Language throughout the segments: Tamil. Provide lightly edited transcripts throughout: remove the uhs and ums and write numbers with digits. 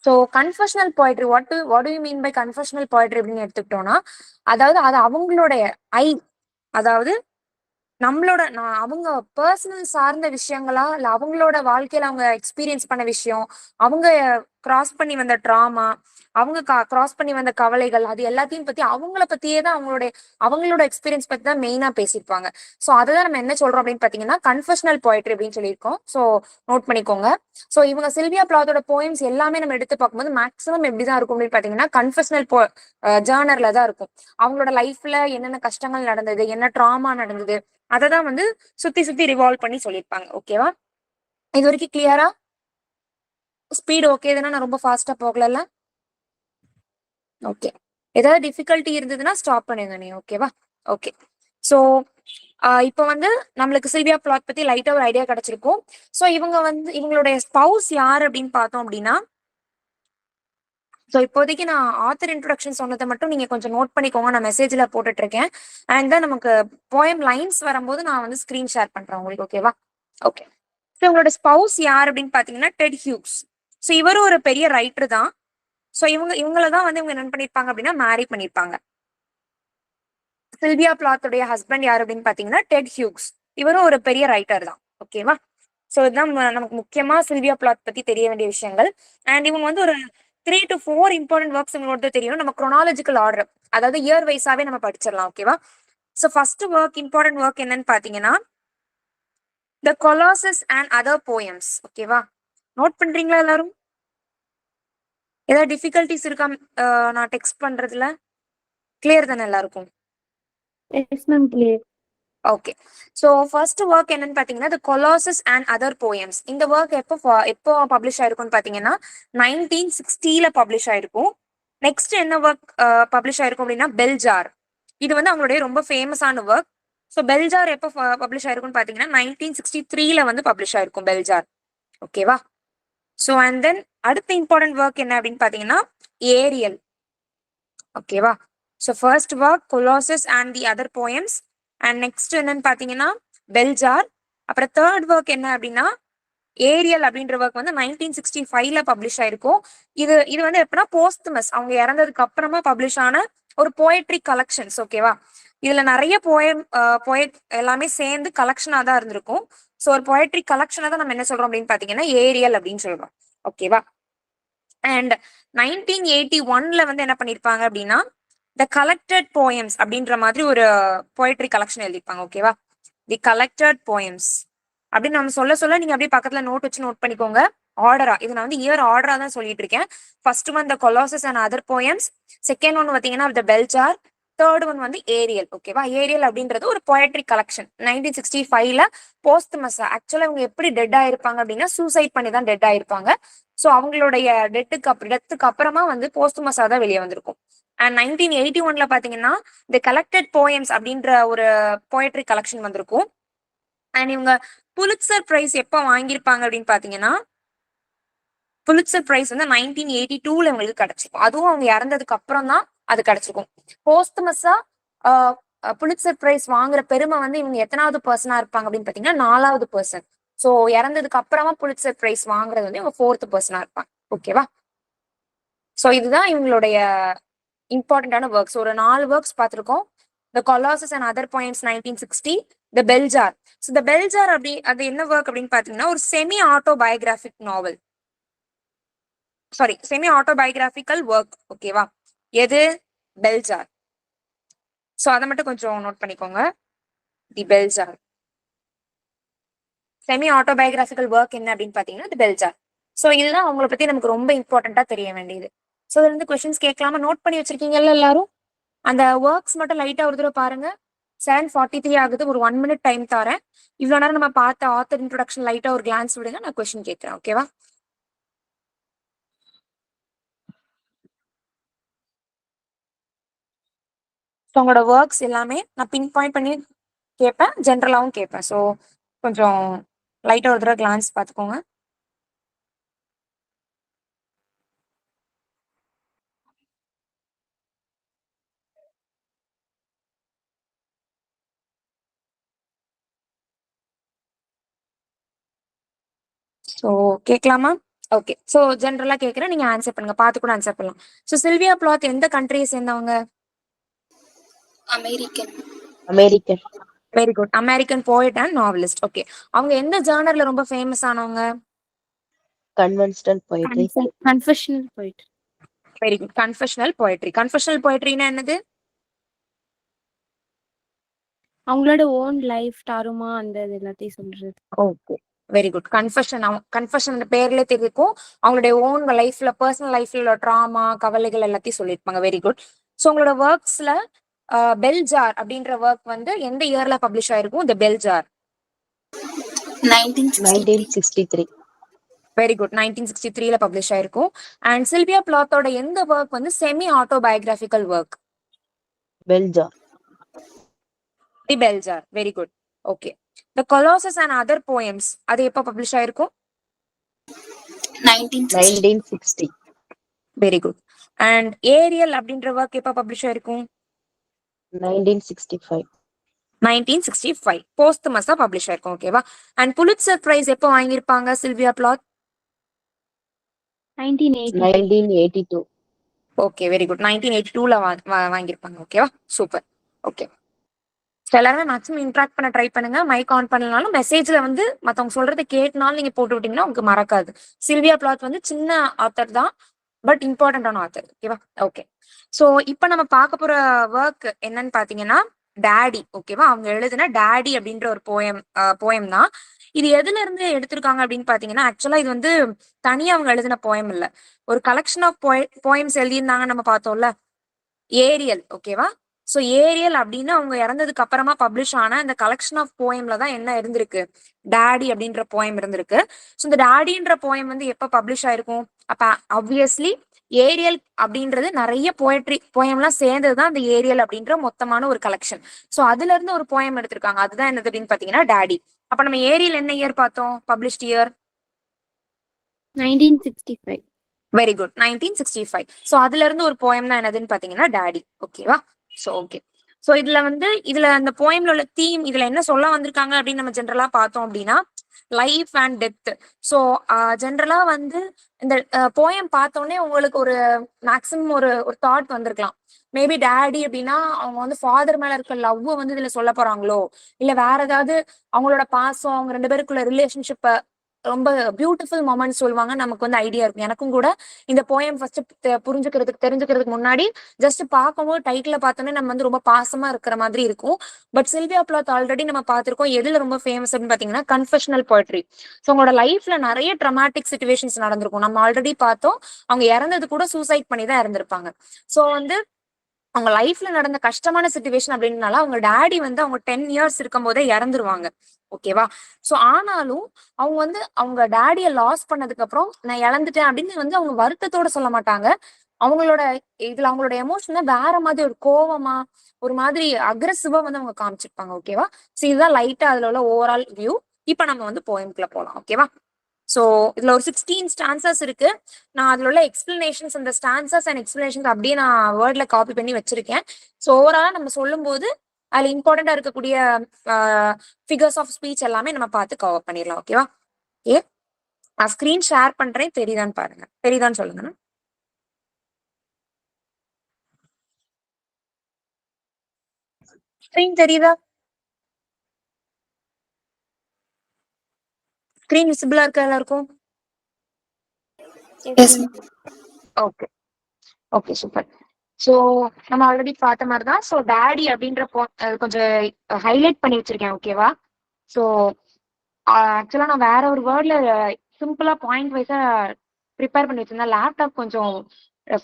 So confessional poetry what do you mean by confessional poetry அப்படின்னு எடுத்துக்கிட்டோம்னா, அதாவது அது அவங்களுடைய ஐ அதாவது நம்மளோட அவங்க பர்சனல் சார்ந்த விஷயங்களா இல்ல அவங்களோட வாழ்க்கையில அவங்க எக்ஸ்பீரியன்ஸ் பண்ண விஷயம், அவங்க கிராஸ் பண்ணி வந்த ட்ராமா, அவங்க கிராஸ் பண்ணி வந்த கவலைகள், அது எல்லாத்தையும் பத்தி அவங்கள பத்தியே தான் அவங்களோட எக்ஸ்பீரியன்ஸ் பத்தி தான் மெயினா பேசியிருப்பாங்க. ஸோ அதுதான் நம்ம என்ன சொல்றோம் அப்படின்னு பாத்தீங்கன்னா கன்ஃபெஷனல் போய்ட்ரி அப்படின்னு சொல்லியிருக்கோம். ஸோ நோட் பண்ணிக்கோங்க. ஸோ இவங்க சில்வியா பிளாத்தோட போயம்ஸ் எல்லாமே நம்ம எடுத்து பார்க்கும்போது மேக்ஸிமம் எப்படிதான் இருக்கும் அப்படின்னு பாத்தீங்கன்னா கன்ஃபெஷனல் ஜேர்னர்ல தான் இருக்கும். அவங்களோட லைஃப்ல என்னென்ன கஷ்டங்கள் நடந்தது, என்ன ட்ராமா நடந்தது, அததான் வந்து சுத்தி சுத்தி ரிவால்வ் பண்ணி சொல்லியிருப்பாங்க. ஓகேவா? இது வரைக்கும் கிளியரா? ஸ்பீட் ஓகே தானே? நான் ரொம்ப ஃபாஸ்டா போகல. ஓகே. ஏதாவது டிஃபிகல்ட்டி இருந்ததுன்னா ஸ்டாப் பண்ணுங்க நீ. ஓகேவா? ஓகே. ஸோ இப்போ வந்து நம்மளுக்கு சில்வியா பிளாத் பத்தி லைட்டா ஒரு ஐடியா கிடைச்சிருக்கும். ஸோ இவங்க வந்து இவங்களுடைய ஸ்பவுஸ் யார் அப்படின்னு பார்த்தோம் அப்படின்னா, ஸோ இப்போதைக்கு நான் ஆத்தர் இன்ட்ரோடக்ஷன் சொன்னதை மட்டும் நீங்க கொஞ்சம் நோட் பண்ணிக்கோங்க. நான் மெசேஜ்ல போட்டுட்டு இருக்கேன். அண்ட் தான் நமக்கு போயம் லைன்ஸ் வரும்போது நான் வந்து ஸ்கிரீன் ஷேர் பண்றேன் உங்களுக்கு. ஓகேவா? ஓகே. ஸோ இவங்களோட ஸ்பவுஸ் யார் அப்படின்னு பாத்தீங்கன்னா டெட் ஹியூக்ஸ். ஸோ இவரும் ஒரு பெரிய ரைட்டர் தான். ஸோ இவங்கள தான் வந்து இவங்க என்ன பண்ணிருப்பாங்க அப்படின்னா மேரி பண்ணிருப்பாங்க. சில்வியா பிளாத்துடைய ஹஸ்பண்ட் யார் அப்படின்னு பாத்தீங்கன்னா டெட் ஹியூக்ஸ். இவரும் ஒரு பெரிய ரைட்டர் தான். ஓகேவா? ஸோ இதுதான் நமக்கு முக்கியமா சில்வியா பிளாத் பத்தி தெரிய வேண்டிய விஷயங்கள். அண்ட் இவங்க வந்து ஒரு 3 to 4 இம்பார்ட்டன்ட் ஒர்க்ஸ் இவங்களோட தெரியும். நம்ம குரோனாலஜிக்கல் ஆர்டர் அதாவது இயர் வைஸாவே நம்ம படிச்சிடலாம். ஓகேவா? So first work important work என்னன்னு பாத்தீங்கன்னா த கொலாசஸ் அண்ட் அதர் போயம்ஸ். ஓகேவா? நோட் பண்றீங்களா எல்லாரும்? ஏதாவது டிஃபிகல்டிஸ் இருக்கா? நான் டெக்ஸ்ட் பண்றதுல கிளியர் தானே எல்லாருக்கும்? S ma'am, clear. Okay. So first work என்னன்னு பாத்தீங்கன்னா த கொலாசஸ் அண்ட் அதர் போயம்ஸ். இந்த ஒர்க் எப்போ பப்ளிஷ் ஆயிருக்கும்னு பாத்தீங்கன்னா 1960ல பப்ளிஷ் ஆயிருக்கும். நெக்ஸ்ட் என்ன ஒர்க் பப்ளிஷ் ஆயிருக்கும் அப்படின்னா பெல்ஜார். இது வந்து அவங்களுடைய ரொம்ப ஃபேமஸான ஒர்க். ஸோ பெல்ஜார் எப்போ பப்ளிஷ் ஆயிருக்கும்னு பாத்தீங்கன்னா 1963ல வந்து பப்ளிஷ் ஆயிருக்கும் பெல்ஜார். ஓகேவா? ஸோ அண்ட் தென் அடுத்த இம்பார்ட்டன்ட் ஒர்க் என்ன அப்படின்னு பாத்தீங்கன்னா ஏரியல். ஓகேவா? So first work Colossus and the other poems. And next என்னன்னு பாத்தீங்கன்னா பெல்ஜார். அப்புறம் தேர்ட் ஒர்க் என்ன அப்படின்னா ஏரியல் அப்படின்ற ஒர்க் வந்து 1965ல பப்ளிஷ் ஆயிருக்கும். இது இது வந்து எப்படின்னா போஸ்துமஸ் அவங்க இறந்ததுக்கு அப்புறமா பப்ளிஷ் ஆன ஒரு போயட்ரி கலெக்ஷன்ஸ். ஓகேவா? இதுல நிறைய போயட் எல்லாமே சேர்ந்து கலெக்ஷனா தான் இருந்திருக்கும். ஸோ ஒரு போயட்ரி கலெக்ஷனை தான் நம்ம என்ன சொல்றோம் அப்படின்னு பாத்தீங்கன்னா ஏரியல் அப்படின்னு சொல்றோம். ஓகேவா? அண்ட் 1981ல வந்து என்ன பண்ணிருப்பாங்க அப்படின்னா த கலெக்டட் போயம்ஸ் அப்படின்ற மாதிரி ஒரு போயட்ரி கலெக்ஷன் எழுதிப்பாங்க. ஓகேவா? தி கலெக்டட் போயம்ஸ் அப்படின்னு நம்ம சொல்ல சொல்ல நீங்க அப்படியே பக்கத்துல நோட் வச்சு நோட் பண்ணிக்கோங்க. ஆர்டரா இது நான் வந்து இயர் ஆர்டரா தான் சொல்லிட்டு இருக்கேன். First one the Colossus and other poems. Second one பாத்தீங்கன்னா த பெல்ஜார். தேர்ட் ஒன் வந்து ஏரியல். ஓகேவா? ஏரியல் அப்படின்றது ஒரு போயட்ரி கலெக்ஷன் 1965ல போஸ்துமஸ். ஆக்சுவலா இவங்க எப்படி டெட் ஆயிருப்பாங்க அப்படின்னா சூசைட் பண்ணி தான் டெட் ஆயிருப்பாங்க. ஸோ அவங்களுடைய டெத்துக்கு அப்புறமா வந்து போஸ்துமஸா தான் வெளியே வந்திருக்கும். அண்ட் 1981ல பாத்தீங்கன்னா த கலெக்டட் போயம்ஸ் அப்படின்ற ஒரு போயட்ரி கலெக்ஷன் வந்திருக்கும். அண்ட் இவங்க புலிட்சர் பிரைஸ் எப்போ வாங்கியிருப்பாங்க அப்படின்னு பாத்தீங்கன்னா புலிட்சர் பிரைஸ் வந்து 1982ல இவங்களுக்கு கிடைச்சிருக்கும். அதுவும் அவங்க இறந்ததுக்கு அப்புறம் தான் அது கிடைச்சிருக்கும். போஸ்துமஸா புலிட்சர் பிரைஸ் வாங்குற பெருமை வந்து இவங்க எத்தனாவது பர்சனா இருப்பாங்க அப்படின்னு பாத்தீங்கன்னா 4வது பர்சன். ஸோ இறந்ததுக்கு அப்புறமா புலிட்சர் பிரைஸ் வாங்குறது வந்து இவங்க 4th பர்சனா இருப்பாங்க. ஓகேவா? ஸோ இதுதான் இவங்களுடைய இம்பார்ட்டன்டான ஒர்க்ஸ். ஒரு 4 ஒர்க்ஸ் பார்த்திருக்கோம். The Colossus and other points 1960, the Bell Jar. So the Bell Jar அப்படி அது என்ன ஒர்க் அப்படின்னு பாத்தீங்கன்னா ஒரு semi autobiographic novel. Sorry, semi autobiographical work. ஓகேவா? எது? பெல்ஜார். ஸோ அதை மட்டும் கொஞ்சம் நோட் பண்ணிக்கோங்க. The Bell Jar semi autobiographical work என்ன அப்படின்னு பாத்தீங்கன்னா தி பெல்ஜார். ஸோ இதுதான் அவங்கள பத்தி நமக்கு ரொம்ப இம்பார்ட்டண்டா தெரிய வேண்டியது. ஸோ இதுல இருந்து கொஸ்டின்ஸ் கேட்கலாமா? நோட் பண்ணி வச்சிருக்கீங்கல்ல எல்லாரும்? அந்த ஒர்க்ஸ் மட்டும் லைட்டா ஒரு தடவை பாருங்க. 7:43 ஆகுது. ஒரு 1 minute டைம் தரேன். இவ்வளவு நேரம் நம்ம பார்த்த ஆத்தர் இன்ட்ரோடக்ஷன் லைட்டா ஒரு கிளான்ஸ் விடுங்க. நான் கொஸ்டின் கேட்கிறேன். ஓகேவா? உங்களோட ஒர்க்ஸ் எல்லாமே நான் பின் பாயிண்ட் பண்ணி கேட்பேன், ஜென்ரலாவும் கேட்பேன். ஸோ கொஞ்சம் லைட்டா ஒரு தடவை கிளான்ஸ் பார்த்துக்கோங்க. ஸோ கேட்கலாமா? ஓகே, ஸோ ஜென்ரலா கேட்குறேன், நீங்க ஆன்சர் பண்ணுங்க, பார்த்து கூட ஆன்சர் பண்ணலாம். ஸோ சில்வியா பிளாத் எந்த கண்ட்ரியை சேர்ந்தவங்க? American. American. Very good, American poet and novelist. Okay, அவங்க எந்த ஜானர்ல ரொம்ப ஃபேமஸ் ஆனவங்க? Conventional poetry. Confessional poet very good, confessional poetry. Confessional போயட்ரினா என்னது? அவங்களோட ஓன் லைஃப் டாருமா அந்த இது எல்லாத்தையும் சொல்றது. Okay, very good. கன்ஃபெஷன் பேர்ல தெரிவிக்கும் அவங்களுடைய ஓன் லைஃப்ல, பர்சனல் லைஃப்ல உள்ள ட்ராமா, கவலைகள் எல்லாத்தையும் சொல்லியிருப்பாங்க. Very good. ஸோ உங்களோட ஒர்க்ஸ்ல பெல் ஜார் அப்படின்ற ஒர்க் வந்து எந்த இயர்ல பப்ளிஷ் ஆயிருக்கும்? இந்த பெல் ஜார் 1963. வெரி குட், 1963ல பப்ளிஷ் ஆயிருக்கும். அண்ட் சில்வியா பிளாத்தோட எந்த ஒர்க் வந்து semi autobiographical work? Bell Jar. The Bell Jar. Very good. Okay, the Colossus and other poems அது எப்போ பப்ளிஷ் ஆயிருக்கும்? 1960. Very good. அண்ட் ஏரியல் அப்படின்ற ஒர்க் எப்போ பப்ளிஷ் ஆயிருக்கும்? 1965. 1965 போஸ்ட்மஸா பப்ளிஷ் ஆயிருக்கும். ஓகேவா? அண்ட் புலிட்சர் பிரைஸ் எப்போ வாங்கியிருப்பாங்க Sylvia Plath? 1982. Okay, very good. 1982ல வாங்கியிருப்பாங்க. ஓகேவா? சூப்பர். ஓகே, எல்லாருமே மேக்ஸிமம் இன்ட்ராக்ட் பண்ண ட்ரை பண்ணுங்க. மைக் ஆன் பண்ணலனாலும் மெசேஜ்ல வந்து மத்தவங்க சொல்றதை கேட்டனாலும் நீங்க போட்டு விட்டீங்கன்னா உங்களுக்கு மறக்காது. சில்வியா பிளாத் வந்து சின்ன ஆத்தர் தான், பட் இம்பார்ட்டன்டான ஆத்தர். ஓகேவா? ஓகே, ஸோ இப்போ நம்ம பார்க்க போற ஒர்க் என்னன்னு பாத்தீங்கன்னா டேடி. ஓகேவா? அவங்க எழுதின டேடி அப்படின்ற ஒரு போயம் தான். இது எதுல இருந்து எடுத்திருக்காங்க அப்படின்னு பாத்தீங்கன்னா, ஆக்சுவலா இது வந்து தனியா அவங்க எழுதின போயம் இல்ல, ஒரு கலெக்ஷன் ஆஃப் போயம்ஸ் எழுதியிருந்தாங்க. நம்ம பார்த்தோம்ல ஏரியல். ஓகேவா? ஸோ ஏரியல் அப்படின்னு அவங்க இறந்ததுக்கு அப்புறமா பப்ளிஷ் ஆன இந்த கலெக்ஷன் ஆஃப் போயம்ல தான் என்ன இருந்திருக்கு? டேடி அப்படின்ற போயம் இருந்திருக்கு. ஸோ இந்த டேடின்ற போயம் வந்து எப்ப பப்ளிஷ் ஆயிருக்கும்? அப்ப ஆப்வியஸ்லி ஏரியல் அப்படின்றது நிறைய போயம்லாம் சேர்ந்ததுதான் அந்த ஏரியல் அப்படின்ற மொத்தமான ஒரு கலெக்ஷன். ஸோ அதுல இருந்து ஒரு போயம் எடுத்திருக்காங்க. அதுதான் என்னது அப்படின்னு பாத்தீங்கன்னா டேடி. அப்ப நம்ம ஏரியல் என்ன இயர் பார்த்தோம்? Published year 1965. Very good, 1965. So அதுல இருந்து ஒரு போயம் தான் என்னதுன்னு பாத்தீங்கன்னா டேடி. ஓகேவா? ஸோ ஓகே, ஸோ இதுல அந்த போயம்ல உள்ள தீம், இதுல என்ன சொல்ல வந்திருக்காங்க அப்படின்னு நம்ம ஜென்ரலா பார்த்தோம் அப்படின்னா லைஃப் அண்ட் டெத். ஸோ ஜென்ரலா வந்து இந்த போயம் பார்த்தோன்னே உங்களுக்கு ஒரு மேக்சிமம் ஒரு ஒரு தாட் வந்திருக்கலாம். மேபி டேடி அப்படின்னா அவங்க வந்து ஃபாதர் மேல இருக்க லவ் வந்து இதுல சொல்ல போறாங்களோ, இல்ல வேற ஏதாவது அவங்களோட பாசம், அவங்க ரெண்டு பேருக்குள்ள ரிலேஷன்ஷிப்ப ரொம்ப பியூட்டிஃபுல் மொமெண்ட் சொல்லுவாங்க. நமக்கு வந்து ஐடியா இருக்கும். எனக்கும் கூட இந்த போயம் ஃபர்ஸ்ட் தெரிஞ்சுக்கிறதுக்கு முன்னாடி ஜஸ்ட் பார்க்கும்போது டைட்டில பார்த்தோன்னே நம்ம வந்து ரொம்ப பாசமா இருக்கிற மாதிரி இருக்கும். பட் சில்வியா பிளாத் ஆல்ரெடி நம்ம பார்த்திருக்கோம். எதுல ரொம்ப ஃபேமஸ் அப்படின்னு பாத்தீங்கன்னா கன்ஃபெஷனல் போயட்ரி. ஸோ அவங்களோட லைஃப்ல நிறைய ட்ரமாட்டிக் சிச்சுவேஷன்ஸ் நடந்திருக்கும். நம்ம ஆல்ரெடி பார்த்தோம், அவங்க இறந்தது கூட சூசைட் பண்ணி தான் இறந்திருப்பாங்க. ஸோ வந்து அவங்க லைஃப்ல நடந்த கஷ்டமான சிச்சுவேஷன் அப்படின்னால அவங்க டேடி வந்து அவங்க 10 இயர்ஸ் இருக்கும் போதே இறந்துருவாங்க. ஓகேவா? ஸோ ஆனாலும் அவங்க வந்து அவங்க டேடிய லாஸ் பண்ணதுக்கு அப்புறம் நான் இழந்துட்டேன் அப்படின்னு வந்து அவங்க வருத்தத்தோட சொல்ல மாட்டாங்க. அவங்களோட அவங்களோட எமோஷனை வேற மாதிரி ஒரு கோவமா, ஒரு மாதிரி அக்ரெசிவா வந்து அவங்க காமிச்சிருப்பாங்க. ஓகேவா? ஸோ இதுதான் லைட்டா அதுல உள்ள ஓவரால் வியூ. இப்ப நம்ம வந்து போயம்குள்ள போலாம். ஓகேவா? ஸோ இதுல ஒரு 16 ஸ்டான்சஸ் இருக்கு. நான் அதுல உள்ள எக்ஸ்பிளனேஷன்ஸ், அந்த ஸ்டான்சஸ் அண்ட் எக்ஸ்பிளனேஷன்ஸ் அப்படியே நான் வேர்ட்ல காப்பி பண்ணி வச்சிருக்கேன். ஸோ ஓவராலா நம்ம சொல்லும் போது அதுல இம்பார்ட்டண்டா இருக்கக்கூடிய ஃபிகர்ஸ் ஆஃப் ஸ்பீச் எல்லாமே நம்ம பார்த்து கவர் பண்ணிடலாம். ஓகேவா? ஓகே, நான் ஸ்கிரீன் ஷேர் பண்றேன், தெரியுதான்னு பாருங்க. தெரியுதான்னு சொல்லுங்க. ஸ்கிரீன் தெரியுதா? ஸ்கிரீன் விசிபிளா இருக்கா எல்லாருக்கும்? Okay, okay, super. ஸோ நம்ம ஆல்ரெடி பார்த்த மாதிரி தான். ஸோ டேடி அப்படின்ற கொஞ்சம் ஹைலைட் பண்ணி வச்சிருக்கேன். ஓகேவா? ஸோ ஆக்சுவலா நான் வேற ஒரு வேர்ட்ல சிம்பிளா பாயிண்ட் வைஸா ப்ரிப்பேர் பண்ணி வச்சிருந்தேன். லேப்டாப் கொஞ்சம்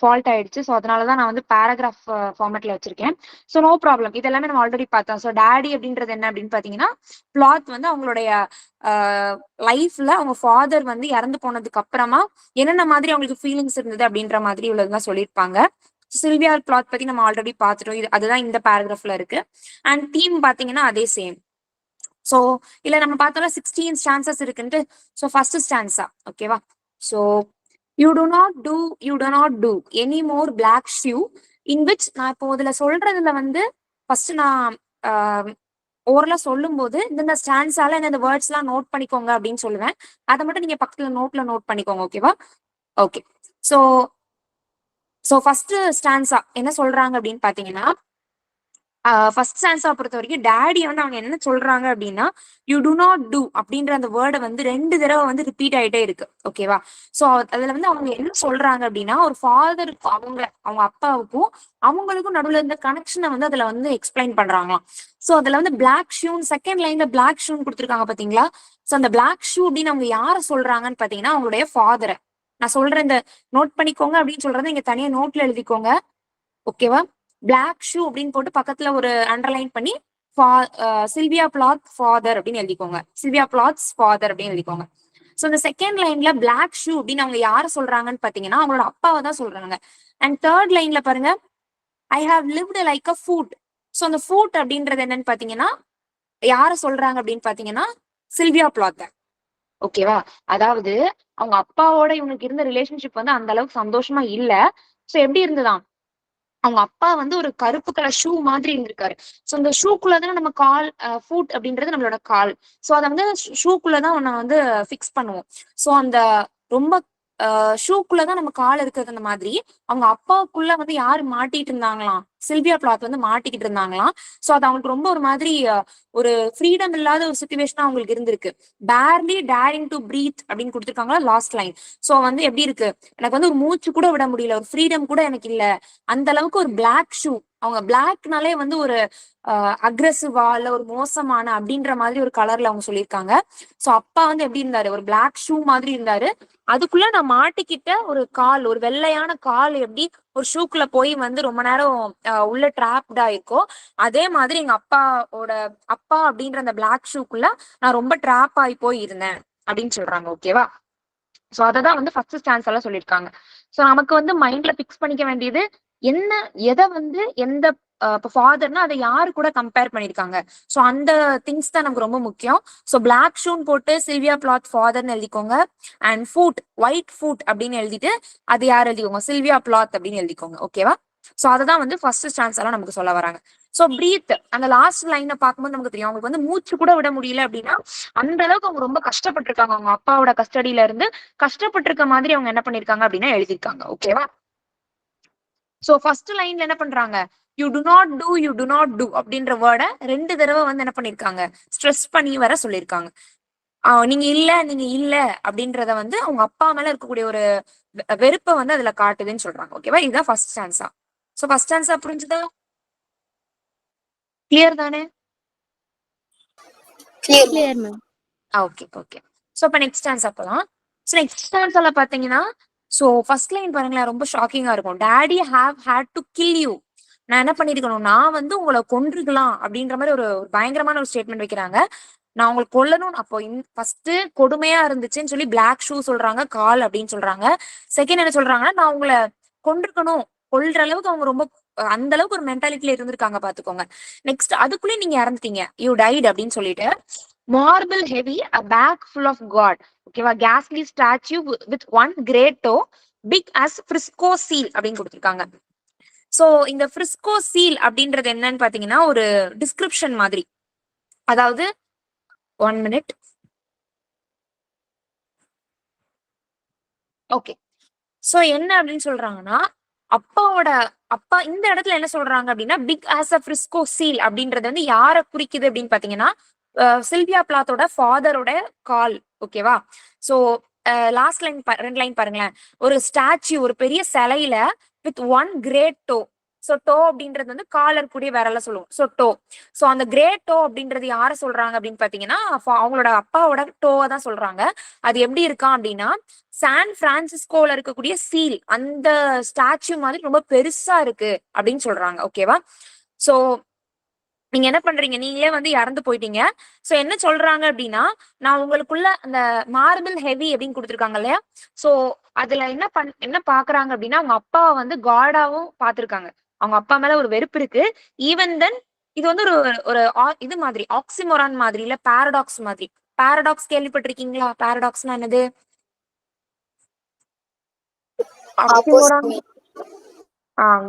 ஃபால்ட் ஆயிடுச்சு. ஸோ அதனாலதான் நான் வந்து பேராகிராஃப் ஃபார்மேட்ல வச்சிருக்கேன். ஸோ நோ ப்ராப்ளம், இது எல்லாமே நம்ம ஆல்ரெடி பார்த்தோம். ஸோ டேடி அப்படின்றது என்ன அப்படின்னு பாத்தீங்கன்னா பிளாத் வந்து அவங்களுடைய லைஃப்ல அவங்க ஃபாதர் வந்து இறந்து போனதுக்கு அப்புறமா என்னென்ன மாதிரி அவங்களுக்கு ஃபீலிங்ஸ் இருந்தது அப்படின்ற மாதிரி உள்ளதுதான் சொல்லியிருப்பாங்க. சில்வியா பிளாத் பத்தி நம்ம ஆல்ரெடி பார்த்துட்டோம். அதுதான் இந்த பேராகிராஃப்ல இருக்கு. அண்ட் தீம் பாத்தீங்கன்னா அதே சேம். ஸோ இல்ல நம்ம பார்த்தோம்னா 16 ஸ்டான்சஸ் இருக்குன்ட்டு. So first stanza. ஓகேவா? So you do not do any more black shoe in which, நான் இப்போ இதுல சொல்றதுல வந்து ஃபர்ஸ்ட் நான் ஓரலா சொல்லும் போது இந்த ஸ்டான்ஸால இந்த வேர்ட்ஸ் எல்லாம் நோட் பண்ணிக்கோங்க அப்படின்னு சொல்லுவேன். அதை மட்டும் நீங்க பக்கத்துல நோட்ல நோட் பண்ணிக்கோங்க. ஓகேவா? ஓகே. சோ ஃபர்ஸ்ட் ஸ்டான்ஸா என்ன சொல்றாங்க அப்படின்னு பாத்தீங்கன்னா, ஃபர்ஸ்ட் ஸ்டான்ஸா பொறுத்த வரைக்கும் டேடி வந்து அவங்க என்ன சொல்றாங்க அப்படின்னா, யூ டு நாட் டூ அப்படின்ற அந்த வேர்டை வந்து 2 தடவை வந்து ரிப்பீட் ஆயிட்டே இருக்கு. ஓகேவா? சோ அதுல வந்து அவங்க என்ன சொல்றாங்க அப்படின்னா, ஒரு ஃபாதருக்கு அவங்க அப்பாவுக்கும் அவங்களுக்கும் நடுவுல இருந்த கனெக்ஷனை வந்து அதுல வந்து எக்ஸ்பிளைன் பண்றாங்களாம். சோ அதுல வந்து பிளாக் ஷூ செகண்ட் லைன்ல பிளாக் ஷூ கொடுத்துருக்காங்க பாத்தீங்களா? சோ அந்த பிளாக் ஷூ அப்படின்னு அவங்க யார சொல்றாங்கன்னு பாத்தீங்கன்னா, அவங்களுடைய ஃபாதரை. நான் சொல்றேன், இந்த நோட் பண்ணிக்கோங்க அப்படின்னு சொல்றதை இங்க தனியா நோட்ல எழுதிக்கோங்க. ஓகேவா? பிளாக் ஷூ அப்படின்னு போட்டு பக்கத்துல ஒரு அண்டர்லைன் பண்ணி சில்வியா பிளாத் ஃபாதர் அப்படின்னு எழுதிக்கோங்க. சில்வியா பிளாத்ஸ் ஃபாதர் அப்படின்னு எழுதிக்கோங்க. சோ இந்த செகண்ட் லைன்ல பிளாக் ஷூ அப்படின்னு அவங்க யார சொல்றாங்கன்னு பாத்தீங்கன்னா, அவங்களோட அப்பாவை தான் சொல்றாங்க. அண்ட் தேர்ட் லைன்ல பாருங்க, I have lived like a food. So அந்த ஃபுட் அப்படின்றது என்னன்னு பாத்தீங்கன்னா, யார சொல்றாங்க அப்படின்னு பாத்தீங்கன்னா, சில்வியா பிளாத். ஓகேவா? அதாவது அவங்க அப்பாவோட இவங்களுக்கு இருந்த ரிலேஷன்ஷிப் வந்து அந்த அளவுக்கு சந்தோஷமா இல்ல. சோ எப்படி இருந்ததாம், அவங்க அப்பா வந்து ஒரு கருப்பு கலர் ஷூ மாதிரி இருந்திருக்காரு. சோ அந்த ஷூக்குள்ளதான் நம்ம கால், ஃபுட் அப்படின்றது நம்மளோட கால். சோ அதை வந்து ஷூக்குள்ளதான் நம்ம வந்து ஃபிக்ஸ் பண்ணுவோம். சோ அந்த ரொம்ப ஷூக்குள்ளதான் நம்ம கால் இருக்கிறது. அந்த மாதிரி அவங்க அப்பாவுக்குள்ள வந்து யாரு மாட்டிட்டு இருந்தாங்களாம், சில்வியா பிளாத் வந்து மாட்டிக்கிட்டு இருந்தாங்களாம். சோ அது அவங்களுக்கு ரொம்ப ஒரு மாதிரி ஒரு ஃப்ரீடம் இல்லாத ஒரு சுச்சுவேஷனா அவங்களுக்கு இருந்திருக்கு. பேர்லி டேரிங் டு பிரீத் அப்படின்னு கொடுத்துருக்காங்களா லாஸ்ட் லைன். சோ வந்து எப்படி இருக்கு, எனக்கு வந்து ஒரு மூச்சு கூட விட முடியல, ஒரு ஃப்ரீடம் கூட எனக்கு இல்ல. அந்த அளவுக்கு ஒரு பிளாக் ஷூ, அவங்க பிளாக்னாலே வந்து ஒரு அக்ரெசிவா இல்ல ஒரு மோசமான அப்படின்ற மாதிரி ஒரு கலர்ல அவங்க சொல்லியிருக்காங்க. சோ அப்பா வந்து எப்படி இருந்தாரு, ஒரு பிளாக் ஷூ மாதிரி இருந்தாரு. அதுக்குள்ள நான் மாட்டிக்கிட்ட ஒரு கால், ஒரு வெள்ளையான கால் எப்படி ஒரு ஷூக்குள்ள போய் வந்து ரொம்ப நேரம் உள்ள டிராப்டா இருக்கோ, அதே மாதிரி எங்க அப்பா அப்படின்ற அந்த பிளாக் ஷூக்குள்ள நான் ரொம்ப டிராப் ஆகி போய் இருந்தேன் அப்படின்னு சொல்றாங்க. ஓகேவா? சோ அததான் வந்து ஃபர்ஸ்ட் ஸ்டான்ஸ் எல்லாம் சொல்லியிருக்காங்க. சோ நமக்கு வந்து மைண்ட்ல பிக்ஸ் பண்ணிக்க வேண்டியது என்ன, எதை வந்து எந்த இப்போ ஃபாதர்னா அதை யாரு கூட கம்பேர் பண்ணிருக்காங்க. சோ அந்த திங்ஸ் தான் நமக்கு ரொம்ப முக்கியம். சோ பிளாக் ஷூன் போட்டு சில்வியா பிளாத் ஃபாதர்னு எழுதிக்கோங்க. அண்ட் ஃபுட், ஒயிட் ஃபுட் அப்படின்னு எழுதிட்டு அது யார் எழுதிக்கோங்க, சில்வியா பிளாத் அப்படின்னு எழுதிக்கோங்க. ஓகேவா? சோ அததான் வந்து ஃபர்ஸ்ட் ஸ்டான்ஸ் எல்லாம் நமக்கு சொல்ல வராங்க. சோ பிரீத், அந்த லாஸ்ட் லைனை பார்க்கும்போது நமக்கு தெரியும் அவங்களுக்கு வந்து மூச்சு கூட விட முடியல அப்படின்னா அந்த அளவுக்கு அவங்க ரொம்ப கஷ்டப்பட்டிருக்காங்க. அவங்க அப்பாவோட கஸ்டடியில இருந்து கஷ்டப்பட்டிருக்க மாதிரி அவங்க என்ன பண்ணிருக்காங்க அப்படின்னா எழுதிருக்காங்க. ஓகேவா? சோ ஃபர்ஸ்ட் லைன்ல என்ன பண்றாங்க, you do not do, you do not do அப்படின்ற வேர்டை 2 தடவை வந்து என்ன பண்ணிருக்காங்க, ஸ்ட்ரெஸ் பண்ணி வர சொல்லியிருக்காங்க. நீங்க இல்ல அப்படின்றத வந்து அவங்க அப்பா மேல இருக்கக்கூடிய ஒரு வெறுப்பை வந்து அதுல காட்டுதுன்னு சொல்றாங்க. ஓகேவா? இதுதான் first stanza. So first stanza புரிஞ்சுதா? கிளியர் தானே? Clear ma'am. Okay okay. So இப்ப நெக்ஸ்ட் ஸ்டான்ஸ் அப்பலாம். சோ நெக்ஸ்ட் ஸ்டான்ஸ்ல பாத்தீங்கன்னா, சோ ஃபர்ஸ்ட் லைன் பாருங்களேன், ரொம்ப ஷாக்கிங்கா இருக்கும். Daddy have had to kill you. நான் என்ன பண்ணிருக்கணும், நான் வந்து உங்களை கொன்றுக்கலாம் அப்படின்ற மாதிரி ஒரு பயங்கரமான ஒரு ஸ்டேட்மெண்ட் வைக்கிறாங்க. நான் உங்களை கொல்லணும். அப்போ ஃபர்ஸ்ட் கொடுமையா இருந்துச்சுன்னு சொல்லி பிளாக் ஷூ சொல்றாங்க, கால் அப்படின்னு சொல்றாங்க. செகண்ட் என்ன சொல்றாங்கன்னா, நான் உங்களை கொன்றுக்கணும், கொல்ற அளவுக்கு அவங்க ரொம்ப அந்த அளவுக்கு ஒரு மென்டாலிட்டில இருந்திருக்காங்க பாத்துக்கோங்க. நெக்ஸ்ட் அதுக்குள்ளே நீங்க இறந்துட்டீங்க, யூ டைட் அப்படின்னு சொல்லிட்டு marble heavy a bag full of God. ஓகேவா? கேஸ்லி statue with one great toe big as Frisco seal அப்படின்னு கொடுத்துருக்காங்க. சோ இந்த ஃப்ரிஸ்கோ சீல் அப்படின்றது என்னன்னு பாத்தீங்கன்னா ஒரு டிஸ்கிரிப்ஷன் மாதிரி. அதாவது 1 மினிட். ஓகே. சோ என்ன அப்படின்னு சொல்றாங்கன்னா, அப்பா இந்த இடத்துல என்ன சொல்றாங்க அப்படின்னா, big as a Frisco seal அப்படின்றது வந்து யாரை குறிக்குது அப்படின்னு பாத்தீங்கன்னா, சில்வியா பிளாத்தோட ஃபாதரோட கால். ஓகேவா? சோ லாஸ்ட் லைன் 2 லைன் பாருங்களேன், ஒரு ஸ்டாச்சு, ஒரு பெரிய சிலையில with one great toe. So toe அப்படின்றது வந்து காலர் கூடிய விரல சொல்லுவோம். So toe. சோ அந்த கிரேட் டோ அப்படின்றது யார சொல்றாங்க அப்படின்னு பாத்தீங்கன்னா, அவங்களோட அப்பாவோட டோவை தான் சொல்றாங்க. அது எப்படி இருக்கான் அப்படின்னா, சான் பிரான்சிஸ்கோல இருக்கக்கூடிய சீல் அந்த ஸ்டாச்சு மாதிரி ரொம்ப பெருசா இருக்கு அப்படின்னு சொல்றாங்க. ஓகேவா? சோ நீங்க என்ன பண்றீங்க, நீங்களே வந்து இறந்து போயிட்டீங்க. சோ என்ன சொல்றாங்க அப்படின்னா, நான் உங்களுக்குள்ள அந்த மார்பிள் ஹெவி அப்படின்னு கொடுத்துருக்காங்க இல்லையா? சோ அதுல என்ன பாக்குறாங்க அப்படின்னா, அவங்க அப்பாவை வந்து காடாவும் பாத்திருக்காங்க. அவங்க அப்பா மேல ஒரு வெறுப்பு இருக்கு. ஈவன் தென் இது வந்து ஒரு ஒரு இது மாதிரி ஆக்சிமோரான் மாதிரி, இல்ல பாரடாக்ஸ் மாதிரி. பாரடாக்ஸ் கேள்விப்பட்டிருக்கீங்களா? பாரடாக்ஸ்னா என்னது? ஆக்சிமோரான்.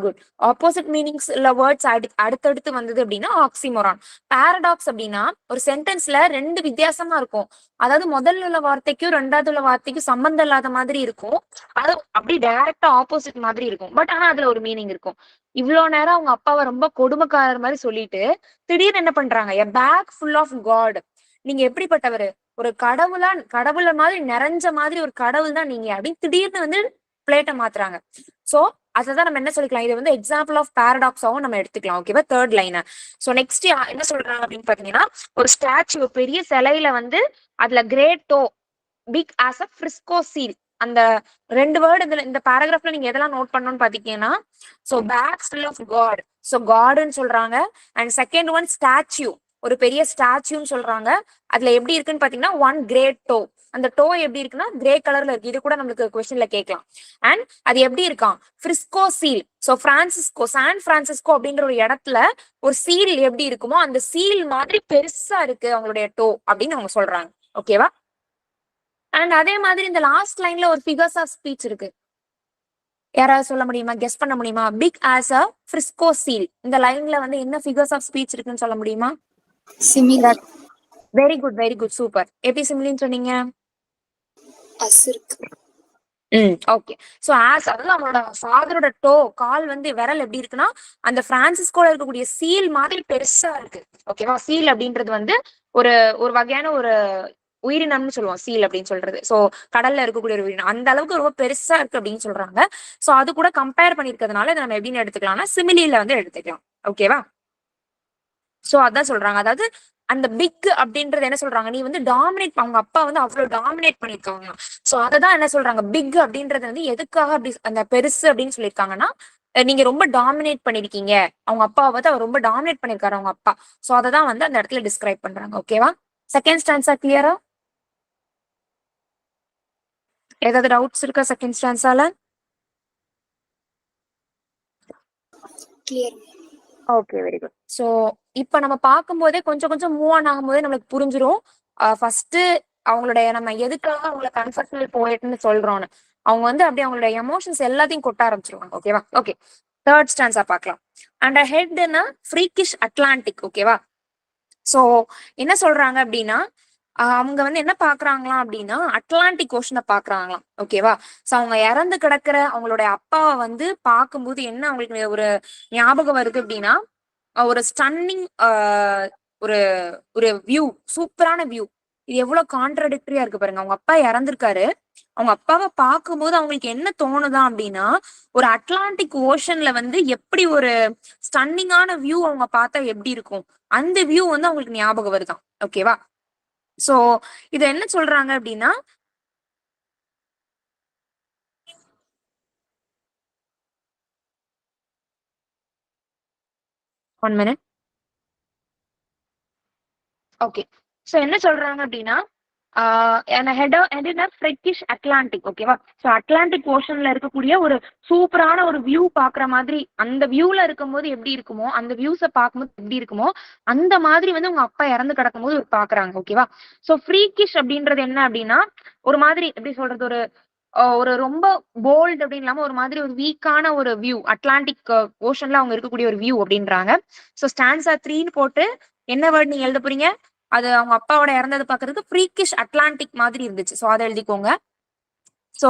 குட். ஆப்போசிட் மீனிங்ஸ் இல்ல வேர்ட்ஸ் அடுத்தடுத்து வந்தது அப்படின்னா ஆக்சிமோரான். பாரடாக்ஸ் அப்படின்னா ஒரு சென்டென்ஸ்ல ரெண்டு வித்தியாசமா இருக்கும். அதாவது முதல்ல உள்ள வார்த்தைக்கும் ரெண்டாவது உள்ள வார்த்தைக்கும் சம்பந்தம் இல்லாத மாதிரி இருக்கும். அது அப்படி டைரக்டா ஆப்போசிட் மாதிரி இருக்கும். பட் ஆனா அதுல ஒரு மீனிங் இருக்கும். இவ்வளவு நேரம் அவங்க அப்பாவை ரொம்ப கொடுமைக்காரர் மாதிரி சொல்லிட்டு திடீர்னு என்ன பண்றாங்க, எ பேக் ஃபுல் ஆஃப் காட். நீங்க எப்படிப்பட்டவர், ஒரு கடவுள மாதிரி நிறைஞ்ச மாதிரி ஒரு கடவுள் தான் நீங்க அப்படின்னு திடீர்னு வந்து பிளேட்டை மாத்துறாங்க. சோ அததான் நம்ம என்ன சொல்லிக்கலாம், இது வந்து எக்ஸாம்பிள் ஆஃப் பாரடாக்ஸாவும் நம்ம எடுத்துக்கலாம். ஓகேவா, தேர்ட் லைன். சோ நெக்ஸ்ட் என்ன சொல்றாங்க அப்படின்னு பாத்தீங்கன்னா, ஒரு ஸ்டாச்சு பெரிய சிலையில வந்து அதுல கிரேட்டோ big as a Frisco seal. அந்த ரெண்டு வேர்டு இதுல இந்த பேராகிராஃப்ல நீங்க எதெல்லாம் நோட் பண்ணணும்னு பாத்தீங்கன்னா, so bag full of God, so காட்னு சொல்றாங்க. அண்ட் செகண்ட் ஒன் ஸ்டாச்சு, ஒரு பெரிய ஸ்டாச்சுன்னு சொல்றாங்க. அதுல எப்படி இருக்குன்னு பாத்தீங்கன்னா ஒன் கிரேட் டோ. அந்த டோ எப்படி இருக்குன்னா கிரே கலர்ல இருக்கு. இது கூட நம்மளுக்கு கொஸ்டின்ல கேட்கலாம். அண்ட் அது எப்படி இருக்கான், ஃப்ரிஸ்கோ சீல். சோ சான் பிரான்சிஸ்கோ அப்படின்ற ஒரு இடத்துல ஒரு சீல் எப்படி இருக்குமோ அந்த சீல் மாதிரி பெருசா இருக்கு அவங்களுடைய டோ அப்படின்னு அவங்க சொல்றாங்க. ஓகேவா. அண்ட் அதே மாதிரி இந்த லாஸ்ட் லைன்ல ஒரு ஃபிகர்ஸ் ஆஃப் ஸ்பீச் இருக்கு. யாராவது சொல்ல முடியுமா, கெஸ் பண்ண முடியுமா? Big as a Frisco seal. இந்த லைன்ல வந்து என்ன ஃபிகர்ஸ் ஆஃப் ஸ்பீச் இருக்குன்னு சொல்ல முடியுமா? Simile. Very good, very good, super. எப்படி சிமிலின்னு சொன்னீங்க? அசுருக்கு. ஓகே. சோ ஆஸ் அதாவது அவனோட ஃபாதரோட டோ கால் வந்து விரல் எப்படி இருக்குன்னா அந்த பிரான்சிஸ்கோல இருக்கக்கூடிய சீல் மாதிரி பெருசா இருக்கு. ஓகேவா. சீல் அப்படின்றது வந்து ஒரு ஒரு வகையான ஒரு உயிரினம்னு சொல்லுவோம் சீல் அப்படின்னு சொல்றது. சோ கடல்ல இருக்கக்கூடிய ஒரு உயிரினம் அந்த அளவுக்கு ரொம்ப பெருசா இருக்கு அப்படின்னு சொல்றாங்க. சோ அது கூட கம்பேர் பண்ணிருக்கிறதுனால இதை நம்ம எப்படின்னு எடுத்துக்கலாம்னா சிமிலியில வந்து எடுத்துக்கலாம். ஓகேவா. சோ அதான் சொல்றாங்க. அதாவது அந்த பிக் அப்படின்றது என்ன சொல்றாங்க, நீ வந்து டாமினேட், அவங்க அப்பா வந்து அவ்வளவு டாமினேட் பண்ணிருக்காங்க. சோ அததான் என்ன சொல்றாங்க, பிக் அப்படின்றது வந்து எதுக்காக அப்படி அந்த பெருசு அப்படின்னு சொல்லியிருக்காங்கன்னா, நீங்க ரொம்ப டாமினேட் பண்ணிருக்கீங்க. அவங்க அப்பாவை வந்து அவர் ரொம்ப டாமினேட் பண்ணிருக்காரு அவங்க அப்பா. சோ அததான் வந்து அந்த இடத்துல டிஸ்கிரைப் பண்றாங்க. ஓகேவா. செகண்ட் ஸ்டான்ஸா கிளியரா? ஏதாவது டவுட்ஸ் இருக்கா செகண்ட் ஸ்டான்ஸால? Clear. Okay, very good. So இப்ப நம்ம பார்க்கும்போதே கொஞ்சம் கொஞ்சம் மூவ் ஆன் ஆகும்போதே நம்மளுக்கு புரிஞ்சிரும். ஃபர்ஸ்ட் அவங்களுடைய நம்ம எதுக்காக அவங்கள கன்ஃபெஷனல் போயிட்டுன்னு சொல்றோம்னு அவங்க வந்து அப்படி அவங்களுடைய எமோஷன்ஸ் எல்லாத்தையும் கொட்ட ஆரம்பிச்சிருவாங்க. ஓகேவா. ஓகே, தேர்ட் ஸ்டான்ஸா பார்க்கலாம். அண்ட் ஹெட்னா ஃப்ரீக்கிஷ் அட்லாண்டிக். ஓகேவா. சோ என்ன சொல்றாங்க அப்படின்னா, அவங்க வந்து என்ன பாக்குறாங்களாம் அப்படின்னா அட்லாண்டிக் ஓஷனை பாக்குறாங்களாம். ஓகேவா. சோ அவங்க இறந்து கிடக்குற அவங்களுடைய அப்பாவை வந்து பார்க்கும்போது என்ன அவங்களுக்கு ஒரு ஞாபகம் வருது அப்படின்னா, ஒரு ஸ்டன்னிங் ஒரு ஒரு வியூ, சூப்பரான வியூ. இது எவ்வளவு கான்ட்ரடிக்டரியா இருக்கு பாருங்க. அவங்க அப்பா இறந்திருக்காரு. அவங்க அப்பாவை பார்க்கும்போது அவங்களுக்கு என்ன தோணுதா அப்படின்னா, ஒரு அட்லாண்டிக் ஓஷன்ல வந்து எப்படி ஒரு ஸ்டன்னிங்கான வியூ அவங்க பார்த்தா எப்படி இருக்கும், அந்த வியூ வந்து அவங்களுக்கு ஞாபகம் வருதான். ஓகேவா. சோ இது என்ன சொல்றாங்க அப்படின்னா, ஒன் மினிட். ஓகே. சோ என்ன சொல்றாங்க அப்படின்னா, அட்லாண்டிக். ஓகேவா. சோ அட்லாண்டிக் ஓஷன்ல இருக்கக்கூடிய ஒரு சூப்பரான ஒரு வியூ பாக்குற மாதிரி, அந்த வியூல இருக்கும்போது எப்படி இருக்குமோ, அந்த வியூஸை பார்க்கும்போது எப்படி இருக்குமோ அந்த மாதிரி வந்து உங்க அப்பா இறந்து கிடக்கும் போது பாக்குறாங்க. ஓகேவா. சோ ஃப்ரீக்கிஷ் அப்படின்றது என்ன அப்படின்னா, ஒரு மாதிரி எப்படி சொல்றது, ஒரு ரொம்ப போல்ட் அப்படின்னு இல்லாம ஒரு மாதிரி ஒரு வீக்கான ஒரு வியூ, அட்லாண்டிக் ஓஷன்ல அவங்க இருக்கக்கூடிய ஒரு வியூ அப்படின்றாங்க. சோ ஸ்டான்ஸா 3ன்னு போட்டு என்ன வேர்ட் நீங்க எழுத போறீங்க, அது அவங்க அப்பாவோட இறந்தது பாக்குறதுக்கு ஃப்ரீக்கிஷ் அட்லாண்டிக் மாதிரி இருந்துச்சு. சோ அதை எழுதிக்கோங்க. சோ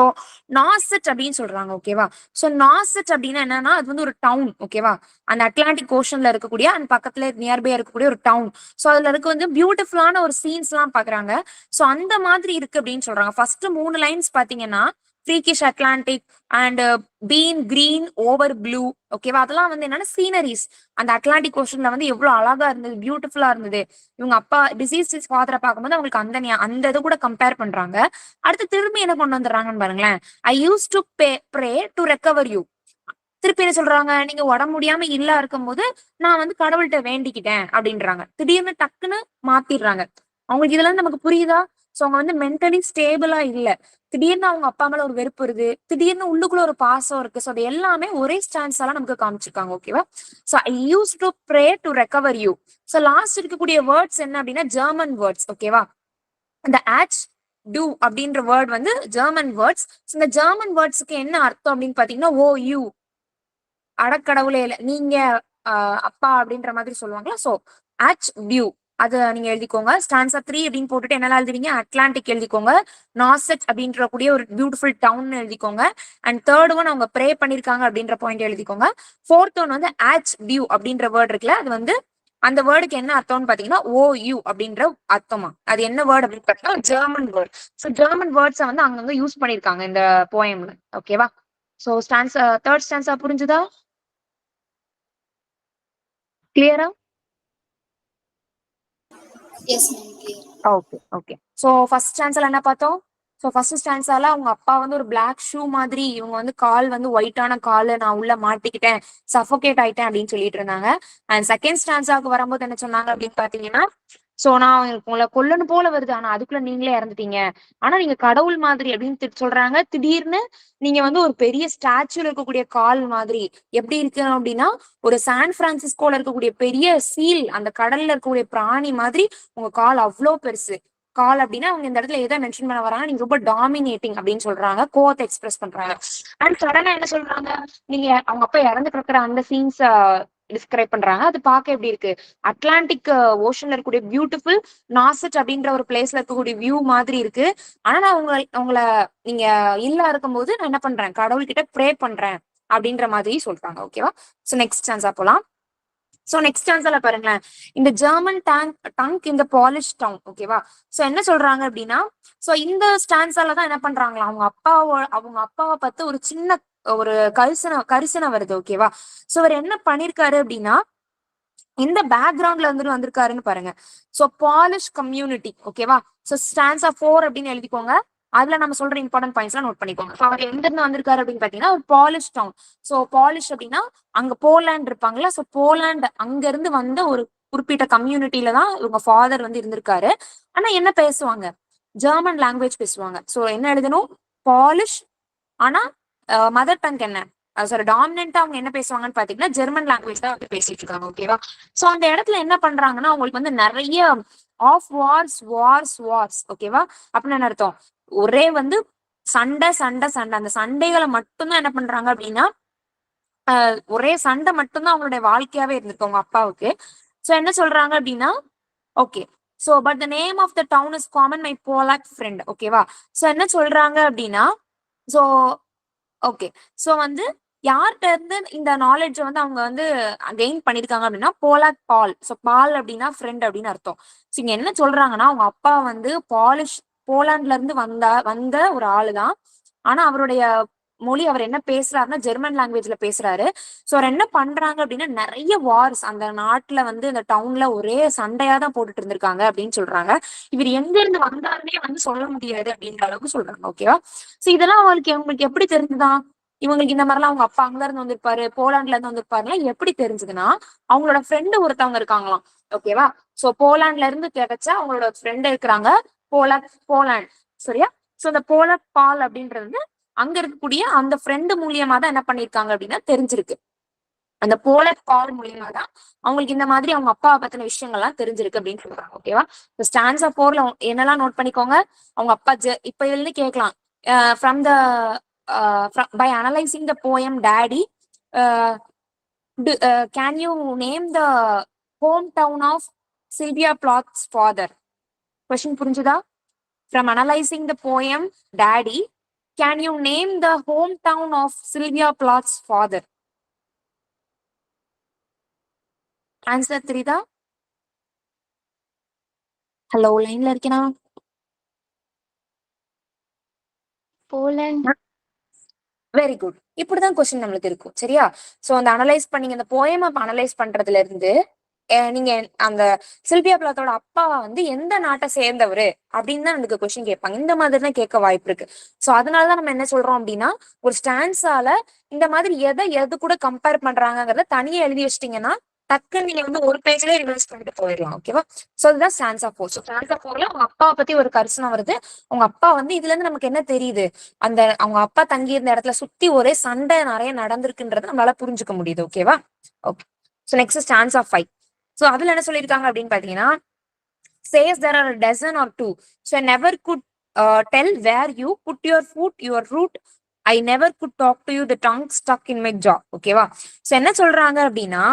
நாசெட் அப்படின்னு சொல்றாங்க. ஓகேவா. சோ நாசெட் அப்படின்னா என்னன்னா, அது வந்து ஒரு டவுன். ஓகேவா. அந்த அட்லாண்டிக் ஓஷன்ல இருக்கக்கூடிய அந்த பக்கத்துல நியர்பை இருக்கக்கூடிய ஒரு டவுன். சோ அதுல இருக்க வந்து பியூட்டிஃபுல்லான ஒரு சீன்ஸ் எல்லாம் பாக்குறாங்க. சோ அந்த மாதிரி இருக்கு அப்படின்னு சொல்றாங்க. ஃபர்ஸ்ட் 3 லைன்ஸ் பாத்தீங்கன்னா, freakish Atlantic and bean green over blue. ஓகேவா. அதெல்லாம் வந்து என்னன்னா சீனரிஸ். அந்த அட்லாண்டிக் ஓஷன்ல வந்து எவ்வளவு அழகா இருந்தது, பியூட்டிஃபுல்லா இருந்தது. இவங்க அப்பா டிசீஸ் ஃபாதரை பார்க்கும்போது அவங்களுக்கு அந்த இது கூட கம்பேர் பண்றாங்க. அடுத்து திரும்பி என்ன கொண்டு வந்துடுறாங்கன்னு பாருங்களேன். I use to pray to recover you. திருப்பி என்ன சொல்றாங்க, நீங்க உடம்பு முடியாம இல்லா இருக்கும்போது நான் வந்து கடவுள்கிட்ட வேண்டிக்கிட்டேன் அப்படின்றாங்க. திடீர்னு டக்குன்னு மாத்திடுறாங்க. அவங்களுக்கு இதெல்லாம் நமக்கு புரியுதா? சோ அவங்க வந்து மென்டலி ஸ்டேபிளா இல்ல. திடீர்னு அவங்க அப்பா மேல ஒரு வெறுப்பு வருது, திடீர்னு உள்ளுக்குள்ள ஒரு பாசம் இருக்கு. சோ அது எல்லாமே ஒரே ஸ்டான்ஸ் எல்லாம் நமக்கு காமிச்சிருக்காங்க. ஓகேவா. So I use to pray to recover you. So last இருக்கக்கூடிய வேர்ட்ஸ் என்ன அப்படின்னா ஜெர்மன் வேர்ட்ஸ். ஓகேவா. இந்த ஆச் டூ அப்படின்ற வேர்ட் வந்து ஜெர்மன் வேர்ட்ஸ். இந்த ஜெர்மன் வேர்ட்ஸ்க்கு என்ன அர்த்தம் அப்படின்னு பாத்தீங்கன்னா, ஓ யூ. அடக்கடவுளே இல்ல நீங்க அப்பா அப்படின்ற மாதிரி சொல்லுவாங்களா. சோ அட் வியூ அது நீங்க எழுதிக்கோங்க. ஸ்டான்ஸா 3 அப்படின்னு போட்டுட்டு என்னெல்லாம் எழுதுவீங்க, அட்லாண்டிக் எழுதிக்கோங்க, நாசெட் அப்படின்ற கூடிய ஒரு பியூட்டிஃபுல் டவுன் எழுதிக்கோங்க. அண்ட் தேர்ட் ஒன் அவங்க ப்ரே பண்ணிருக்காங்க அப்படின்ற பாயிண்ட் எழுதிக்கோங்க. ஃபோர்த் ஒன் வந்து அட் வியூ அப்படின்ற வேர்ட் இருக்குல்ல, அது வந்து அந்த வேர்டுக்கு என்ன அர்த்தம்னு பாத்தீங்கன்னா OU அப்படின்ற அர்த்தமா. அது என்ன வேர்ட் அப்படின்னு பாத்தீங்கன்னா ஜெர்மன் வேர்ட். ஸோ ஜெர்மன் வேர்ட்ஸை வந்து அங்கங்க யூஸ் பண்ணிருக்காங்க இந்த போயம்ல. ஓகேவா. ஸோ ஸ்டான்ஸா தேர்ட் ஸ்டான்ஸா புரிஞ்சுதா, கிளியரா? Yes ma'am clear. Okay okay. So first ஸ்டான்ஸ்ல என்ன பார்த்தோம். ஸோ ஃபர்ஸ்ட் ஸ்டான்ஸால அவங்க அப்பா வந்து ஒரு பிளாக் ஷூ மாதிரி, இவங்க வந்து கால் வந்து ஒயிட்டான கால், நான் உள்ள மாட்டிக்கிட்டேன், சஃபோகேட் ஆயிட்டேன் அப்படின்னு சொல்லிட்டு இருந்தாங்க. அண்ட் செகண்ட் ஸ்டான்ஸாவுக்கு வரும்போது என்ன சொன்னாங்க அப்படின்னு பாத்தீங்கன்னா, சோ நான் உங்களை கொல்லணும் போல வருது, ஆனா அதுக்குள்ள நீங்களே இறந்துட்டீங்க, ஆனா நீங்க கடவுள் மாதிரி அப்படின்னு சொல்றாங்க. திடீர்னு நீங்க வந்து ஒரு பெரிய ஸ்டாச்சுல இருக்கக்கூடிய கால் மாதிரி எப்படி இருக்கு அப்படின்னா, ஒரு சான் பிரான்சிஸ்கோல இருக்கக்கூடிய பெரிய சீல், அந்த கடல்ல இருக்கக்கூடிய பிராணி மாதிரி உங்க கால் அவ்வளோ பெருசு. கால் அப்படின்னா அவங்க இந்த இடத்துல எதை மென்ஷன் பண்ண வராங்க, நீங்க ரொம்ப டாமினேட்டிங் அப்படின்னு சொல்றாங்க, கோவத்தை எக்ஸ்பிரஸ் பண்றாங்க. அண்ட் சடனா என்ன சொல்றாங்க, நீங்க அவங்க அப்பா இறந்து கிடக்குற அந்த சீன்ஸ் டிஸ்கிரைப் பண்றாங்க. அது பார்க்க எப்படி இருக்கு, அட்லாண்டிக் ஓஷன்ல இருக்கக்கூடிய பியூட்டிஃபுல் நாசெட் அப்படின்ற ஒரு பிளேஸ்ல இருக்கக்கூடிய வியூ மாதிரி இருக்கு. ஆனா நான் உங்களை நீங்க இல்ல இருக்கும்போது நான் என்ன பண்றேன், கடவுள்கிட்ட ப்ரே பண்றேன் அப்படின்ற மாதிரி சொல்றாங்க. ஓகேவா. சோ நெக்ஸ்ட் ஸ்டான்ஸா போலாம். சோ நெக்ஸ்ட் ஸ்டான்ஸால பாருங்களேன், இந்த ஜெர்மன் டங்க் இந்த பாலிஷ் டவுன். ஓகேவா. சோ என்ன சொல்றாங்க அப்படின்னா, சோ இந்த ஸ்டான்ஸால தான் என்ன பண்றாங்களா, அவங்க அப்பாவை பார்த்து ஒரு சின்ன ஒரு கரிசனை வருது. ஓகேவா. சோ அவர் என்ன பண்ணிருக்காரு அப்படின்னா, இந்த பேக்ரவுண்ட்ல வந்திருக்காருன்னு பாருங்க. So polish community. ஓகேவா. சோ ஸ்டான்ஸா 4 அப்படின்னு எழுதிக்கோங்க. அதுல நம்ம சொல்ற இம்பார்ட்டன்ட் பாயிண்ட்ஸ் எல்லாம் நோட் பண்ணிக்கோங்க. அவர் எங்க இருந்து வந்திருக்காரு அப்படின்னு பாத்தீங்கன்னா, ஒரு பாலிஷ் டவுன். சோ பாலிஷ் அப்படின்னா அங்க போலாண்ட் இருப்பாங்களா, சோ போலாண்ட் அங்க இருந்து வந்த ஒரு குறிப்பிட்ட கம்யூனிட்டியில தான் இவங்க ஃபாதர் வந்து இருந்திருக்காரு. ஆனா என்ன பேசுவாங்க, ஜெர்மன் லாங்குவேஜ் பேசுவாங்க. சோ என்ன எழுதணும், பாலிஷ். ஆனா மதர் டங் என்ன, சாரி டாமினண்டா அவங்க என்ன பேசுவாங்கன்னு பாத்தீங்கன்னா ஜெர்மன் லாங்குவேஜ் தான் வந்து பேசிட்டு இருக்காங்க. ஓகேவா. சோ அந்த இடத்துல என்ன பண்றாங்கன்னா, அவங்களுக்கு வந்து நிறைய ஆஃப் வார்ஸ். ஓகேவா. அப்படின்னு என்ன அர்த்தம், ஒரே வந்து சண்டை சண்டை சண்டை, அந்த சண்டைகளை மட்டும்தான் என்ன பண்றாங்க அப்படின்னா, ஒரே சண்டை மட்டும்தான் அவங்களுடைய வாழ்க்கையாவே இருந்திருக்கு அவங்க அப்பாவுக்கு. சோ என்ன சொல்றாங்க அப்படின்னா, okay so but the name of the town is common my Polack friend. ஓகேவா. சோ என்ன சொல்றாங்க அப்படின்னா, சோ ஓகே சோ வந்து யார்கிட்ட இருந்து இந்த நாலேஜ் வந்து அவங்க வந்து கெயின் பண்ணிருக்காங்க அப்படின்னா, போலாக் பால். சோ பால் அப்படின்னா ஃப்ரெண்ட் அப்படின்னு அர்த்தம். சோ இங்க என்ன சொல்றாங்கன்னா, அவங்க அப்பா வந்து போலாண்ட்ல இருந்து வந்த ஒரு ஆளுதான். ஆனா அவருடைய மொழி, அவர் என்ன பேசுறாருன்னா ஜெர்மன் லாங்குவேஜ்ல பேசுறாரு. சோ அவர் என்ன பண்றாங்க அப்படின்னா, நிறைய வார்ஸ் அந்த நாட்டுல வந்து இந்த டவுன்ல ஒரே சண்டையா தான் போட்டுட்டு இருந்திருக்காங்க அப்படின்னு சொல்றாங்க. இவர் எங்க இருந்து வந்தாருன்னே வந்து சொல்ல முடியாது அப்படின்ற அளவுக்கு சொல்றாங்க. ஓகேவா. சோ இதெல்லாம் உங்களுக்கு எப்படி தெரிஞ்சுதான், இவங்களுக்கு இந்த மாதிரிலாம் அவங்க அப்பா அங்க இருந்து வந்திருப்பாரு, போலாண்ட்ல இருந்து வந்திருப்பாருலாம் எப்படி தெரிஞ்சதுன்னா, அவங்களோட ஃப்ரெண்டு ஒருத்தவங்க இருக்காங்களாம். ஓகேவா. சோ போலாண்ட்ல இருந்து கிடைச்சா அவங்களோட ஃப்ரெண்ட் இருக்கிறாங்க, போலாண்ட். சரியா. சோ இந்த போலாக் பால் அப்படின்றது அங்க இருக்கக்கூடிய அந்த ஃப்ரெண்டு மூலியமா தான் என்ன பண்ணிருக்காங்க அப்படின்னா தெரிஞ்சிருக்கு. அந்த போலாக் பால் மூலியமா தான் அவங்களுக்கு இந்த மாதிரி அவங்க அப்பாவை பத்தின விஷயங்கள்லாம் தெரிஞ்சிருக்கு அப்படின்னு சொல்றாங்க. ஓகேவா. ஸ்டான்ஸா 4ல என்னெல்லாம் நோட் பண்ணிக்கோங்க, அவங்க அப்பா இப்ப இதுல இருந்து கேட்கலாம், from the by analyzing the poem daddy, can you name the hometown of Sylvia Plath's father? Question புரிஞ்சுதா? From analyzing the poem daddy, can you name the hometown of Sylvia Plath's father? Answer 3 தான். ஹலோ லைன்ல இருக்கேனா? போலண்ட். Very good. இப்படிதான் கொஸ்டின் நம்மளுக்கு இருக்கும். சரியா. சோ அந்த அனலைஸ் பண்ணீங்க, அந்த போயமை அனலைஸ் பண்றதுல இருந்து நீங்க அந்த சில்வியா பிளாத்தோட அப்பா வந்து எந்த நாட்டை சேர்ந்தவரு அப்படின்னு தான் நமக்கு கொஸ்டின் கேட்பாங்க. இந்த மாதிரி தான் கேட்க வாய்ப்பு இருக்கு. சோ அதனாலதான் நம்ம என்ன சொல்றோம் அப்படின்னா, ஒரு ஸ்டான்ஸால இந்த மாதிரி எது கூட கம்பேர் பண்றாங்கிறத தனியா எழுதி வச்சிட்டீங்கன்னா டக்குன்னு நீங்க வந்து ஒரு பேஜ்ல ரிவர்ஸ் பண்ணிட்டு போயிடலாம். ஓகேவா. சோ இதுதான் ஸ்டான்ஸா 4. சோ ஸ்டான்ஸா 4ல உங்க அப்பாவை பத்தி ஒரு கரிசனம் வருது. உங்க அப்பா வந்து இதுல இருந்து நமக்கு என்ன தெரியுது, அந்த அவங்க அப்பா தங்கி இருந்த இடத்துல சுத்தி ஒரே சண்டை நிறைய நடந்திருக்குன்றத நம்மளால புரிஞ்சுக்க முடியுது. ஓகேவா. Okay. So next stanza 5. So அதுல என்ன சொல்லியிருக்காங்க அப்படின்னு பாத்தீங்கன்னா, says there are a dozen or two, so I never could tell where you put your foot, your root I never could talk to you, the tongue stuck in my jaw. ஓகேவா? சோ என்ன சொல்றாங்க அப்படின்னா,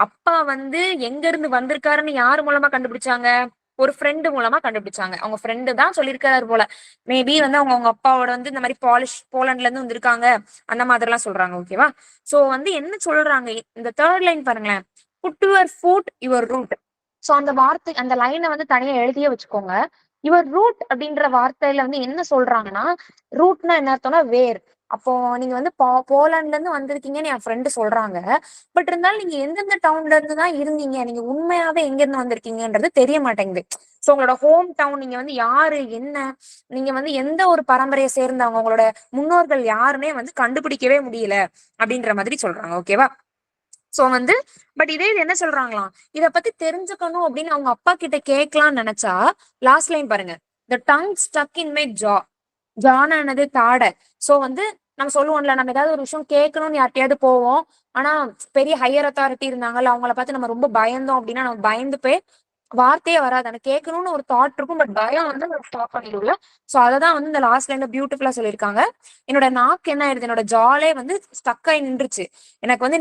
அப்பா வந்து எங்க இருந்து வந்திருக்காருன்னு யாரு மூலமா கண்டுபிடிச்சாங்க? ஒரு ஃப்ரெண்டு மூலமா கண்டுபிடிச்சாங்க. அவங்க ஃப்ரெண்டு தான் சொல்லியிருக்காரு போல. மேபி வந்து அவங்க அவங்க அப்பாவோட வந்து இந்த மாதிரி போலண்ட்ல இருந்து வந்திருக்காங்க அந்த மாதிரி எல்லாம் சொல்றாங்க. ஓகேவா? சோ வந்து என்ன சொல்றாங்க, இந்த தேர்ட் லைன் பாருங்களேன், put your foot your root. So அந்த வார்த்தை, அந்த லைனை வந்து தனியா எழுதியே வச்சுக்கோங்க. யுவர் ரூட் அப்படின்ற வார்த்தையில வந்து என்ன சொல்றாங்கன்னா, ரூட்னா என்ன அர்த்தம்னா வேர். அப்போ நீங்க வந்து போலாண்ட்ல இருந்து வந்திருக்கீங்கன்னு என் ஃப்ரெண்டு சொல்றாங்க. பட் இருந்தாலும் நீங்க எந்தெந்த டவுன்ல இருந்து தான் இருந்தீங்க, நீங்க உண்மையாவே எங்க இருந்து வந்திருக்கீங்கன்றது தெரிய மாட்டேங்குது. சோ உங்களோட ஹோம் டவுன், நீங்க வந்து யாரு என்ன, நீங்க வந்து எந்த ஒரு பரம்பரையை சேர்ந்தவங்க, உங்களோட முன்னோர்கள் யாருன்னே வந்து கண்டுபிடிக்கவே முடியல அப்படின்ற மாதிரி சொல்றாங்க. ஓகேவா? சோ வந்து பட் இதே இது என்ன சொல்றாங்களாம், இத பத்தி தெரிஞ்சுக்கணும் அப்படின்னு அவங்க அப்பா கிட்ட கேட்கலாம்னு நினைச்சா, லாஸ்ட் லைன் பாருங்க, the tongue stuck in my jaw. ஜானானது தாடை. சோ வந்து நம்ம சொல்லுவோம்ல, நம்ம ஏதாவது ஒரு விஷயம் கேட்கணும்னு யார்ட்டையாவது போவோம். ஆனா பெரிய ஹையர் அத்தாரிட்டி இருந்தாங்கல்ல, அவங்கள பார்த்து நம்ம ரொம்ப பயந்தோம் அப்படின்னா நம்ம பயந்து போய் வார்த்தையே வராது. எனக்கு கேட்கணும்னு ஒரு தாட் இருக்கும், பட் பயம் வந்து ஸ்டாப் பண்ணிடும்ல. சோ அததான் வந்து இந்த லாஸ்ட் லைன்ல பியூட்டிஃபுல்லா சொல்லியிருக்காங்க. என்னோட நாக்கு என்ன ஆயிடுது, என்னோட ஜாலே வந்து ஸ்டக் ஆகி நின்றுச்சு. எனக்கு வந்து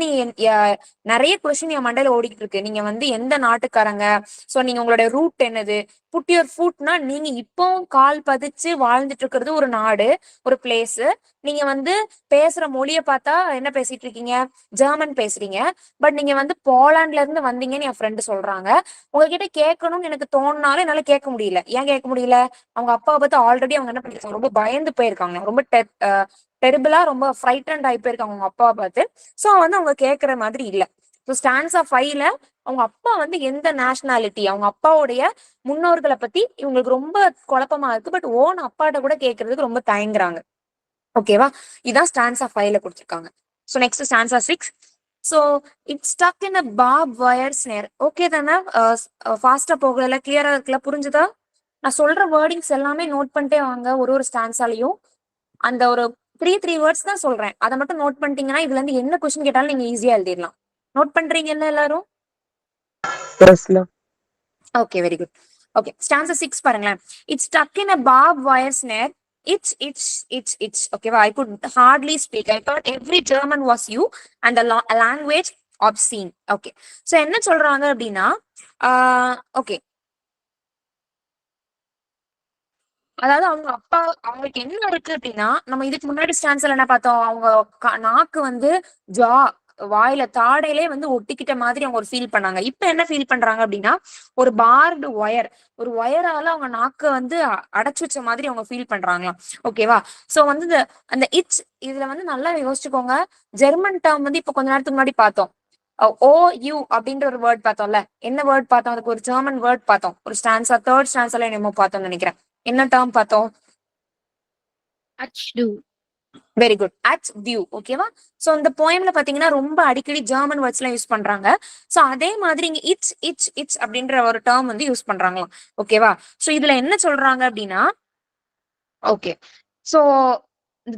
நிறைய கொஸ்டின் என் மண்டையில ஓடிக்கிட்டு இருக்கு. நீங்க வந்து எந்த நாட்டுக்காரங்க, சோ நீங்க உங்களோட ரூட் என்னது, புட் யுவர் ஃபுட்னா நீங்க இப்போ கால் பதிச்சு வாழ்ந்துட்டு இருக்கிறது ஒரு நாடு, ஒரு பிளேஸ். நீங்க வந்து பேசுற மொழியை பார்த்தா என்ன பேசிட்டு இருக்கீங்க, ஜெர்மன் பேசுறீங்க. பட் நீங்க வந்து போலாண்ட்ல இருந்து வந்தீங்கன்னு என் ஃப்ரெண்டு சொல்றாங்க. உங்ககிட்ட கேட்கணும்னு எனக்கு தோணுனாலும் என்னால கேட்க முடியல. ஏன் கேட்க முடியல? அவங்க அப்பாவை பார்த்து ஆல்ரெடி அவங்க என்ன பண்ணிருக்காங்க, ரொம்ப பயந்து போயிருக்காங்க, ரொம்ப டெரிபிளா, ரொம்ப ஃப்ரைட்டன்ட் ஆகி போயிருக்காங்க அவங்க அப்பாவை பார்த்து. சோ வந்து அவங்க கேட்கற மாதிரி இல்ல. ஸோ ஸ்டான்ஸா 5ல அவங்க அப்பா வந்து எந்த நேஷனாலிட்டி, அவங்க அப்பாவுடைய முன்னோர்களை பத்தி இவங்களுக்கு ரொம்ப குழப்பமா இருக்கு. பட் ஓன் அப்பாட்ட கூட கேட்கறதுக்கு ரொம்ப தயங்குறாங்க. ஓகேவா? இதான் ஸ்டான்ஸா 5ல கொடுத்துருக்காங்க. So next stanza 6. So it's stuck in a barb wire ஸ்னேர். Okay தானே? ஃபாஸ்டா போகல, கிளியரா இருக்குல்ல, புரிஞ்சுதா? நான் சொல்ற வேர்டிங்ஸ் எல்லாமே நோட் பண்ணிட்டே வாங்க. ஒரு ஒரு ஸ்டான்ஸாலையும் அந்த ஒரு த்ரீ வேர்ட்ஸ் தான் சொல்றேன், அதை மட்டும் நோட் பண்ணிட்டீங்கன்னா இதுல இருந்து என்ன கொஸ்டின் கேட்டாலும் நீங்க ஈஸியா எழுதிடலாம். நோட் பண்றீங்கல்ல எல்லாரும்? Yes, ma'am. Okay, very good. Okay, stanza 6 பாருங்களேன். It's stuck in a barb wire ஸ்னேர். It's. ஓகேவா? I could hardly speak. I thought every German was you and the language obscene. Okay, so என்ன சொல்றாங்க அப்படின்னா, ஓகே, அதாவது அவங்க அப்பா அவங்களுக்கு என்ன இருக்கு அப்படின்னா, நம்ம இதுக்கு முன்னாடி ஸ்டான்ஸ்ல என்ன பார்த்தோம், அவங்க நாக்கு வந்து ஜா, வாயில தாடையிலே வந்து ஒட்டிக்கிட்ட மாதிரி அவங்க ஒரு ஃபீல் பண்ணாங்க. இப்ப என்ன ஃபீல் பண்றாங்க அப்படின்னா, ஒரு பார்டு ஒயர், ஒரு ஒயரால அவங்க நாக்க வந்து அடைச்சு வச்ச மாதிரி அவங்க ஃபீல் பண்றாங்களாம். ஓகேவா? சோ வந்து அந்த இட்ஸ் இதுல வந்து நல்லா யோசிச்சுக்கோங்க. ஜெர்மன் டேர்ம் வந்து இப்ப கொஞ்ச நேரத்துக்கு முன்னாடி பார்த்தோம். ஓ யூ அப்படின்ற ஒரு வேர்ட் பார்த்தோம்ல. என்ன வேர்ட் பார்த்தோம்? அதுக்கு ஒரு ஜெர்மன் வேர்ட் பார்த்தோம். ஒரு ஸ்டான்ஸா, தேர்ட் ஸ்டான்ஸ்ல என்னமோ பார்த்தோம்னு நினைக்கிறேன். என்ன டேர்ம் பார்த்தோம்? அச்டு. வெரி குட், அட் வியூ. ஓகேவா? சோ இந்த போயம்ல பாத்தீங்கன்னா ரொம்ப அடிக்கடி ஜெர்மன் வேர்ட்ஸ் எல்லாம் யூஸ் பண்றாங்க. சோ அதே மாதிரி இங்க இட்ஸ் அப்படின்ற ஒரு டேர்ம் வந்து யூஸ் பண்றாங்களாம். ஓகேவா? சோ இதுல என்ன சொல்றாங்க அப்படின்னா, ஓகே, சோ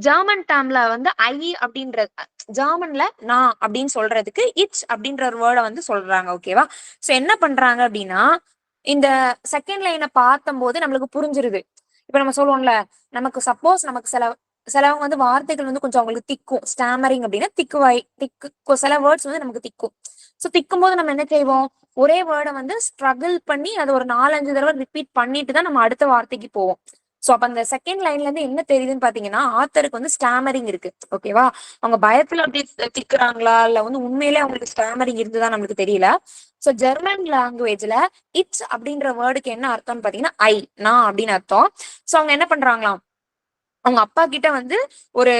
ஜெர்மன் டேர்ம்ல வந்து ஐ அப்படின்ற, ஜெர்மன்ல நான் அப்படின்னு சொல்றதுக்கு இட்ஸ் அப்படின்ற ஒரு வேர்டை வந்து சொல்றாங்க. ஓகேவா? சோ என்ன பண்றாங்க அப்படின்னா, இந்த செகண்ட் லைனை பார்த்தும்போது நம்மளுக்கு புரிஞ்சிருது. இப்ப நம்ம சொல்லுவோம்ல, நமக்கு சப்போஸ் நமக்கு சிலவங்க வந்து வார்த்தைகள் வந்து கொஞ்சம் அவங்களுக்கு திக்கும், ஸ்டாமரிங் அப்படின்னா திக்கு சில வேர்ட்ஸ் வந்து நமக்கு திக்கும். சோ திக்கும் போது நம்ம என்ன செய்வோம், ஒரே வேர்டை வந்து ஸ்ட்ரகிள் பண்ணி அதை ஒரு 4-5 தடவை ரிப்பீட் பண்ணிட்டு தான் நம்ம அடுத்த வார்த்தைக்கு போவோம். சோ அப்ப அந்த செகண்ட் லைன்ல இருந்து என்ன தெரியுதுன்னு பாத்தீங்கன்னா, ஆத்தருக்கு வந்து ஸ்டாமரிங் இருக்கு. ஓகேவா? அவங்க பயத்துல அப்படி திக்குறாங்களா, இல்ல வந்து உண்மையிலே அவங்களுக்கு ஸ்டாமரிங் இருந்துதான் நம்மளுக்கு தெரியல. சோ ஜெர்மன் லாங்குவேஜ்ல இட்ஸ் அப்படின்ற வேர்டுக்கு என்ன அர்த்தம்னு பாத்தீங்கன்னா ஐ, நான் அப்படின்னு அர்த்தம். சோ அவங்க என்ன பண்றாங்களாம், அவங்க அப்பா கிட்ட வந்து ஒரு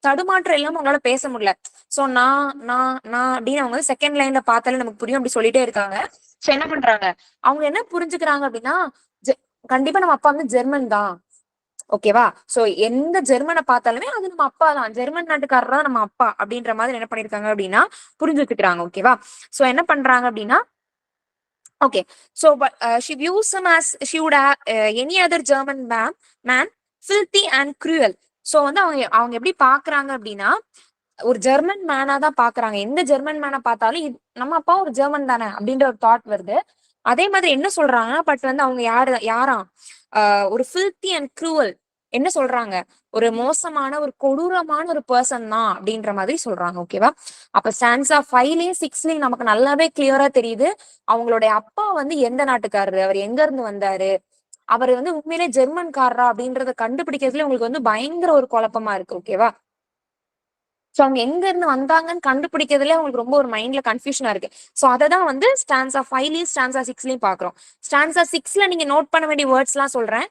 தடுமாற்றம் இல்லாம அவங்களால பேச முடியல. சோ நான் அப்படின்னு அவங்க செகண்ட் லைன்ல பார்த்தாலே நமக்கு புரியும், அப்படி சொல்லிட்டே இருக்காங்க. சோ என்ன பண்றாங்க, அவங்க என்ன புரிஞ்சுக்கிறாங்க அப்படின்னா, கண்டிப்பா நம்ம அப்பா வந்து ஜெர்மன் தான். ஓகேவா? சோ எந்த ஜெர்மனை பார்த்தாலுமே அது நம்ம அப்பா தான், ஜெர்மன் நாட்டுக்காரர் தான் நம்ம அப்பா அப்படின்ற மாதிரி என்ன பண்ணிருக்காங்க அப்படின்னா புரிஞ்சு வச்சுக்கிறாங்க. ஓகேவா? சோ என்ன பண்றாங்க அப்படின்னா, okay, so but she views him as she would have any other German man filthy and cruel. So வந்து அவங்க எப்படி பாக்குறாங்க அப்படின்னா, ஒரு ஜெர்மன் மேனா தான் பாக்குறாங்க. எந்த ஜெர்மன் மேனை பார்த்தாலும் நம்ம அப்பா ஒரு ஜெர்மன் தானே அப்படின்ற ஒரு தாட் வருது. அதே மாதிரி என்ன சொல்றாங்கன்னா, பட் வந்து அவங்க யாராம், ஒரு ஃபில்த்தி அண்ட் க்ரூவல், என்ன சொல்றாங்க, ஒரு மோசமான ஒரு கொடூரமான ஒரு பர்சன் தான் அப்படின்ற மாதிரி சொல்றாங்க. ஓகேவா? அப்ப ஸ்டான்ஸா 5லயும் 6லயும் நமக்கு நல்லாவே கிளியரா தெரியுது அவங்களுடைய அப்பா வந்து எந்த நாட்டுக்காரரு, அவர் எங்க இருந்து வந்தாரு, அவர் வந்து உண்மையிலே ஜெர்மன்காரரா அப்படின்றத கண்டுபிடிக்கிறதுல உங்களுக்கு வந்து பயங்கர ஒரு குழப்பமா இருக்கு. ஓகேவா? சோ அவங்க எங்க இருந்து வந்தாங்கன்னு கண்டுபிடிக்கிறதுல உங்களுக்கு ரொம்ப ஒரு மைண்ட்ல கன்ஃபியூஷனா இருக்கு. சோ அததான் வந்து ஸ்டான்ஸா 5லயும் ஸ்டான்ஸா 6லயும் பாக்குறோம். ஸ்டான்ஸா 6ல நீங்க நோட் பண்ண வேண்டிய வேர்ட்ஸ் எல்லாம் சொல்றேன்.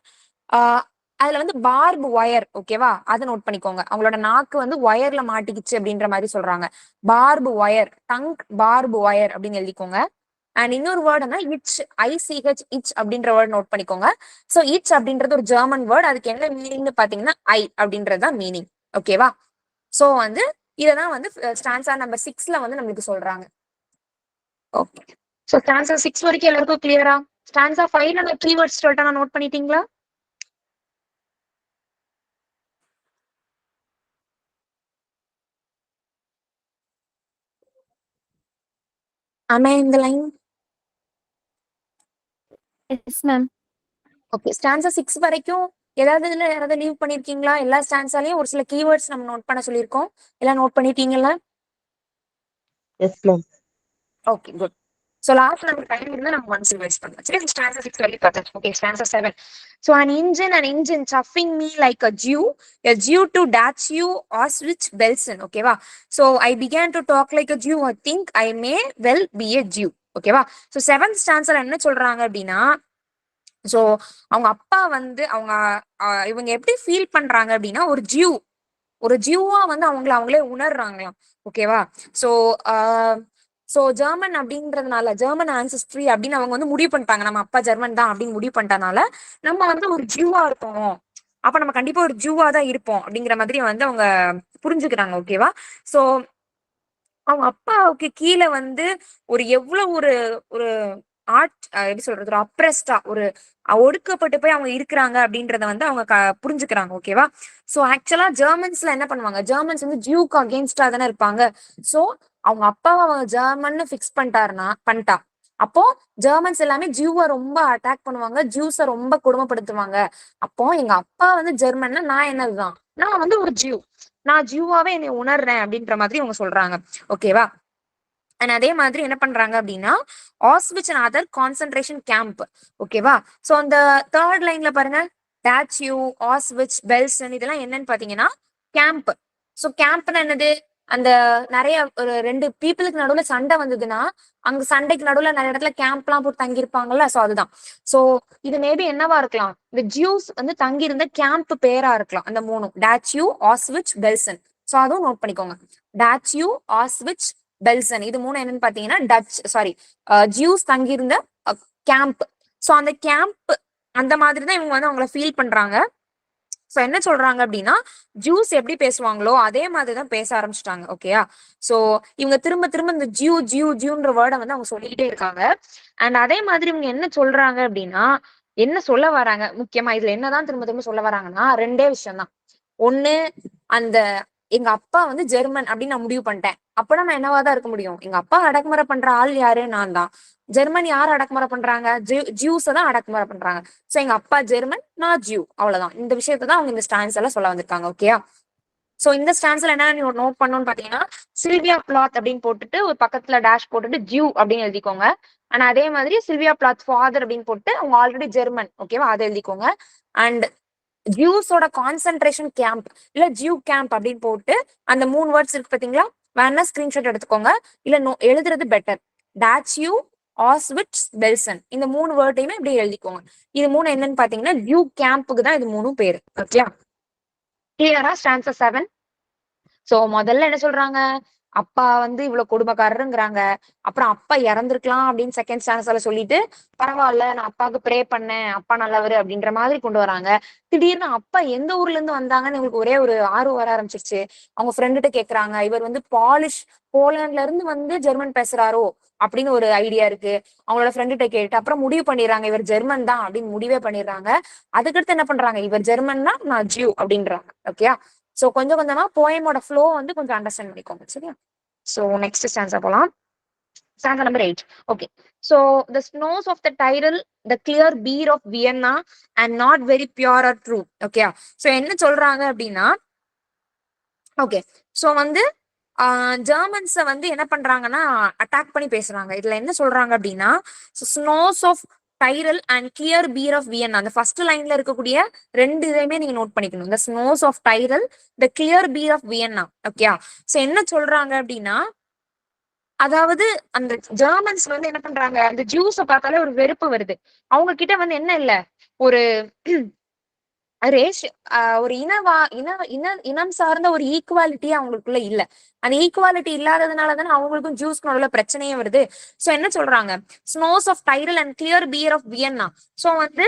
ஆஹ் அதுல வந்து பார்ப் ஒயர். ஓகேவா? அதை நோட் பண்ணிக்கோங்க. அவங்களோட நாக்கு வந்து ஒயர்ல மாட்டிக்கிச்சு அப்படின்ற மாதிரி சொல்றாங்க. Barb wire, tongue barb wire அப்படின்னு எழுதிக்கோங்க. அண்ட் இன்னொரு வேர்டுனா இச், ICH இச் அப்படின்ற வேர்ட் நோட் பண்ணிக்கோங்க. சோ இச் அப்படின்றது ஒரு ஜெர்மன் வேர்ட். அதுக்கு என்ன மீனிங்னு பாத்தீங்கன்னா ஐ அப்படின்றது தான் மீனிங். ஓகேவா? சோ வந்து இததான் வந்து ஸ்டான்ஸா நம்பர் 6ல வந்து நம்மளுக்கு சொல்றாங்க. ஓகே. சோ ஸ்டான்ஸா 6 வரைக்கும் எல்லாருக்கும் கிளியரா? ஸ்டான்ஸா 5ல நான் கீவேர்ட்ஸ் சொல்லிட்டேன், நோட் பண்ணிட்டீங்களா? Am I in the line? Yes ma'am. Okay. Stanza 6 வரைக்கும் ஏதாவது இதுல யாராவது லீவ் பண்ணிருக்கீங்களா? எல்லா ஸ்டான்ஸாலையும் ஒரு சில கீவேர்ட்ஸ் நம்ம நோட் பண்ண சொல்லியிருக்கோம். எல்லாம் நோட் பண்ணிட்டீங்களா? Yes ma'am. Okay, good. So last நம்ம டைம் இருந்தா நம்ம once revise பண்ணலாம். சரி, stanza 6 வரைக்கும் பார்த்தாச்சு. Okay, stanza 7. So an engine chuffing me like a Jew to datch you Auschwitz Belsen. ஓகேவா? So I began to talk like a Jew. I think I may well be a Jew. ஓகேவா? So 7th stanza என்ன சொல்றாங்க அப்படின்னா, சோ அவங்க அப்பா வந்து அவங்க இவங்க எப்படி ஃபீல் பண்றாங்க அப்படின்னா, ஒரு ஜியூவா வந்து அவங்களே உணர்றாங்களாம். ஓகேவா? சோ சோ ஜெர்மன் அப்படின்றதுனால ஜெர்மன் ஆன்செஸ்ட்ரி அப்படின்னு அவங்க வந்து முடிவு பண்ணிட்டாங்க. நம்ம அப்பா ஜெர்மன் தான் அப்படின்னு முடிவு பண்ணிட்டனால நம்ம வந்து ஒரு ஜியூவா இருப்போம். அப்ப நம்ம கண்டிப்பா ஒரு ஜூவா தான் இருப்போம் அப்படிங்கிற மாதிரி வந்து அவங்க புரிஞ்சுக்கிறாங்க. ஓகேவா? சோ அவங்க அப்பாவுக்கு கீழே வந்து ஒரு எவ்வளவு ஒரு ஒரு எப்படி சொல்றது, ஒரு அப்ரெஸ்டா, ஒரு ஒடுக்கப்பட்டு போய் அவங்க இருக்கிறாங்க அப்படின்றத வந்து அவங்க புரிஞ்சுக்கிறாங்க. ஓகேவா? சோ ஆக்சுவலா ஜெர்மன்ஸ்ல என்ன பண்ணுவாங்க, ஜெர்மன்ஸ் வந்து ஜியூக்கு அகேன்ஸ்டா தானே இருப்பாங்க. சோ அவங்க அப்பாவை அவங்க ஜெர்மன்னு பிக்ஸ் பண்ணிட்டா அப்போ ஜெர்மன்ஸ் எல்லாமே ஜியூவை ரொம்ப அட்டாக் பண்ணுவாங்க, ஜூஸை ரொம்ப கொடுமைப்படுத்துவாங்க. அப்போ எங்க அப்பா வந்து ஜெர்மன்னா நான் என்னதுதான், நான் வந்து ஒரு ஜியூ, நான் ஜியூவாவே என்னை உணர்றேன் அப்படின்ற மாதிரி அவங்க சொல்றாங்க. ஓகேவா? அண்ட் அதே மாதிரி என்ன பண்றாங்க அப்படின்னா, ஆஸ்விச் அண்ட் அதர் கான்சென்ட்ரேஷன் கேம்ப். ஓகேவா? சோ அந்த 3rd லைன்ல பாருங்க, டாச்சியூ, ஆஸ்விச், பெல்சன் இதெல்லாம் என்னன்னு பாத்தீங்கன்னா கேம்ப். சோ கேம்ப்னா என்னது, அந்த நிறைய ஒரு 2 பீப்புளுக்கு நடுவுல சண்டை வந்ததுன்னா அங்க சண்டைக்கு நடுவுல நிறைய இடத்துல கேம்ப் எல்லாம் போட்டு தங்கி இருப்பாங்கல்ல. சோ அதுதான். சோ இது மேபி என்னவா இருக்கலாம், இந்த ஜியூஸ் வந்து தங்கி இருந்த கேம்ப் பேரா இருக்கலாம். அந்த 3 டாச்சியூ, ஆஸ்விச், பெல்சன். சோ அதுவும் நோட் பண்ணிக்கோங்க. டாச்சியூ, ஆஸ்விச், பெல்சன் இது 3 என்னன்னு பாத்தீங்கன்னா ஜியூஸ் தங்கியிருந்த கேம்ப். சோ அந்த கேம்ப் அந்த மாதிரிதான் இவங்க வந்து அவங்கள ஃபீல் பண்றாங்க. சோ என்ன சொல்றாங்க அப்படின்னா, ஜூஸ் எப்படி பேசுவாங்களோ அதே மாதிரிதான் பேச ஆரம்பிச்சிட்டாங்க. ஓகேயா? சோ இவங்க திரும்ப திரும்ப இந்த ஜியூன்ற வேர்டை வந்து அவங்க சொல்லிக்கிட்டே இருக்காங்க. அண்ட் அதே மாதிரி இவங்க என்ன சொல்றாங்க அப்படின்னா, என்ன சொல்ல வராங்க முக்கியமா இதுல என்னதான் திரும்ப திரும்ப சொல்ல வராங்கன்னா, 2 விஷயம் தான். ஒண்ணு, அந்த எங்க அப்பா வந்து ஜெர்மன் அப்படின்னு நான் முடிவு பண்ணிட்டேன். அப்பனா நான் என்னவாதான் இருக்க முடியும், எங்க அப்பா அடக்குமுறை பண்ற ஆள் யாரு, நான் தான். ஜெர்மன் யார் அடக்குமுறை பண்றாங்க, ஜியூஸை தான் அடக்குமுறை பண்றாங்க. சோ எங்க அப்பா ஜெர்மன், நான் ஜியூ, அவ்வளவுதான். இந்த விஷயத்தான் அவங்க இந்த ஸ்டான்ஸ் எல்லாம் சொல்ல வந்திருக்காங்க. ஓகேயா? சோ இந்த ஸ்டான்ஸ்ல என்ன நீ நோட் பண்ணணும்னு பாத்தீங்கன்னா, சில்வியா பிளாத் அப்படின்னு போட்டுட்டு ஒரு பக்கத்துல டேஷ் போட்டுட்டு ஜியூ அப்படின்னு எழுதிக்கோங்க. ஆனா அதே மாதிரி சில்வியா பிளாத் ஃபாதர் அப்படின்னு போட்டு அவங்க ஆல்ரெடி ஜெர்மன். ஓகேவா? அதை எழுதிக்கோங்க. அண்ட் ஜியூஸோட கான்சென்ட்ரேஷன் கேம்ப் இல்ல ஜியூ கேம்ப் அப்படின்னு போட்டு அந்த 3 வேர்ட்ஸ் இருக்கு பாத்தீங்களா, வேணா ஸ்கிரீன்ஷாட் எடுத்துக்கோங்க. இல்ல எழுதுறது பெட்டர். டாச்சியூ, ஆஸ்விட்ஸ், பெல்சன் இந்த 3 வேர்டையுமே இப்படி எழுதிக்கோங்க. இது 3 என்னன்னு பாத்தீங்கன்னா ஜியூ கேம்புக்கு தான் இது 3 பேரு. ஓகே? கிளியரா? ஸ்டான்ஸா 7. சோ முதல்ல என்ன சொல்றாங்க, அப்பா வந்து இவ்வளவு கொடுமைக்காரருங்கிறாங்க. அப்புறம் அப்பா இறந்திருக்கலாம் அப்படின்னு செகண்ட் ஸ்டான்ஸ்ல சொல்லிட்டு, பரவாயில்ல நான் அப்பாவுக்கு ப்ரே பண்ணேன், அப்பா நல்லவரு அப்படின்ற மாதிரி கொண்டு வராங்க. திடீர்னு அப்பா எந்த ஊர்ல இருந்து வந்தாங்கன்னு இவங்களுக்கு ஒரே ஒரு ஆர்வம் வர ஆரம்பிச்சிருச்சு. அவங்க ஃப்ரெண்டுகிட்ட கேக்குறாங்க, இவர் வந்து போலாண்ட்ல இருந்து வந்து ஜெர்மன் பேசுறாரோ அப்படின்னு ஒரு ஐடியா இருக்கு. அவங்களோட ஃப்ரெண்டுகிட்ட கேட்டு அப்புறம் முடிவு பண்ணிடுறாங்க, இவர் ஜெர்மன் தான் அப்படின்னு முடிவே பண்ணிடுறாங்க. அதுக்கடுத்து என்ன பண்றாங்க, இவர் ஜெர்மன்னா நான் ஜியூ அப்படின்றாங்க. ஓகேயா? சோ கொஞ்சம் கொஞ்சமா போயமோட ஃப்ளோ வந்து கொஞ்சம் அண்டர்ஸ்டாண்ட் பண்ணிக்கோங்க. சரியா? சோ நெக்ஸ்ட் ஸ்டான்ஸா போலாம். Stanza number 8. Okay. So the snows of the Tyrol, the clear beer of Vienna, and not very pure or true. Okay. So என்ன சொல்றாங்க அப்படின்னா ஓகே ஸோ வந்து ஜெர்மன்ஸை வந்து என்ன பண்றாங்கன்னா அட்டாக் பண்ணி பேசுறாங்க. இதுல என்ன சொல்றாங்க அப்படின்னா snows of Tyrol and clear beer of Vienna, அந்த ஃபர்ஸ்ட் லைன்ல இருக்கக்கூடிய ரெண்டு இதையுமே நீங்க நோட் பண்ணிக்கணும். இந்த snows of Tyrol, the clear beer of Vienna. Okay so என்ன சொல்றாங்க அப்படின்னா அதாவது அந்த ஜெர்மன்ஸ் வந்து என்ன பண்றாங்க, அந்த ஜூஸை பார்த்தாலே ஒரு வெறுப்பு வருது. அவங்க கிட்ட வந்து என்ன இல்ல, ஒரு ரேஷ் ஒரு இனம் சார்ந்த ஒரு ஈக்குவாலிட்டியே அவங்களுக்குள்ள இல்ல. அந்த ஈக்குவாலிட்டி இல்லாததுனாலதானே அவங்களுக்கும் ஜூஸ்க்கு நடுவுல பிரச்சனையே வருது. சோ என்ன சொல்றாங்க, snows of Tyrol and clear beer of Vienna. So வந்து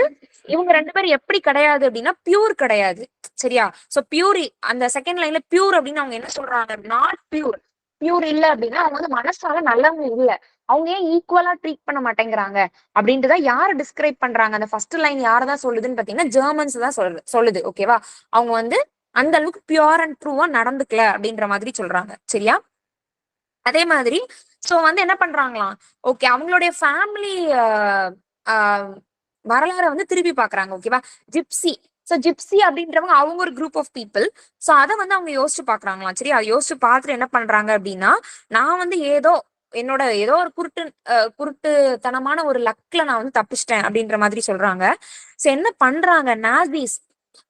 இவங்க ரெண்டு பேரும் எப்படி கிடையாது அப்படின்னா பியூர் கிடையாது. சரியா? சோ பியூர், அந்த செகண்ட் லைன்ல பியூர் அப்படின்னு அவங்க என்ன சொல்றாங்க, நாட் பியூர். பியூர் இல்ல அப்படின்னா அவங்க வந்து மனசால நல்லவங்க இல்ல. அவங்க ஏன் ஈக்குவலா ட்ரீட் பண்ண மாட்டேங்கிறாங்க அப்படின்றதான் யாரு டிஸ்கிரைப் பண்றாங்க. அந்த ஃபர்ஸ்ட் லைன் யாரதான் சொல்லுதுன்னு பாத்தீங்கன்னா ஜெர்மன்ஸ் தான் சொல்லுது. ஓகேவா? அவங்க வந்து அந்த அளவுக்கு பியூர் அண்ட் ட்ரூவா நடந்துக்கல அப்படின்ற மாதிரி சொல்றாங்க. சரியா? அதே மாதிரி சோ வந்து என்ன பண்றாங்களாம், ஓகே அவங்களுடைய ஃபேமிலி வரலாறை வந்து திருப்பி பாக்குறாங்க. ஓகேவா? ஜிப்சி. சோ ஜிப்சி அப்படின்றவங்க அவங்க ஒரு குரூப் ஆஃப் பீப்புள். சோ அதை வந்து அவங்க யோசிச்சு பாக்குறாங்களாம். சரி, அதை யோசிச்சு பார்த்துட்டு என்ன பண்றாங்க அப்படின்னா நான் வந்து என்னோட ஏதோ ஒரு குருட்டுத்தனமான ஒரு லக்ல நான் வந்து தப்பிச்சிட்டேன் அப்படின்ற மாதிரி சொல்றாங்க. சோ என்ன பண்றாங்க நாசிஸ்.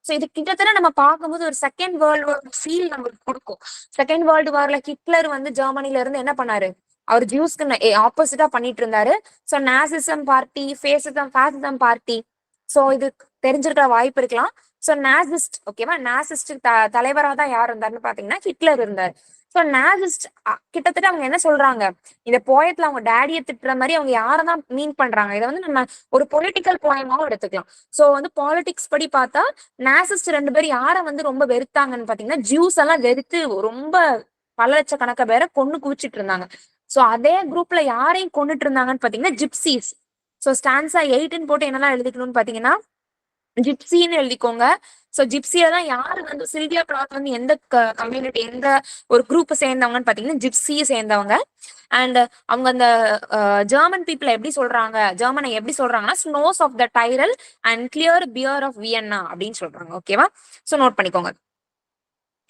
சோ இது கிட்டத்தட்ட நம்ம பார்க்கும்போது ஒரு செகண்ட் வேர்ல்டு வார் ஃபீல் நம்மளுக்கு கொடுக்கும். செகண்ட் வேர்ல்டு வார்ல ஹிட்லர் வந்து ஜெர்மனில இருந்து என்ன பண்ணாரு, அவர் ஜூஸ்க்கு ஆப்போசிட்டா பண்ணிட்டு இருந்தாரு. So நாசிசம் party, fascism party. So இது தெரிஞ்சிருக்கிற வாய்ப்பு இருக்கலாம். சோ நாசிஸ்ட், ஓகேவா, நாசிஸ்ட் தலைவரா தான் யார் இருந்தாருன்னு பாத்தீங்கன்னா ஹிட்லர் இருந்தார். சோ நாசிஸ்ட் கிட்டத்தட்ட அவங்க என்ன சொல்றாங்க, இந்த போயத்துல அவங்க டேடியை திட்டுற மாதிரி அவங்க யாரதான் மீன் பண்றாங்க. இதை வந்து நம்ம ஒரு பொலிட்டிக்கல் போயமாவும் எடுத்துக்கலாம். சோ வந்து பாலிடிக்ஸ் படி பார்த்தா நாசிஸ்ட் ரெண்டு பேரும் யாரை வந்து ரொம்ப வெறுத்தாங்கன்னு பாத்தீங்கன்னா ஜூஸ் எல்லாம் வெறுத்து ரொம்ப பல லட்சக்கணக்க பேரை கொன்னு குவிச்சிட்டு இருந்தாங்க. சோ அதே குரூப்ல யாரையும் கொண்டுட்டு இருந்தாங்கன்னு பாத்தீங்கன்னா ஜிப்சிஸ். சோ ஸ்டான்சா 8ன்னு போட்டு என்னெல்லாம் எழுதிக்கணும்னு பாத்தீங்கன்னா ஜிப்சின்னு எழுதிக்கோங்க. சோ ஜிப்சியா தான் யாரு வந்து சில்வியா பிளாத் வந்து எந்த கம்யூனிட்டி, எந்த ஒரு குரூப் சேர்ந்தவங்கன்னு பாத்தீங்கன்னா ஜிப்சியை சேர்ந்தவங்க. அண்ட் அவங்க அந்த ஜெர்மன் பீப்புள் எப்படி சொல்றாங்க, ஜெர்மனை எப்படி சொல்றாங்கன்னா snows of the Tyrol and clear beer of Vienna அப்படின்னு சொல்றாங்க. ஓகேவா? சோ நோட் பண்ணிக்கோங்க.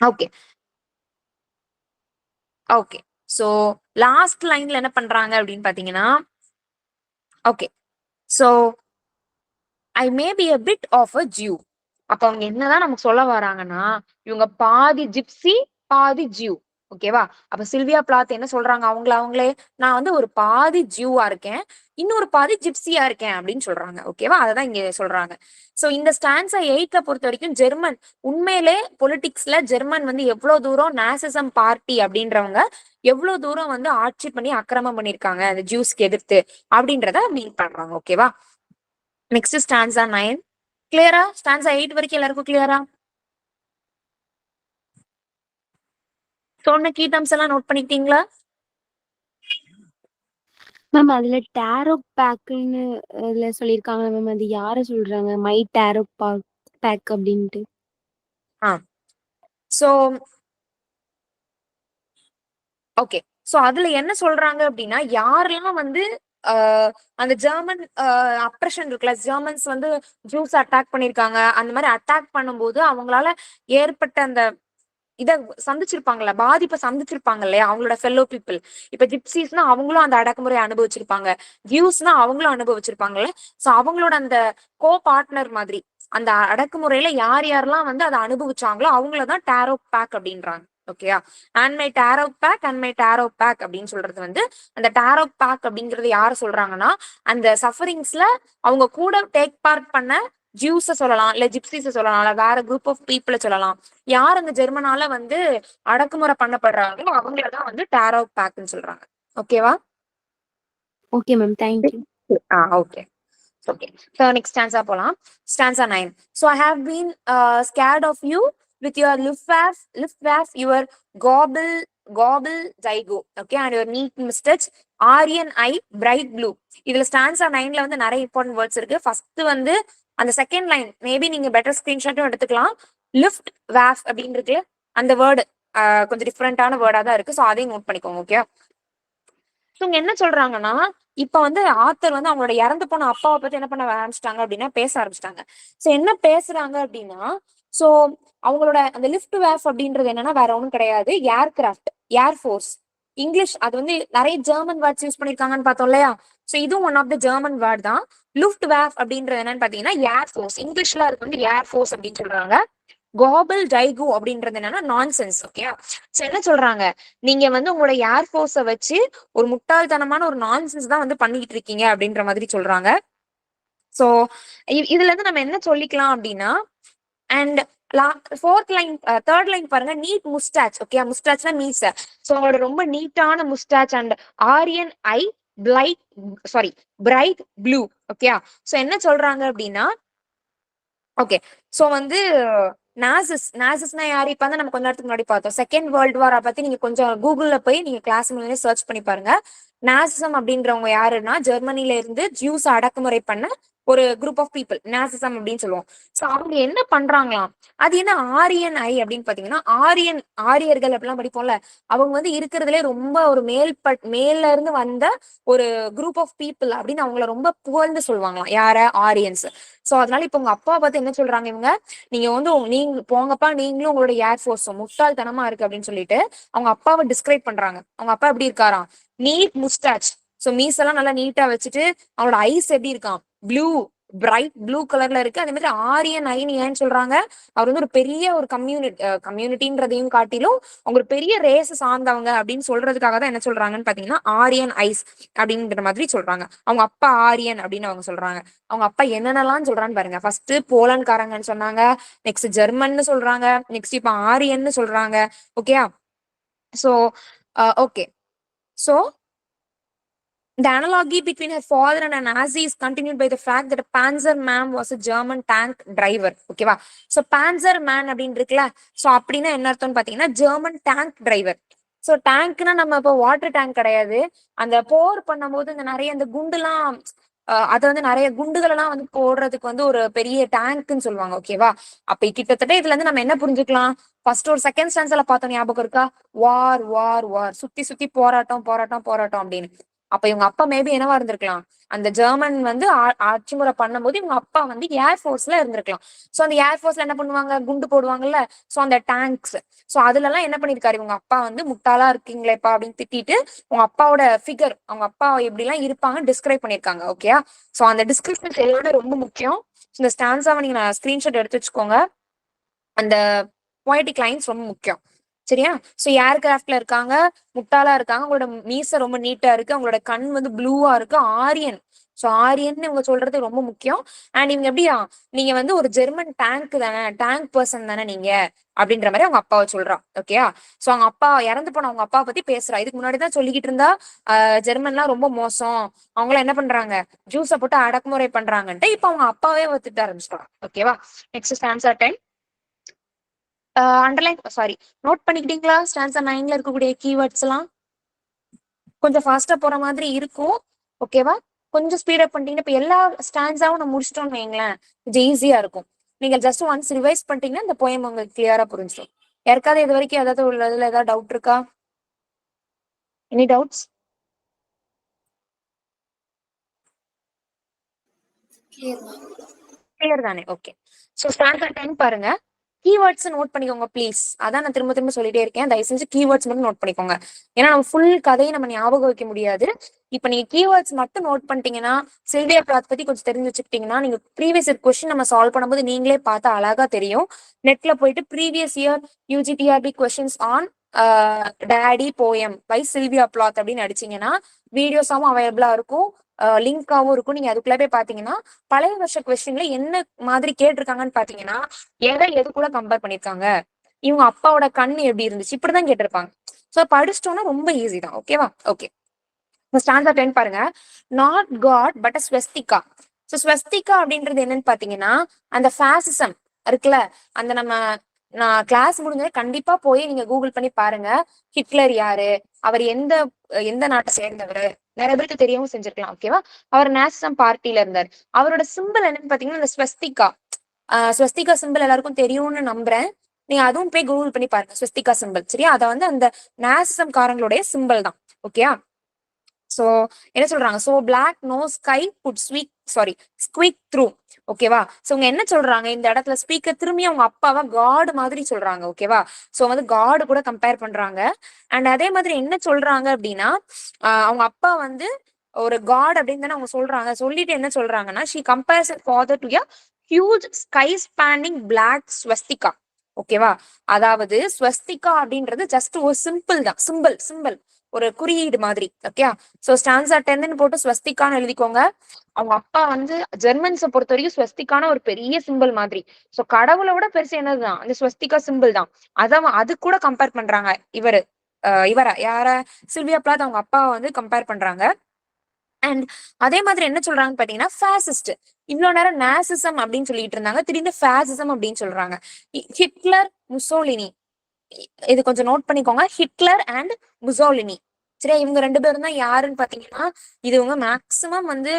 ஓகே ஓகே சோ லாஸ்ட் லைன்ல என்ன பண்றாங்க அப்படின்னு பாத்தீங்கன்னா okay so I may be a bit of a Jew. அப்ப அவங்க என்னதான் நமக்கு சொல்ல வராங்கன்னா இவங்க பாதி ஜிப்சி பாதி ஜியூ. ஓகேவா? அப்ப சில்வியா பிளாத் என்ன சொல்றாங்க, அவங்களே நான் வந்து ஒரு பாதி ஜியூவா இருக்கேன், இன்னொரு பாதி ஜிப்சியா இருக்கேன் அப்படின்னு சொல்றாங்க. ஓகேவா? அததான் இங்க சொல்றாங்க. சோ இந்த ஸ்டான்ஸா 8ல பொறுத்த வரைக்கும் ஜெர்மன் உண்மையிலே பொலிட்டிக்ஸ்ல ஜெர்மன் வந்து எவ்வளவு தூரம் நாசிசம் பார்ட்டி அப்படின்றவங்க எவ்வளவு தூரம் வந்து ஆட்சி பண்ணி அக்கிரமம் பண்ணிருக்காங்க அந்த ஜூஸ்க்கு எதிர்த்து அப்படின்றத மீன் பண்றாங்க. ஓகேவா? Next stanza 9. கிளியரா? ஸ்டான்ஸா 8 வரைக்கும் எல்லாருக்கும் கிளியரா? சொன்ன கீ டர்ம்ஸ் எல்லாம் நோட் பண்ணிக்கிட்டீங்களா? மேம் அதுல டேரோ பேக்குன்னு இதுல சொல்லியிருக்காங்க மேம். அது யார சொல்றாங்க, மை டேரோ பேக் அப்படின்ட்டு? சோ ஓகே சோ அதுல என்ன சொல்றாங்க அப்படின்னா யாரெல்லாம் வந்து அந்த ஜெர்மன் அப்ரஷன் இருக்குல்ல, ஜெர்மன்ஸ் வந்து ஜூஸ் அட்டாக் பண்ணிருக்காங்க, அந்த மாதிரி அட்டாக் பண்ணும்போது அவங்களால ஏற்பட்ட அந்த இத சந்திச்சிருப்பாங்கல்ல, பாதிப்பை சந்திச்சிருப்பாங்க இல்லையா அவங்களோட ஃபெல்லோ பீப்புள். இப்ப ஜிப்சிஸ்னா அவங்களும் அந்த அடக்குமுறையை அனுபவிச்சிருப்பாங்க, ஜியூஸ்னா அவங்களும் அனுபவிச்சிருப்பாங்கல்ல. சோ அவங்களோட அந்த கோ பார்ட்னர் மாதிரி அந்த அடக்குமுறையில யார் யாரெல்லாம் வந்து அதை அனுபவிச்சாங்களோ அவங்களதான் டேரோ பேக் அப்படின்றாங்க. ஓகேயா? அண்ட் மை டேரோ பேக் அப்படின்னு சொல்றது வந்து அந்த டேரோ பேக் அப்படிங்கறது யாரு சொல்றாங்கன்னா அந்த சஃபரிங்ஸ்ல அவங்க கூட டேக் பார்ட் பண்ண ஜூஸ சொல்லலாம், இல்ல ஜிப்சிஸ சொல்லலாம், இல்ல வேற குரூப் ஆஃப் பீப்புள சொல்லலாம். யார் அந்த ஜெர்மனால வந்து அடக்குமுறை பண்ணப்படுறாங்களோ அவங்களதான் வந்து டேரோ பேக்னு சொல்றாங்க. ஓகேவா? Okay ma'am, thank you. Okay okay so next stanza போலாம். stanza 9. so I have been scared of you with your lift your gobble zygo, okay, and your neat mustache aryan eye bright blue. இதுல stanza 9ல வந்து நிறைய இம்பார்ட்டன்ட் வேர்ட்ஸ் இருக்கு. ஃபர்ஸ்ட் வந்து அந்த செகண்ட் லைன் மேபி நீங்க பெட்டர் ஸ்கிரீன்ஷாட்டும் எடுத்துக்கலாம். லிஃப்ட் வேஃப் அப்படின்னு இருக்கு, அந்த வேர்டு கொஞ்சம் டிஃப்ரெண்டான வேர்டா தான் இருக்கு. ஸோ அதையும் நோட் பண்ணிக்கோங்க. ஓகே இவங்க என்ன சொல்றாங்கன்னா, இப்ப வந்து ஆத்தர் வந்து அவங்களோட இறந்து போன அப்பாவை பத்தி என்ன பண்ண ஆரம்பிச்சிட்டாங்க அப்படின்னா பேச ஆரம்பிச்சிட்டாங்க. சோ என்ன பேசுறாங்க அப்படின்னா, சோ அவங்களோட அந்த லிஃப்ட் வேஃப் அப்படின்றது என்னன்னா வேற ஒண்ணும் கிடையாது. Aircraft, air force. இங்கிலீஷ் அது வந்து நிறைய ஜெர்மன் வேர்ட்ஸ் யூஸ் பண்ணிருக்காங்கன்னு பார்த்தோம் இல்லையா? சோ இதுவும் one of the German word தான். லுஃப்ட் வேஃப் அப்படின்றது என்னன்னு பாத்தீங்கன்னா ஏர்ஃபோர்ஸ். இங்கிலீஷ்ல அதுக்கு வந்து ஏர்ஃபோர்ஸ் அப்படின்னு சொல்றாங்க. கோபல் டைகு அப்படின்றது என்னன்னா நான்சென்ஸ். ஓகே, சோ என்ன சொல்றாங்க, நீங்க வந்து உங்களோட ஏர்ஃபோர்ஸ வச்சு ஒரு முட்டாள்தனமான ஒரு நான்சென்ஸ் தான் வந்து பண்ணிட்டு இருக்கீங்க அப்படின்ற மாதிரி சொல்றாங்க. சோ இதுல இருந்து நம்ம என்ன சொல்லிக்கலாம் அப்படின்னா, and fourth line, third line பாருங்க, நீட் முஸ்டாச். ஓகே, முஸ்டாச்னா மீச. சோ அவங்களோட ரொம்ப நீட்டான mustache and Aryan eye blight sorry bright blue. Okay, so என்ன சொல்றாங்க அப்படின்னா, ஓகே, சோ வந்து நாசிஸ்னா யாரு? இப்ப வந்து நம்ம கொஞ்ச நேரத்துக்கு முன்னாடி பார்த்தோம். செகண்ட் வேர்ல்டு வார் பத்தி நீங்க கொஞ்சம் கூகுள்ல போய் நீங்க கிளாஸ் முன்னாடி சர்ச் பண்ணி பாருங்க. நாசிசம் அப்படின்றவங்க யாருன்னா, ஜெர்மனில இருந்து ஜூஸ் அடக்குமுறை பண்ண ஒரு குரூப் ஆஃப் பீப்புள், நாசிசம் அப்படின்னு சொல்லுவோம். சோ அவங்க என்ன பண்றாங்களாம், அது என்ன ஆரியன் ஐ அப்படின்னு பாத்தீங்கன்னா, ஆரியர்கள் அப்படிலாம் படிப்போம்ல, அவங்க வந்து இருக்கிறதுலே ரொம்ப ஒரு மேல இருந்து வந்த ஒரு குரூப் ஆஃப் பீப்புள் அப்படின்னு அவங்கள ரொம்ப புகழ்ந்து சொல்லுவாங்களாம். யார? ஆரியன்ஸ். சோ அதனால இப்ப உங்க அப்பா பார்த்து என்ன சொல்றாங்க இவங்க, நீங்க வந்து நீங்க போங்கப்பா, நீங்களும் உங்களோட ஏர்ஃபோர்ஸும் முட்டாள்தனமா இருக்கு அப்படின்னு சொல்லிட்டு அவங்க அப்பாவை டிஸ்கிரைப் பண்றாங்க. அவங்க அப்பா எப்படி இருக்காராம், நீட் முஸ்டாச். சோ மீஸ் எல்லாம் நல்லா நீட்டா வச்சுட்டு, அவனோட ஐஸ் எப்படி இருக்கான், ப்ளூ, பிரைட் ப்ளூ கலர்ல இருக்கு. அதே மாதிரி ஆரியன் ஐன்னு ஏன்னு சொல்றாங்க, அவர் வந்து ஒரு பெரிய ஒரு கம்யூனிட்டின்றதையும் காட்டிலும் அவங்க ஒரு பெரிய ரேஸ் சார்ந்தவங்க அப்படின்னு சொல்றதுக்காக தான் என்ன சொல்றாங்கன்னு பாத்தீங்கன்னா ஆரியன் ஐஸ் அப்படின்ற மாதிரி சொல்றாங்க. அவங்க அப்பா ஆரியன் அப்படின்னு அவங்க சொல்றாங்க. அவங்க அப்பா என்னென்னலாம் சொல்றான்னு பாருங்க. ஃபர்ஸ்ட் போலண்ட்காரங்கன்னு சொன்னாங்க, நெக்ஸ்ட் ஜெர்மன்னு சொல்றாங்க, நெக்ஸ்ட் இப்ப ஆரியன்னு சொல்றாங்க. ஓகேயா? So okay, so the analogy between her father and a Nazi is continued by the fact that a Panzer man was a German tank driver. ஓகேவா? சோ Panzer man அப்படின்னு இருக்குல்ல, சோ அப்படின்னா என்ன அர்த்தம்னு பாத்தீங்கன்னா ஜெர்மன் டேங்க் டிரைவர். சோ டேங்க்னா நம்ம இப்போ வாட்டர் டேங்க் கிடையாது. அந்த போர் பண்ணும்போது இந்த நிறைய இந்த குண்டுலாம், அதை வந்து நிறைய குண்டுகள் எல்லாம் வந்து போடுறதுக்கு வந்து ஒரு பெரிய டேங்க்னு சொல்லுவாங்க. ஓகேவா? அப்ப கிட்டத்தட்ட இதுல இருந்து நம்ம என்ன புரிஞ்சுக்கலாம், ஃபர்ஸ்ட் ஒரு செகண்ட் ஸ்டான்ஸ்ல பார்த்தோம், ஞாபகம் இருக்கா? வார் வார் வார், சுத்தி சுத்தி போராட்டம் போராட்டம் போராட்டம் அப்படின்னு. அப்ப இவங்க அப்பா மேபி என்னவா இருந்திருக்கலாம், அந்த ஜெர்மன் வந்து ஆட்சி முறை பண்ணும்போது இவங்க அப்பா வந்து ஏர்ஃபோர்ஸ்ல இருந்திருக்கலாம். சோ அந்த ஏர்ஃபோர்ஸ்ல என்ன பண்ணுவாங்க, குண்டு போடுவாங்கல்ல, சோ அந்த டேங்க்ஸ். சோ அதுல எல்லாம் என்ன பண்ணிருக்காரு இவங்க அப்பா வந்து, முட்டாளா இருக்கீங்களேப்பா அப்படின்னு திட்டிட்டு உங்க அப்பாவோட ஃபிகர், அவங்க அப்பா எப்படி எல்லாம் இருப்பாங்க டிஸ்கிரைப் பண்ணிருக்காங்க. ஓகேயா? சோ அந்த டிஸ்கிரிப்ஷன் எல்லாமே ரொம்ப முக்கியம். இந்த ஸ்டான்ஸாவை நீங்க ஸ்கிரீன்ஷாட் எடுத்து வச்சுக்கோங்க. அந்த பொயட்டிக் லைன்ஸ் ரொம்ப முக்கியம். சரியா? சோ ஏர்கிராஃப்ட்ல இருக்காங்க, முட்டாளா இருக்காங்க, அவங்களோட மீசை ரொம்ப நீட்டா இருக்கு, அவங்களோட கண் வந்து ப்ளூவா இருக்கு, ஆரியன். சோ ஆரியன் இவங்க சொல்றது ரொம்ப முக்கியம். அண்ட் இவங்க எப்படியா, நீங்க வந்து ஒரு ஜெர்மன் டேங்க் தானே, டேங்க் பர்சன் தானே நீங்க அப்படின்ற மாதிரி அவங்க அப்பாவை சொல்றான். ஓகேயா? சோ அவங்க அப்பா இறந்து போன அவங்க அப்பா பத்தி பேசுறா. இதுக்கு முன்னாடிதான் சொல்லிக்கிட்டு இருந்தா ஜெர்மன்லாம் ரொம்ப மோசம், அவங்களாம் என்ன பண்றாங்க, ஜூஸை போட்டு அடக்குமுறை பண்றாங்கன்ட்டு இப்ப அவங்க அப்பாவே ஒத்துட்டு ஆரம்பிச்சிட்டாங்க. ஓகேவா? Next stanza 10. Underline sorry note பண்ணிக்கிட்டீங்களா? ஸ்டான்ஸா 9ல இருக்கக்கூடிய கீவேர்ட்ஸ் எல்லாம் கொஞ்சம் ஃபாஸ்டா போற மாதிரி இருக்கும். ஓகேவா? கொஞ்சம் ஸ்பீட் அப் பண்ணிட்டீங்கன்னா இப்ப எல்லா ஸ்டான்ஸாவும் நம்ம முடிச்சிட்டோம்னு வைங்களேன், கொஞ்சம் ஈஸியா இருக்கும். நீங்க ஜஸ்ட் ஒன்ஸ் ரிவைஸ் பண்ணிட்டீங்கன்னா இந்த போயம் உங்களுக்கு கிளியரா புரிஞ்சிடும். யாருக்காவது இது வரைக்கும் ஏதாவது உள்ளதுல ஏதாவது டவுட் இருக்கா? Any doubts? Clear ma'am. Clear தானே? ஓகே. சோ ஸ்டான்ஸா 10 பாருங்க. கீவேர்ட்ஸ் நோட் பண்ணிக்கோங்க ப்ளீஸ். அதான் நான் திரும்ப திரும்ப சொல்லிட்டே இருக்கேன், தயவு செஞ்சு கீவேர்ட்ஸ் மட்டும் நோட் பண்ணிக்கோங்க. ஏன்னா நம்ம ஃபுல் கதையை நம்ம ஞாபகம் வைக்க முடியாது. இப்ப நீங்க கீவேர்ட்ஸ் மட்டும் நோட் பண்ணிட்டீங்கன்னா, சில்வியா பிளாத் பத்தி கொஞ்சம் தெரிஞ்சு வச்சுக்கிட்டீங்கன்னா, நீங்க ப்ரீவியஸ் இயர் கொஸ்டின் நம்ம சால்வ் பண்ணும்போது நீங்களே பார்த்து அழகா தெரியும். நெட்ல போயிட்டு previous year UGTRB questions on daddy poem by Sylvia Plath அப்படின்னு அடிச்சீங்கன்னா வீடியோஸாவும் அவைலபிளா இருக்கும், லிங்காவும் இருக்கும். நீங்க அதுக்குள்ள போய் பாத்தீங்கன்னா பழைய வருஷ கொஸ்டின்ல என்ன மாதிரி கேட்டிருக்காங்கன்னு பாத்தீங்கன்னா, எதை எது கூட கம்பேர் பண்ணிருக்காங்க, இவங்க அப்பாவோட கண் எப்படி இருந்துச்சு, இப்படிதான் கேட்டிருப்பாங்க. சோ படிச்சிட்டோம்னா ரொம்ப ஈஸி தான். ஓகேவா? ஓகே. ஸ்டான்ஸா 10 பாருங்க. Not God but a swastika. So swastika அப்படின்றது என்னன்னு பாத்தீங்கன்னா, அந்த ஃபாசிசம் இருக்குல்ல, அந்த நம்ம நான் கிளாஸ் முடிஞ்சது கண்டிப்பா போய் நீங்க கூகுள் பண்ணி பாருங்க. ஹிட்லர் யாரு, அவர் எந்த எந்த நாட்டை சேர்ந்தவர், நிறைய பேருக்கு தெரியவும் செஞ்சிருக்கலாம். ஓகேவா? அவர் நேஷனல் பார்ட்டில இருந்தார். அவரோட சிம்பிள் என்னன்னு பாத்தீங்கன்னா இந்த ஸ்வஸ்திகா. ஸ்வஸ்திகா சிம்பிள் எல்லாருக்கும் தெரியும்னு நம்புறேன். நீங்க அதுவும் போய் கூகுள் பண்ணி பாருங்க, ஸ்வஸ்திகா சிம்பிள். சரியா? அத வந்து அந்த நேசிசம் காரங்களுடைய சிம்பிள் தான். ஓகேயா? சோ என்ன சொல்றாங்க, so black no sky could squeak through. ஓகேவா? சோ இவங்க என்ன சொல்றாங்க இந்த இடத்துல, ஸ்பீக்கர் திரும்பி அவங்க அப்பாவை காட் மாதிரி சொல்றாங்க. ஓகேவா? சோ வந்து காடு கூட கம்பேர் பண்றாங்க. அண்ட் அதே மாதிரி என்ன சொல்றாங்க அப்படின்னா, அவங்க அப்பா வந்து ஒரு காட் அப்படின்னு தானே அவங்க சொல்றாங்க. சொல்லிட்டு என்ன சொல்றாங்கன்னா, she compares father to a huge sky spanning black swastika. ஓகேவா? அதாவது ஸ்வஸ்திகா அப்படின்றது ஜஸ்ட் ஒரு சிம்பிள் ஒரு குறியீடு மாதிரி. ஓகே, சோ ஸ்டான்சா 10 போட்டு ஸ்வஸ்திகான்னு எழுதிக்கோங்க. அவங்க அப்பா வந்து ஜெர்மன்ஸை பொறுத்த வரைக்கும் ஸ்வஸ்திகான ஒரு பெரிய சிம்பிள் மாதிரி. சோ கடவுளை விட பெருசு என்னதுதான் அந்த ஸ்வஸ்திகா சிம்பிள் தான். அது கூட கம்பேர் பண்றாங்க இவரை யார, சில்வியா பிளாத் அவங்க அப்பாவை வந்து கம்பேர் பண்றாங்க. அண்ட் அதே மாதிரி என்ன சொல்றாங்கன்னு பாத்தீங்கன்னா, ஃபேசிஸ்ட். இவ்வளவு நேரம் நேசிசம் அப்படின்னு சொல்லிட்டு இருந்தாங்க, திடீர்னு ஃபேசிசம் அப்படின்னு சொல்றாங்க. ஹிட்லர், முசோலினி, இது கொஞ்சம் நோட் பண்ணிக்கோங்க. ஹிட்லர் அண்ட் முசோலினி, சரியா? இவங்க 2 பேரும் தான் யாருன்னு பாத்தீங்கன்னா, இது இவங்க மேக்சிமம் வந்து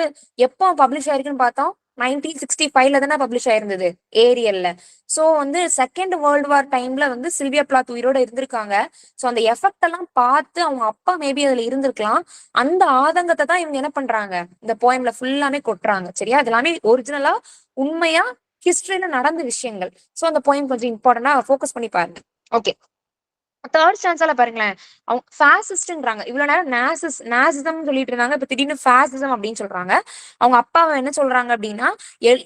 எப்போ பப்ளிஷ் ஆயிருக்குன்னு பார்த்தோம், 1965 தானே பப்ளிஷ் ஆயிருந்தது ஏரியல்ல. சோ வந்து செகண்ட் வேர்ல்டு வார் டைம்ல வந்து சில்வியா பிளாத் உயிரோட இருந்திருக்காங்க. சோ அந்த எஃபெக்ட் எல்லாம் பார்த்து அவங்க அப்பா மேபி அதுல இருந்திருக்கலாம். அந்த ஆதங்கத்தை தான் இவங்க என்ன பண்றாங்க, இந்த போயம்ல ஃபுல்லாமே கொட்டுறாங்க. சரியா? இது எல்லாமே ஒரிஜினலா உண்மையா ஹிஸ்டரியில நடந்த விஷயங்கள். சோ அந்த போயம் கொஞ்சம் இம்பார்ட்டன்டா ஃபோக்கஸ் பண்ணி பாருங்க. ஓகே, தேர்ட் ஸ்டான்ஸால பாருங்களேன், அவங்க ஃபேசிஸ்ட்ன்றாங்க. இவ்வளவு நேரம் நேசிசம் சொல்லிட்டு இருந்தாங்க, இப்ப திடீர்னு ஃபேசிசம் அப்படின்னு சொல்றாங்க. அவங்க அப்பாவை என்ன சொல்றாங்க அப்படின்னா,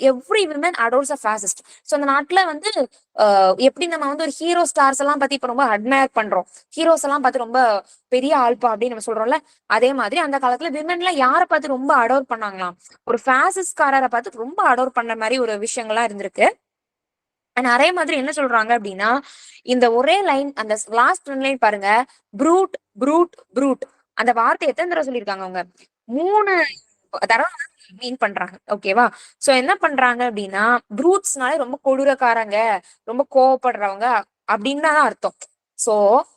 எவ்ரி விமன் அடோர்ஸ் அ ஃபேசிஸ்ட். சோ அந்த நாட்டுல வந்து எப்படி நம்ம வந்து ஒரு ஹீரோ ஸ்டார்ஸ் எல்லாம் பத்தி இப்ப ரொம்ப அட்மயர் பண்றோம், ஹீரோஸ் எல்லாம் பார்த்து ரொம்ப பெரிய ஆள்பா அப்படின்னு நம்ம சொல்றோம்ல, அதே மாதிரி அந்த காலத்துல விமன்ல யாரை பார்த்து ரொம்ப அடோர் பண்ணாங்களாம், ஒரு ஃபேசிஸ்ட்காரரை பார்த்து ரொம்ப அடோர் பண்ண மாதிரி ஒரு விஷயங்கள்லாம் இருந்திருக்கு. அதே மாதிரி என்ன சொல்றாங்க அப்படின்னா, இந்த ஒரே லைன், அந்த லாஸ்ட் லைன் பாருங்க, ப்ரூட் ப்ரூட் ப்ரூட், அந்த வார்த்தை எத்தனை தடவை சொல்லியிருக்காங்க அவங்க, 3 தடவை மீன் பண்றாங்க. ஓகேவா? சோ என்ன பண்றாங்க அப்படின்னா, ப்ரூட்ஸ்னாலே ரொம்ப கொடூரக்காரங்க, ரொம்ப கோவப்படுறவங்க அப்படின்னு தான் அர்த்தம். சோ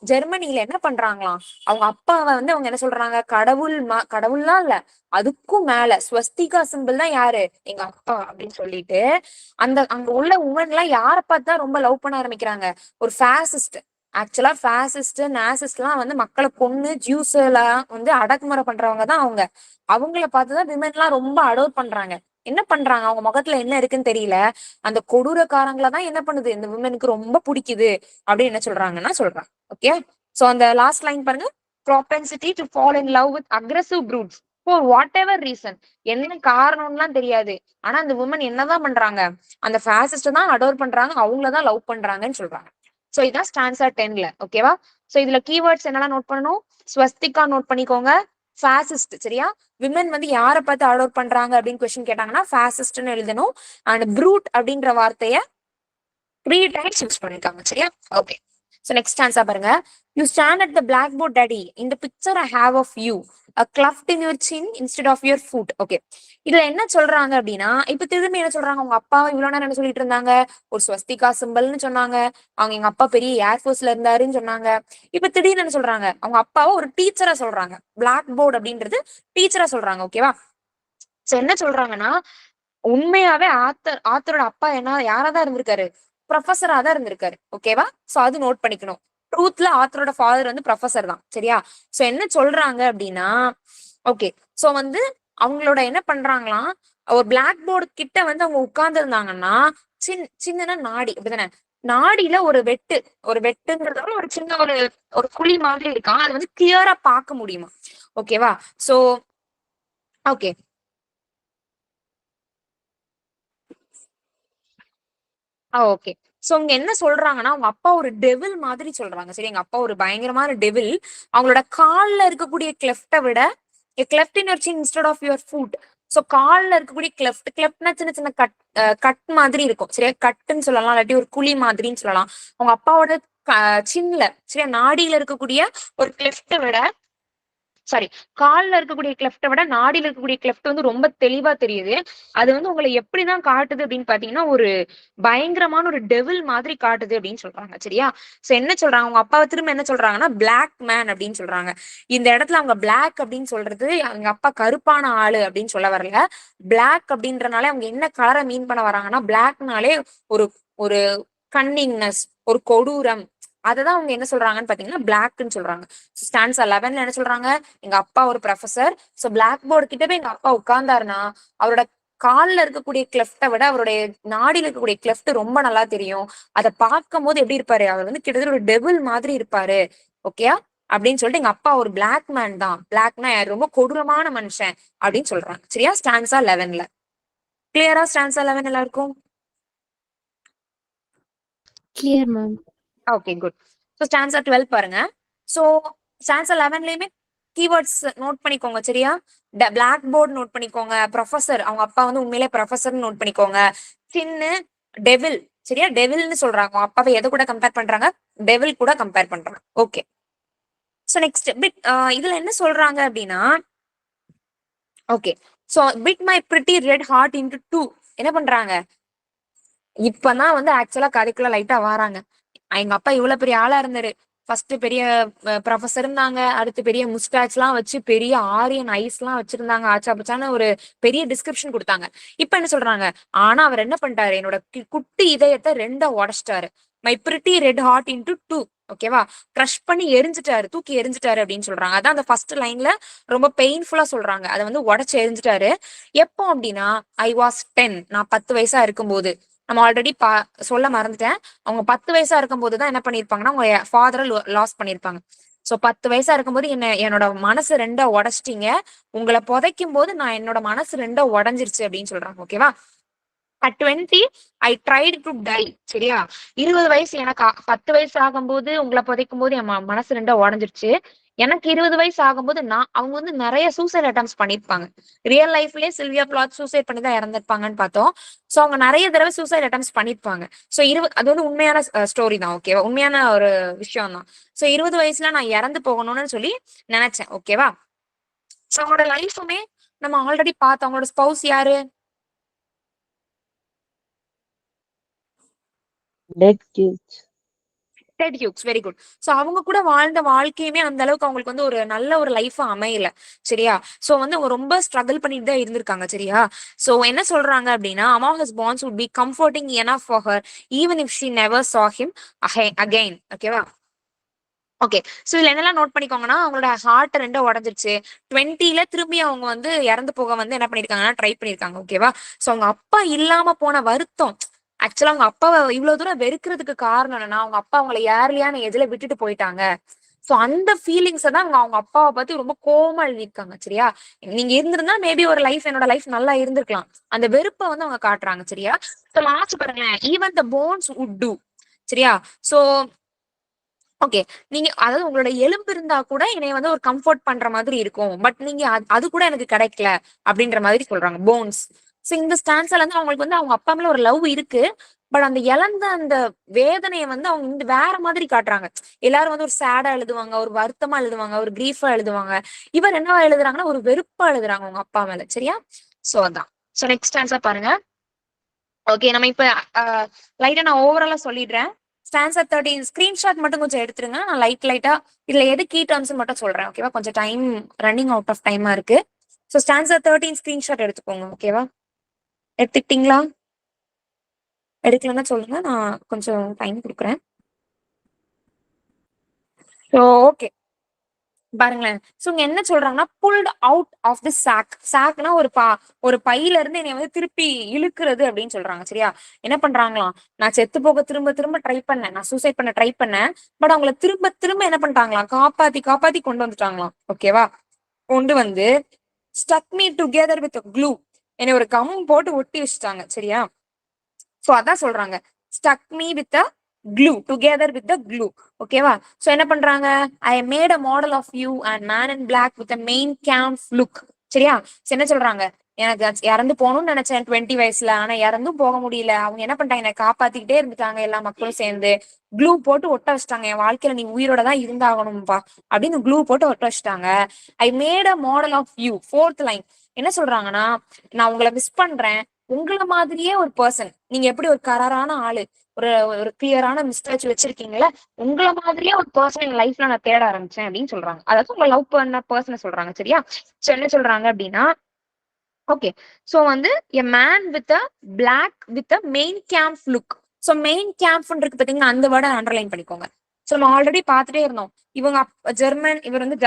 ஜெர்மனில என்ன பண்றாங்களாம், அவங்க அப்பாவை வந்து அவங்க என்ன சொல்றாங்க, கடவுள்லாம் இல்ல, அதுக்கும் மேல ஸ்வஸ்திகா சிம்பிள் தான் யாரு, எங்க அப்பா அப்படின்னு சொல்லிட்டு அங்க உள்ள உமன் எல்லாம் யாரை பார்த்தா ரொம்ப லவ் பண்ண ஆரம்பிக்கிறாங்க, ஒரு ஃபேசிஸ்ட். ஆக்சுவலா ஃபேசிஸ்ட் நேசிஸ்ட் எல்லாம் வந்து மக்களை கொன்னு ஜூஸ் எல்லாம் வந்து அடக்குமுறை பண்றவங்க தான் அவங்க. அவங்கள பார்த்துதான் விமன் எல்லாம் ரொம்ப அடோர் பண்றாங்க. என்ன பண்றாங்க, அவங்க முகத்துல என்ன இருக்குன்னு தெரியல, அந்த கொடூரக்காரங்களை தான் என்ன பண்ணுது, இந்த விமனுக்கு ரொம்ப பிடிக்குது அப்படின்னு என்ன சொல்றாங்க. ஓகே, சோ அந்த லாஸ்ட் லைன் பாருங்க, propensity to fall in love with aggressive brutes for whatever reason. என்ன காரணம்லாம் தெரியாது, ஆனா அந்த உமன் என்னதான் பண்றாங்க, அந்த ஃபேசிஸ்ட் தான் அடோர் பண்றாங்க, அவங்களதான் லவ் பண்றாங்கன்னு சொல்றாங்க. சோ இதான் ஸ்டான்சா 10ல. ஓகேவா? சோ இதுல கீவேர்ட்ஸ் என்னெல்லாம் நோட் பண்ணணும், ஸ்வஸ்திகா நோட் பண்ணிக்கோங்க, ஃபேசிஸ்ட். சரியா? விமன் வந்து யாரை பார்த்து அடோர் பண்றாங்க அப்படின்னு கொஸ்டின் கேட்டாங்கன்னா ஃபேசிஸ்ட்னு எழுதணும். அண்ட் ப்ரூட் அப்படின்ற வார்த்தைய 3 டைம்ஸ் யூஸ் பண்ணிருக்காங்க. சரியா? ஓகே, சோ நெக்ஸ்ட் ஆன்சர் பாருங்க. You stand at the blackboard, daddy. In the picture I have of you, a cleft in your chin instead of your foot. Okay, இதுல என்ன சொல்றாங்க அப்படின்னா, இப்ப திரும்பி என்ன சொல்றாங்க, அவங்க அப்பா இவ்வளவு நேரம் என்ன சொல்லிட்டு இருந்தாங்க, ஒரு ஸ்வஸ்திகா சிம்பிள்னு சொன்னாங்க, அவங்க எங்க அப்பா பெரிய ஏர்ஃபோர்ஸ்ல இருந்தாருன்னு சொன்னாங்க. இப்ப திடீர்னு என்ன சொல்றாங்க, அவங்க அப்பாவை ஒரு டீச்சரா சொல்றாங்க, பிளாக் போர்டு அப்படின்றது டீச்சரா சொல்றாங்க. ஓகேவா? சோ என்ன சொல்றாங்கன்னா, உண்மையாவே ஆத்தரோட அப்பா யாராதான் இருந்திருக்காரு, ப்ரொஃபஸரா தான் இருந்திருக்காரு. ஓகேவா? சோ அது நோட் பண்ணிக்கணும். ட்ரூத்ல ஆத்தரோட ஃபாதர் வந்து ப்ரொஃபஸர் தான். சரியா? சோ என்ன சொல்றாங்க அப்படின்னா, ஓகே, சோ வந்து அவங்களோட என்ன பண்றாங்களாம், ஒரு பிளாக் போர்டு கிட்ட வந்து அவங்க உட்கார்ந்து இருந்தாங்கன்னா, சின்ன நாடி அப்படிதானே, நாடியில ஒரு வெட்டுங்கிறத விட ஒரு சின்ன ஒரு குழி மாதிரி இருக்கான், அது வந்து கிளியரா பார்க்க முடியுமா. ஓகேவா? சோ ஓகே, ஓகே, சோ இங்க என்ன சொல்றாங்கன்னா, அவங்க அப்பா ஒரு டெவில் மாதிரி சொல்றாங்க. சரி, எங்க அப்பா ஒரு பயங்கரமான டெவில். அவங்களோட கால்ல இருக்கக்கூடிய கிளெஃப்ட விட cleft in your chin instead of your foot. So கால்ல இருக்கக்கூடிய கிளெஃப்ட்னா சின்ன சின்ன கட் மாதிரி இருக்கும். சரியா? கட்டுன்னு சொல்லலாம், இல்லாட்டி ஒரு குழி மாதிரின்னு சொல்லலாம். அவங்க அப்பாவோட சின்ல, சரியா, நாடியில இருக்கக்கூடிய ஒரு கிளெஃப்ட விட, சாரி, கால்ல இருக்கக்கூடிய கிளெஃப்ட விட நாடியில இருக்கக்கூடிய கிளெஃப்ட் வந்து ரொம்ப தெளிவா தெரியுது. அது வந்து உங்களை எப்படிதான் காட்டுது அப்படின்னு பாத்தீங்கன்னா, ஒரு பயங்கரமான ஒரு டெவில் மாதிரி காட்டுது அப்படின்னு சொல்றாங்க. சரியா? சோ என்ன சொல்றாங்க, அவங்க அப்பாவை திரும்ப என்ன சொல்றாங்கன்னா, பிளாக் மேன் அப்படின்னு சொல்றாங்க. இந்த இடத்துல அவங்க பிளாக் அப்படின்னு சொல்றது, அவங்க அப்பா கருப்பான ஆளு அப்படின்னு சொல்ல வரல. பிளாக் அப்படின்றனாலே அவங்க என்ன கலரை மீன் பண்ண வராங்கன்னா, பிளாக்னாலே ஒரு ஒரு கன்னிங்னஸ், ஒரு கொடூரம், அததான் அவங்க என்ன சொல்றாங்கன்னு பாத்தீங்கன்னா பிளாக்ன்னு சொல்றாங்க. ஸ்டான்ஸா 11ல என்ன சொல்றாங்க, எங்க அப்பா ஒரு ப்ரொஃபசர். சோ பிளாக் போர்டு கிட்ட போய் எங்க அப்பா உட்கார்ந்தாருன்னா அவரோட கால்ல இருக்கக்கூடிய கிளெஃப்ட்டை விட அவருடைய நாடியில இருக்கக்கூடிய கிளெஃப்ட் ரொம்ப நல்லா தெரியும். அதை பார்க்கும் போது எப்படி இருப்பாரு, அவர் வந்து கிட்டத்தட்ட ஒரு டெவில் மாதிரி இருப்பாரு. ஓகேயா அப்படின்னு சொல்லிட்டு எங்க அப்பா ஒரு பிளாக் மேன் தான், பிளாக்னா ரொம்ப கொடூரமான மனுஷன் அப்படின்னு சொல்றாங்க. சரியா, ஸ்டான்ஸா 11ல. கிளியரா ஸ்டான்ஸா 11 எல்லாருக்கும்? Clear ma'am. Okay good. So stanza 12 பாருங்க. ஸோ ஸ்டான்ஸா 11லயுமே கீவேர்ட்ஸ் நோட் பண்ணிக்கோங்க. சரியா, பிளாக் போர்டு நோட் பண்ணிக்கோங்க, ப்ரொஃபசர் அவங்க அப்பா வந்து உண்மையிலே ப்ரொஃபசர் நோட் பண்ணிக்கோங்க, சின்ன டெவில். சரியா, டெவில்னு சொல்றாங்க. அவங்க அப்பாவை எதை கூட கம்பேர் பண்றாங்க, டெவில் கூட கம்பேர் பண்றாங்க. ஓகே. ஸோ நெக்ஸ்ட் பிட் இதுல என்ன சொல்றாங்க அப்படின்னா, okay so bit my pretty red heart into 2 என்ன பண்றாங்க, இப்பதான் வந்து ஆக்சுவலா கதைக்குள்ள லைட்டா வராங்க. எங்க அப்பா இவ்வளவு பெரிய ஆளா இருந்தாரு. ஃபர்ஸ்ட் பெரிய ப்ரொஃபசர் இருந்தாங்க, அடுத்து பெரிய முஸ்டாச் எல்லாம் வச்சு பெரிய ஆரியன் ஐஸ் எல்லாம் வச்சிருந்தாங்க, ஆச்சா பச்சான ஒரு பெரிய டிஸ்கிரிப்ஷன் கொடுத்தாங்க. இப்ப என்ன சொல்றாங்க, ஆனா அவர் என்ன பண்ணிட்டாரு, என்னோட குட்டி இதயத்தை ரெண்டா உடைச்சிட்டாரு. My pretty red heart into 2. ஓகேவா, கிரஷ் பண்ணி எரிஞ்சிட்டாரு, தூக்கி எரிஞ்சிட்டாரு அப்படின்னு சொல்றாங்க. அதான் அந்த ஃபர்ஸ்ட் லைன்ல ரொம்ப பெயின்ஃபுல்லா சொல்றாங்க, அதை வந்து உடைச்சு எரிஞ்சிட்டாரு. எப்போ அப்படின்னா, ஐ வாஸ் 10, நான் 10 வயசா இருக்கும்போது. நம்ம ஆல்ரெடி சொல்ல மறந்துட்டேன், அவங்க 10 வயசா இருக்கும் போதுதான் என்ன பண்ணிருப்பாங்கன்னா அவங்க ஃபாதரை லாஸ் பண்ணிருப்பாங்க. சோ 10 வயசா இருக்கும்போது என்னோட மனசு ரெண்டா உடைச்சிட்டீங்க, உங்களை புதைக்கும் போது நான் என்னோட மனசு ரெண்டா உடைஞ்சிருச்சு அப்படின்னு சொல்றாங்க. ஓகேவா, at 20 I tried to die. சரியா, 20 வயசு எனக்கு 10 வயசு ஆகும்போது உங்களை புதைக்கும் போது என் மனசு ரெண்டா உடஞ்சிருச்சு. எனக்கு 20 வயசு ஆகும்போது அவங்க வந்து நிறைய சூசைட் அட்டம்ப்ட்ஸ் பண்ணிருப்பாங்க. ரியல் லைஃப்லயே சில்வியா பிளாத் சூசைட் பண்ணி தான் இறந்திருப்பாங்கன்னு பார்த்தோம். சோ அவங்க நிறைய தடவை சூசைட் அட்டம்ப்ட்ஸ் பண்ணிருப்பாங்க. சோ அது வந்து உண்மையான ஸ்டோரி தான். ஓகேவா, உண்மையான ஒரு விஷயம் தான். சோ 20 வயசுல நான் இறந்து போகணும்னு சொல்லி நினைச்சேன். ஓகேவா, சோ அவங்களோட லைஃபுமே நம்ம ஆல்ரெடி பார்த்தோம். அவங்களோட ஸ்பௌஸ் யாரு, Ted Hughes. Ted Hughes. Very good. So அவங்க கூட வாழ்ந்த வாழ்க்கையுமே அந்த அளவுக்கு அவங்களுக்கு வந்து ஒரு நல்ல ஒரு லைஃப் அமையல. சரியா, சோ வந்து அவங்க ரொம்ப ஸ்ட்ரகிள் பண்ணிட்டு தான் இருந்திருக்காங்க. சரியா, சோ என்ன சொல்றாங்க அப்படின்னா, among his bonds would be comforting enough for her even if she never saw him again. ஓகேவா, ஓகே. சோ இதுல என்னெல்லாம் நோட் பண்ணிக்கோங்கன்னா, அவங்களோட ஹார்ட் ரெண்டும் உடஞ்சிருச்சு. 20ல திரும்பி அவங்க வந்து இறந்து போக வந்து என்ன பண்ணிருக்காங்கன்னா ட்ரை பண்ணிருக்காங்க. ஓகேவா, சோ அவங்க அப்பா இல்லாம போன வருத்தம், ஆக்சுவலா அவங்க அப்பாவை இவ்வளவு தூரம் வெறுக்கிறதுக்கு காரணம் என்னன்னா, அவங்க அப்பா அவங்களை ஏர்லியான ஏஜ்ல விட்டுட்டு போயிட்டாங்க. சோ அந்த ஃபீலிங்ஸை தான் அவங்க அப்பாவை பத்தி ரொம்ப கோவமா எழுதியிருக்காங்க. சரியா, நீங்க இருந்திருந்தா மேபி ஒரு லைஃப், என்னோட லைஃப் நல்லா இருந்திருக்கலாம், அந்த வெறுப்பை வந்து அவங்க காட்டுறாங்க. சரியா, சோ லாஸ்ட் பாருங்களேன், even the bones would do. சரியா, சோ ஓகே, நீங்க அதாவது உங்களோட எலும்பு இருந்தா கூட என்னைய வந்து ஒரு கம்ஃபர்ட் பண்ற மாதிரி இருக்கும், பட் நீங்க அது கூட எனக்கு கிடைக்கல அப்படின்ற மாதிரி சொல்றாங்க, போன்ஸ். சோ இந்த ஸ்டான்ஸ்ல வந்து அவங்களுக்கு வந்து அவங்க அப்பா மேல ஒரு லவ் இருக்கு, பட் அந்த இழந்த அந்த வேதனையை வந்து அவங்க இந்த வேற மாதிரி காட்டுறாங்க. எல்லாரும் வந்து ஒரு சேடா எழுதுவாங்க, ஒரு வருத்தமா எழுதுவாங்க, ஒரு கிரீஃபா எழுதுவாங்க. இவர் என்ன எழுதுறாங்கன்னா ஒரு வெறுப்பா எழுதுறாங்க உங்க அப்பா மேல. சரியா, சோ அதான். சோ நெக்ஸ்ட் ஆன்சர் பாருங்க. ஓகே, நம்ம இப்ப லைட்டா நான் ஓவராலா சொல்லிடுறேன். ஸ்டான்சர் 13 ஸ்கிரீன்ஷாட் மட்டும் கொஞ்சம் எடுத்துருங்க, நான் லைட்டா இதுல எது கீ டர்ம்ஸ் மட்டும் சொல்றேன். ஓகேவா, கொஞ்சம் டைம் ரன்னிங் அவுட் ஆஃப் டைமா இருக்கு. ஸோ ஸ்டான்சர் 13 ஸ்கிரீன்ஷாட் எடுத்துக்கோங்க. ஓகேவா, எடுத்துக்கிட்டீங்களா? எடுக்கலன்னா சொல்லுங்க, நான் கொஞ்சம் டைம் கொடுக்குறேன். ஸோ ஓகே பாருங்களேன். சோ இங்க என்ன சொல்றாங்கன்னா, புல்ட் அவுட் ஆஃப் தி சாக்னா ஒரு பையில இருந்து என்னை வந்து திருப்பி இழுக்கிறது அப்படின்னு சொல்றாங்க. சரியா, என்ன பண்றாங்களாம், நான் செத்து போக திரும்ப திரும்ப ட்ரை பண்ணேன், நான் சூசைட் பண்ண ட்ரை பண்ணேன், பட் அவங்கள திரும்ப திரும்ப என்ன பண்ணிட்டாங்களாம், காப்பாத்தி காப்பாத்தி கொண்டு வந்துட்டாங்களாம். ஓகேவா, கொண்டு வந்து stuck me together with glue, என்னை ஒரு கம் போட்டு ஒட்டி வச்சுட்டாங்க. சரியா, சோ அதான் சொல்றாங்க, stuck me with glue together with the glue. ஓகேவா, சோ என்ன பண்றாங்க, I made a model of you and man in black with a main camp look. சரியா, என்ன சொல்றாங்க, எனக்கு இறந்து போகணும்னு நினைச்சேன் 20 வயசுல, ஆனா இறந்தும் போக முடியல. அவங்க என்ன பண்ணிட்டாங்க, என்னை காப்பாத்திக்கிட்டே இருந்துட்டாங்க, எல்லா மக்களும் சேர்ந்து க்ளூ போட்டு ஒட்ட வச்சுட்டாங்க. என் வாழ்க்கையில நீ உயிரோட தான் இருந்தாகணும்பா அப்படின்னு க்ளூ போட்டு ஒட்ட வச்சுட்டாங்க. I made a model of you. 4th line என்ன சொல்றாங்கன்னா, நான் உங்களை மிஸ் பண்றேன், உங்களை மாதிரியே ஒரு பர்சன், நீங்க எப்படி ஒரு கராரான ஆளு, ஒரு ஒரு கிளியரான மிஸ்டேச் வச்சிருக்கீங்களா, உங்களை மாதிரியே ஒரு பர்சன் என் லைஃப்ல நான் தேட ஆரம்பிச்சேன் அப்படின்னு சொல்றாங்க. அதாவது உங்களை லவ் பண்ண பர்சனை சொல்றாங்க. சரியா, சோ என்ன சொல்றாங்க அப்படின்னா, ஓகே சோ வந்து a man with a black with a Mein Kampf look. So Mein Kampf இருக்கு பாத்தீங்கன்னா, அந்த வேர்டை அண்டர்லைன் பண்ணிக்கோங்க. ஸோ நம்ம ஆல்ரெடி பார்த்துட்டே இருந்தோம். இவங்க இவர் வந்து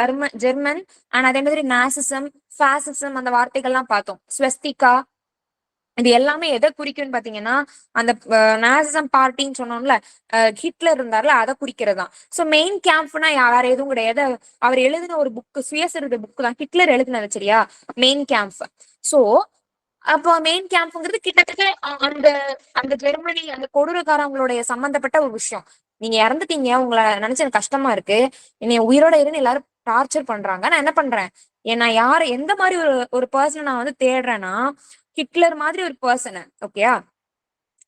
ஜெர்மன் அண்ட் அதே மாதிரி நாசிசம், ஃபாசிசம் அந்த வார்த்தைகள்லாம் பார்த்தோம். ஸ்வஸ்திகா இது எல்லாமே எதை குறிக்கும்னு பாத்தீங்கன்னா அந்த நாசிசம் பார்ட்டின்னு சொன்னோம்ல, ஹிட்லர் இருந்தார்ல, அதை குறிக்கிறதுதான். ஸோ மெயின் கேம்ப்னா யார் எதுவும் கிடையாது. அவர் எழுதின ஒரு புக், சுயசரிதை புக் தான் ஹிட்லர் எழுதினது, சரியா? Main camp. ஸோ அப்போ மெயின் கேம்ப்ங்கிறது கிட்டத்தட்ட அந்த அந்த ஜெர்மனி அந்த கொடூரக்காரவங்களுடைய சம்பந்தப்பட்ட ஒரு விஷயம். நீங்க இறந்துட்டீங்க, உங்களை நினைச்சு எனக்கு கஷ்டமா இருக்கு, என்னை உயிரோட இருந்து எல்லாரும் டார்ச்சர் பண்றாங்க, நான் என்ன பண்றேன், நான் யார் எந்த மாதிரி ஒரு பர்சனை நான் வந்து தேடுறேன்னா ஹிட்லர் மாதிரி ஒரு பர்சனை, ஓகேயா?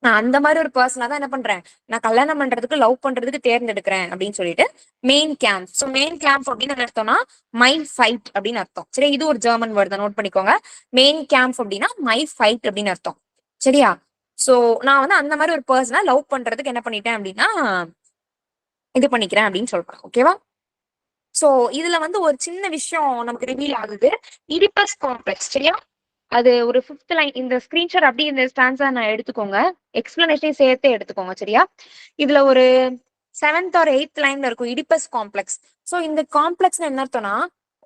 நான் அந்த மாதிரி ஒரு பர்சனா தான் என்ன பண்றேன், நான் கல்யாணம் பண்றதுக்கு லவ் பண்றதுக்கு தேர்ந்தெடுக்கிறேன் அப்படின்னு சொல்லிட்டு main camp. So main camp அப்படின்னு என்ன அர்த்தம்னா மை ஃபைட் அப்படின்னு அர்த்தம், சரியா? இது ஒரு ஜெர்மன் வேர்ட் தான், நோட் பண்ணிக்கோங்க. மெயின் கேம்ப் அப்படின்னா மை ஃபைட் அப்படின்னு அர்த்தம், சரியா? ஸோ நான் வந்து அந்த மாதிரி ஒரு பர்சனை லவ் பண்றதுக்கு என்ன பண்ணிட்டேன் அப்படின்னா இது பண்ணிக்கிறேன் அப்படின்னு சொல்றேன், ஓகேவா? சோ இதுல வந்து ஒரு சின்ன விஷயம் நமக்கு ரிவீல் ஆகுது, இடிபஸ் காம்ப்ளெக்ஸ், சரியா? அது ஒரு 5th லைன், இந்த ஸ்கிரீன்ஷாட் அப்படி இந்த ஸ்டான்ஸா நான் எடுத்துக்கோங்க, எக்ஸ்பிளனேஷனையும் சேர்த்தே எடுத்துக்கோங்க, சரியா? இதுல ஒரு 7th or 8th லைன்ல இருக்கும் இடிபஸ் காம்ப்ளெக்ஸ். சோ இந்த காம்ப்ளெக்ஸ் என்ன அர்த்தம்னா,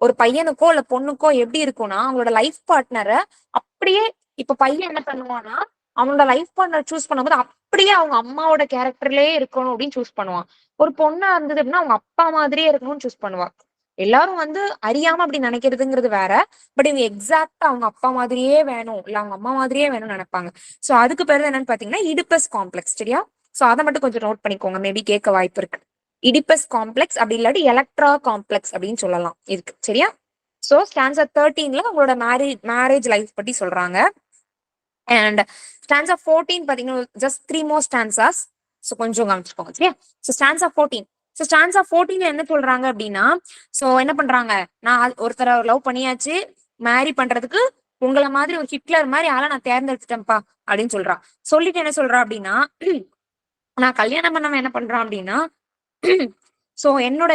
ஒரு பையனுக்கோ இல்ல பொண்ணுக்கோ எப்படி இருக்கும்னா அவங்களோட லைஃப் பார்ட்னரை அப்படியே, இப்ப பையன் என்ன பண்ணுவான்னா அவனோட லைஃப் பார்ட்னர் சூஸ் பண்ணும்போது அப்படியே அவங்க அம்மாவோட கேரக்டர்லயே இருக்கணும் அப்படின்னு சூஸ் பண்ணுவான். ஒரு பொண்ணா இருந்தது அப்படின்னா அவங்க அப்பா மாதிரியே இருக்கணும்னு சூஸ் பண்ணுவான். எல்லாரும் வந்து அறியாம அப்படி நினைக்கிறதுங்கிறது வேற, பட் இவங்க எக்ஸாக்டா அவங்க அப்பா மாதிரியே வேணும் இல்ல அவங்க அம்மா மாதிரியே வேணும்னு நினைப்பாங்க. சோ அதுக்கு பேரு என்னன்னு பாத்தீங்கன்னா இடிபஸ் காம்ப்ளெக்ஸ், சரியா? சோ அதை மட்டும் கொஞ்சம் நோட் பண்ணிக்கோங்க, மேபி கேட்க வாய்ப்பு இருக்கு. இடிபஸ் காம்ப்ளெக்ஸ் அப்படி இல்லாட்டி எலக்ட்ரா காம்ப்ளெக்ஸ் அப்படின்னு சொல்லலாம் இதுக்கு, சரியா? சோ ஸ்டான்ஸா 13ல உங்களோட மேரேஜ் லைஃப் பத்தி சொல்றாங்க. அண்ட் ஸ்டான்ஸா 14 பாத்தீங்கன்னா ஜஸ்ட் 3 more stanzas. சோ கொஞ்சம் கவனிச்சுக்கோங்க, சரியா? So stanza 14. ஸோ ஸ்டான்ஸா 14ல என்ன சொல்றாங்க அப்படின்னா, சோ என்ன பண்றாங்க, நான் ஒருத்தரை லவ் பண்ணியாச்சு, மேரி பண்றதுக்கு உங்களை மாதிரி ஒரு ஹிட்லர் மாதிரி ஆளை நான் தேர்ந்தெடுத்துட்டேன்ப்பா அப்படின்னு சொல்றா. சொல்லிட்டு என்ன சொல்றா அப்படின்னா, நான் கல்யாணம் பண்ணவன் என்ன பண்றான் அப்படின்னா சோ என்னோட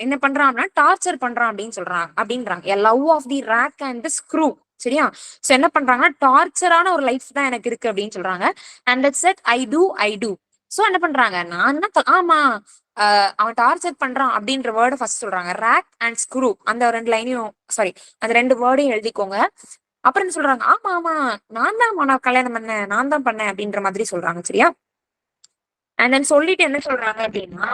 என்ன பண்றான் அப்படின்னா டார்ச்சர் பண்றான் அப்படின்னு சொல்றான் அப்படின்றாங்க. Love of the rack and the screw, சரியா? சோ என்ன பண்றாங்கன்னா டார்ச்சரான ஒரு லைஃப் தான் எனக்கு இருக்கு அப்படின்னு சொல்றாங்க. And that said I do. So என்ன பண்றாங்க, நான் தான் ஆமா அவன் டார்ச்சர் பண்றான் அப்படின்ற வேர்டை ஃபர்ஸ்ட் சொல்றாங்க. ரேக் அண்ட் ஸ்க்ரூ அந்த 2 லைனையும், சாரி அந்த 2 வேர்டையும் எழுதிக்கோங்க. அப்புறம் என்ன சொல்றாங்க, ஆமா ஆமா நான் தான் கல்யாணம் பண்ணேன், நான் தான் பண்ணேன் அப்படின்ற மாதிரி சொல்றாங்க, சரியா? And then சொல்லிட்டு என்ன சொல்றாங்க அப்படின்னா,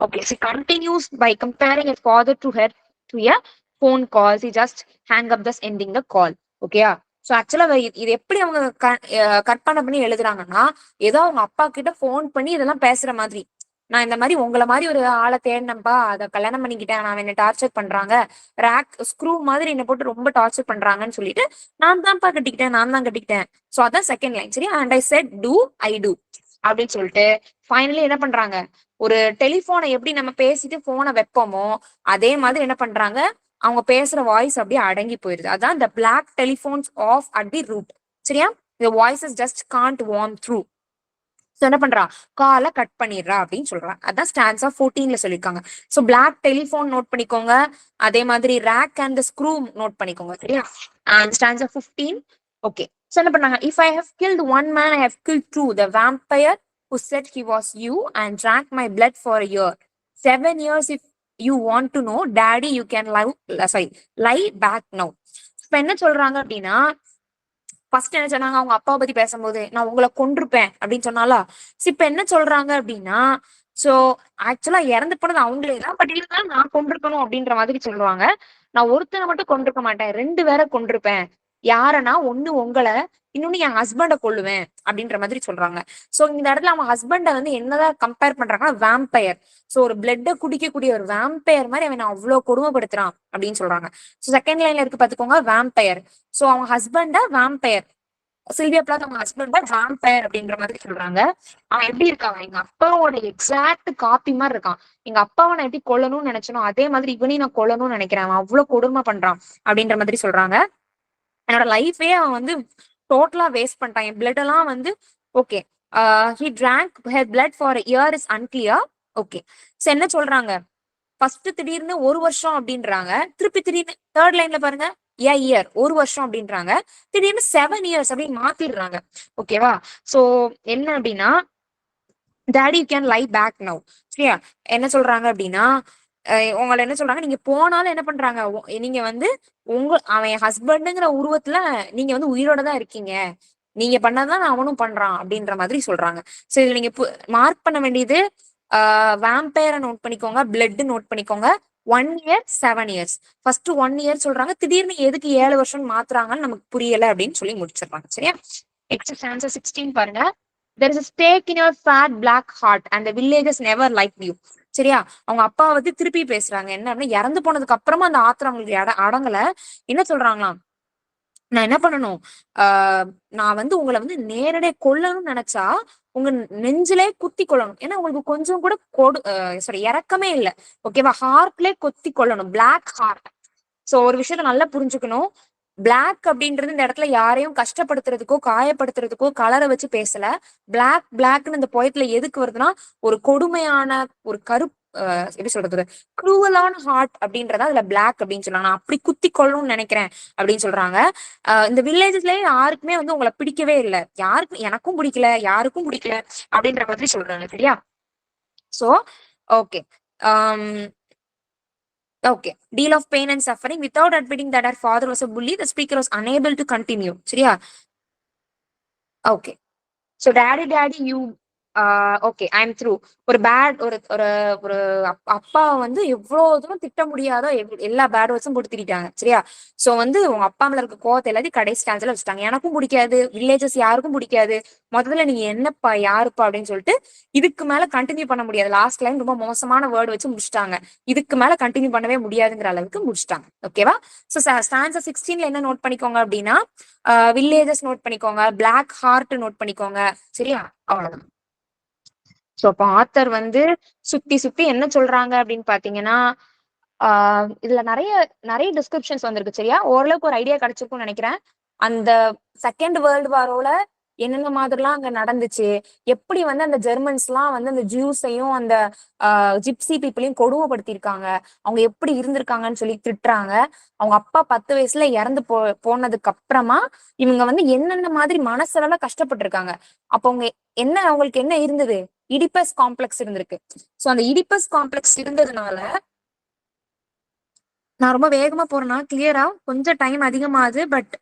okay, she continues by comparing a father to her to a phone call. She just hang up thus ending the call. ஓகேயா? சோ ஆக்சுவலா இது எப்படி அவங்க கற்பனை பண்ணி எழுதுறாங்கன்னா, ஏதோ அவங்க அப்பா கிட்ட போன் பண்ணி இதெல்லாம் பேசுற மாதிரி, நான் இந்த மாதிரி உங்களை மாதிரி ஒரு ஆளை தேடினப்பா, அதை கல்யாணம் பண்ணிக்கிட்டேன், நான் என்ன டார்ச்சர் பண்றாங்க, ரேக் ஸ்க்ரூ மாதிரி என்ன போட்டு ரொம்ப டார்ச்சர் பண்றாங்கன்னு சொல்லிட்டு நான் தான் கட்டிக்கிட்டேன். சோ அதான் செகண்ட் லைன், சரியா? And I said I do அப்படின்னு சொல்லிட்டு ஃபைனலி என்ன பண்றாங்க, ஒரு டெலிபோனை எப்படி நம்ம பேசிட்டு போனை வைப்போமோ அதே மாதிரி என்ன பண்றாங்க, அவங்க பேசுற வாய்ஸ் அப்படியே அடங்கி போயிருது. அதான் இந்த black telephones off at the root, சரியா? இந்த voices just can't worm through. So என்ன பண்றா, காலை கட் பண்ணிடுறா அப்படின்னு சொல்றான். அதான் ஸ்டான்ஸா 14ல சொல்லியிருக்காங்க. சோ பிளாக் டெலிபோன் நோட் பண்ணிக்கோங்க, அதே மாதிரி ரேக் அண்ட் ஸ்க்ரூ நோட் பண்ணிக்கோங்க, சரியா? And stanza 15. ஓகே, சோ என்ன பண்ணாங்க, if I have killed one man I have killed two, the vampire who said he was you and drank my blood for a year, 7 years if you want to know, daddy you can lie back now. இப்ப என்ன சொல்றாங்க அப்படின்னா, ஃபர்ஸ்ட் என்ன சொன்னாங்க, அவங்க அப்பாவை பத்தி பேசும்போது நான் உங்களை கொண்டிருப்பேன் அப்படின்னு சொன்னாலா. இப்ப என்ன சொல்றாங்க அப்படின்னா, சோ ஆக்சுவலா இறந்து போனது அவங்களே தான், பட் இருந்தாலும் நான் கொண்டிருக்கணும் அப்படின்ற மாதிரி சொல்லுவாங்க. நான் ஒருத்தனை மட்டும் கொண்டிருக்க மாட்டேன், 2 பேரை கொண்டிருப்பேன். யாரனா, ஒண்ணு உங்களை, இன்னொன்னு என் ஹஸ்பண்டை கொல்லுவேன் அப்படின்ற மாதிரி சொல்றாங்க. சோ இந்த இடத்துல அவங்க ஹஸ்பண்டை வந்து என்னதான் கம்பேர் பண்றாங்கன்னா வேம்பயர். சோ ஒரு பிளட்டை குடிக்கக்கூடிய ஒரு வேம்பயர் மாதிரி அவன் அவ்வளவு கொடுமைப்படுத்துறான் அப்படின்னு சொல்றாங்க. சோ செகண்ட் லைன்ல இருக்கு பாத்துக்கோங்க, வேம்பயர். சோ அவங்க ஹஸ்பண்ட வேம்பயர், சில்வியா பிளாத் அவங்க ஹஸ்பண்ட வேம்பயர் அப்படின்ற மாதிரி சொல்றாங்க. அவன் எப்படி இருக்காங்க, எங்க அப்பாவோட எக்ஸாக்ட் காப்பி மாதிரி இருக்கான். எங்க அப்பாவை நான் எப்படி கொல்லணும்னு நினைச்சனோ அதே மாதிரி இவனையும் நான் கொல்லணும்னு நினைக்கிறேன், அவன் அவ்வளவு கொடுமை பண்றான் அப்படின்ற மாதிரி சொல்றாங்க. என்னோட லைஃபே அவன் வந்து டோட்டலா வேஸ்ட் பண்ணிட்டான், என் பிளட் எல்லாம் வந்து okay, he drank her blood for a year is unclear. Okay, so என்ன சொல்றாங்க, ஃபர்ஸ்ட் திடீர்னு 1 வருஷம் அப்படின்றாங்க, திருப்பி திடீர்னு தேர்ட் லைன்ல பாருங்க இயர் 1 வருஷம் அப்படின்றாங்க, திடீர்னு 7 years அப்படின்னு மாத்திடுறாங்க. ஓகேவா? சோ என்ன அப்படின்னா daddy you can lie back now. சரியா? என்ன சொல்றாங்க அப்படின்னா உங்களை என்ன சொல்றாங்க, நீங்க போனாலும் என்ன பண்றாங்க, நீங்க வந்து அவன் ஹஸ்பண்டுங்கிற உருவத்துல நீங்க வந்து உயிரோட தான் இருக்கீங்க, நீங்க பண்ணதான் அவனும் பண்றான் அப்படின்ற மாதிரி சொல்றாங்க. சோ இதுல நீங்க மார்க் பண்ண வேண்டியது வேம்பயரை நோட் பண்ணிக்கோங்க, பிளட் நோட் பண்ணிக்கோங்க. 1 year 7 years. ஃபர்ஸ்ட் 1 year சொல்றாங்க, திடீர்னு எதுக்கு 7 வருஷம் மாத்துறாங்கன்னு நமக்கு புரியல அப்படின்னு சொல்லி முடிச்சிருப்பாங்க. சரியா? நெக்ஸ்ட் ஸ்டான்சா 16 பாருங்க. There is a stake in your fat black heart and the villagers never liked you. சரியா? அவங்க அப்பா வந்து திருப்பி பேசுறாங்க, என்ன அப்படின்னா இறந்து போனதுக்கு அப்புறமா அந்த ஆத்திரம் அவங்களுக்கு அடங்கல. என்ன சொல்றாங்களாம், நான் என்ன பண்ணணும், நான் வந்து உங்களை வந்து நேரடியா கொல்லணும்னு நினைச்சா உங்க நெஞ்சிலே குத்தி கொள்ளணும். ஏன்னா உங்களுக்கு கொஞ்சம் கூட சாரி இறக்கமே இல்லை. ஓகேவா? ஹார்ட்லே கொத்தி கொள்ளணும். Black heart. சோ ஒரு விஷயத்த நல்லா புரிஞ்சுக்கணும். பிளாக் அப்படின்றது இந்த இடத்துல யாரையும் கஷ்டப்படுத்துறதுக்கோ காயப்படுத்துறதுக்கோ கலரை வச்சு பேசல. பிளாக்னு இந்த போயத்துல எதுக்கு வருதுன்னா, ஒரு கொடுமையான ஒரு எப்படி சொல்றது, குரூவலான ஹார்ட் அப்படின்றத அதுல பிளாக் அப்படின்னு சொல்றாங்க. நான் அப்படி குத்தி கொள்ளணும்னு நினைக்கிறேன் அப்படின்னு சொல்றாங்க. இந்த வில்லேஜஸ்லயே யாருக்குமே வந்து உங்களை பிடிக்கவே இல்லை, யாருக்கும் எனக்கும் பிடிக்கல யாருக்கும் பிடிக்கல அப்படின்ற மாதிரி சொல்றாங்க. சரியா? So okay. Okay. Deal of pain and suffering. Without admitting that our father was a bully, the speaker was unable to continue. சரியா? Okay. So daddy you okay I am through. ஒரு பேட் ஒரு ஒரு ஒரு அப்பா வந்து எவ்வளவு தூரம் திட்ட முடியாதோ எல்லா பேட் வேர்ட்ஸும் போட்டு திட்டாங்க. சரியா? சோ வந்து உங்க அப்பா மேல இருக்க கோவத்தை எல்லாத்தையும் கடைசி ஸ்டான்ஸ்ல வச்சுட்டாங்க. எனக்கும் பிடிக்காது, வில்லேஜஸ் யாருக்கும் பிடிக்காது, முதல்ல நீங்க என்னப்பா யாருப்பா அப்படின்னு சொல்லிட்டு இதுக்கு மேல கண்டினியூ பண்ண முடியாது. லாஸ்ட் லைன் ரொம்ப மோசமான வேர்டு வச்சு முடிச்சிட்டாங்க. இதுக்கு மேல கண்டினியூ பண்ணவே முடியாதுங்கிற அளவுக்கு முடிச்சிட்டாங்க. ஓகேவா? சோ ஸ்டான்ஸா 16ல என்ன நோட் பண்ணிக்கோங்க அப்படின்னா, வில்லேஜஸ் நோட் பண்ணிக்கோங்க, பிளாக் ஹார்ட் நோட் பண்ணிக்கோங்க. சரியா? அவ்வளவுதான். சோ அப்ப ஆத்தர் வந்து சுத்தி சுத்தி என்ன சொல்றாங்க அப்படின்னு பாத்தீங்கன்னா, இதுல நிறைய நிறைய டிஸ்கிரிப்ஷன்ஸ் வந்திருக்கு. சரியா? ஓரளவுக்கு ஒரு ஐடியா கிடைச்சிருக்கும்னு நினைக்கிறேன். அந்த செகண்ட் வேர்ல்டு வாரோல என்னென்ன மாதிரிலாம் அங்க நடந்துச்சு, எப்படி வந்து அந்த ஜெர்மன்ஸ் எல்லாம் வந்து அந்த ஜூஸையும் அந்த ஜிப்சி பீப்புளையும் கொடுமைப்படுத்திருக்காங்க, அவங்க எப்படி இருந்திருக்காங்கன்னு சொல்லி திட்டுறாங்க. அவங்க அப்பா 10 வயசுல இறந்து போனதுக்கு அப்புறமா இவங்க வந்து என்னென்ன மாதிரி மனசெல்லாம் கஷ்டப்பட்டிருக்காங்க. அப்ப அவங்க என்ன, அவங்களுக்கு என்ன இருந்தது, இடிபஸ் காம்ப்ளெக்ஸ் இருந்திருக்கு. சோ அந்த இடிபஸ் காம்ப்ளெக்ஸ் இருந்ததுனால, நான் ரொம்ப வேகமா போறேன்னா கிளியரா கொஞ்சம் டைம் அதிகமாகுது, பட்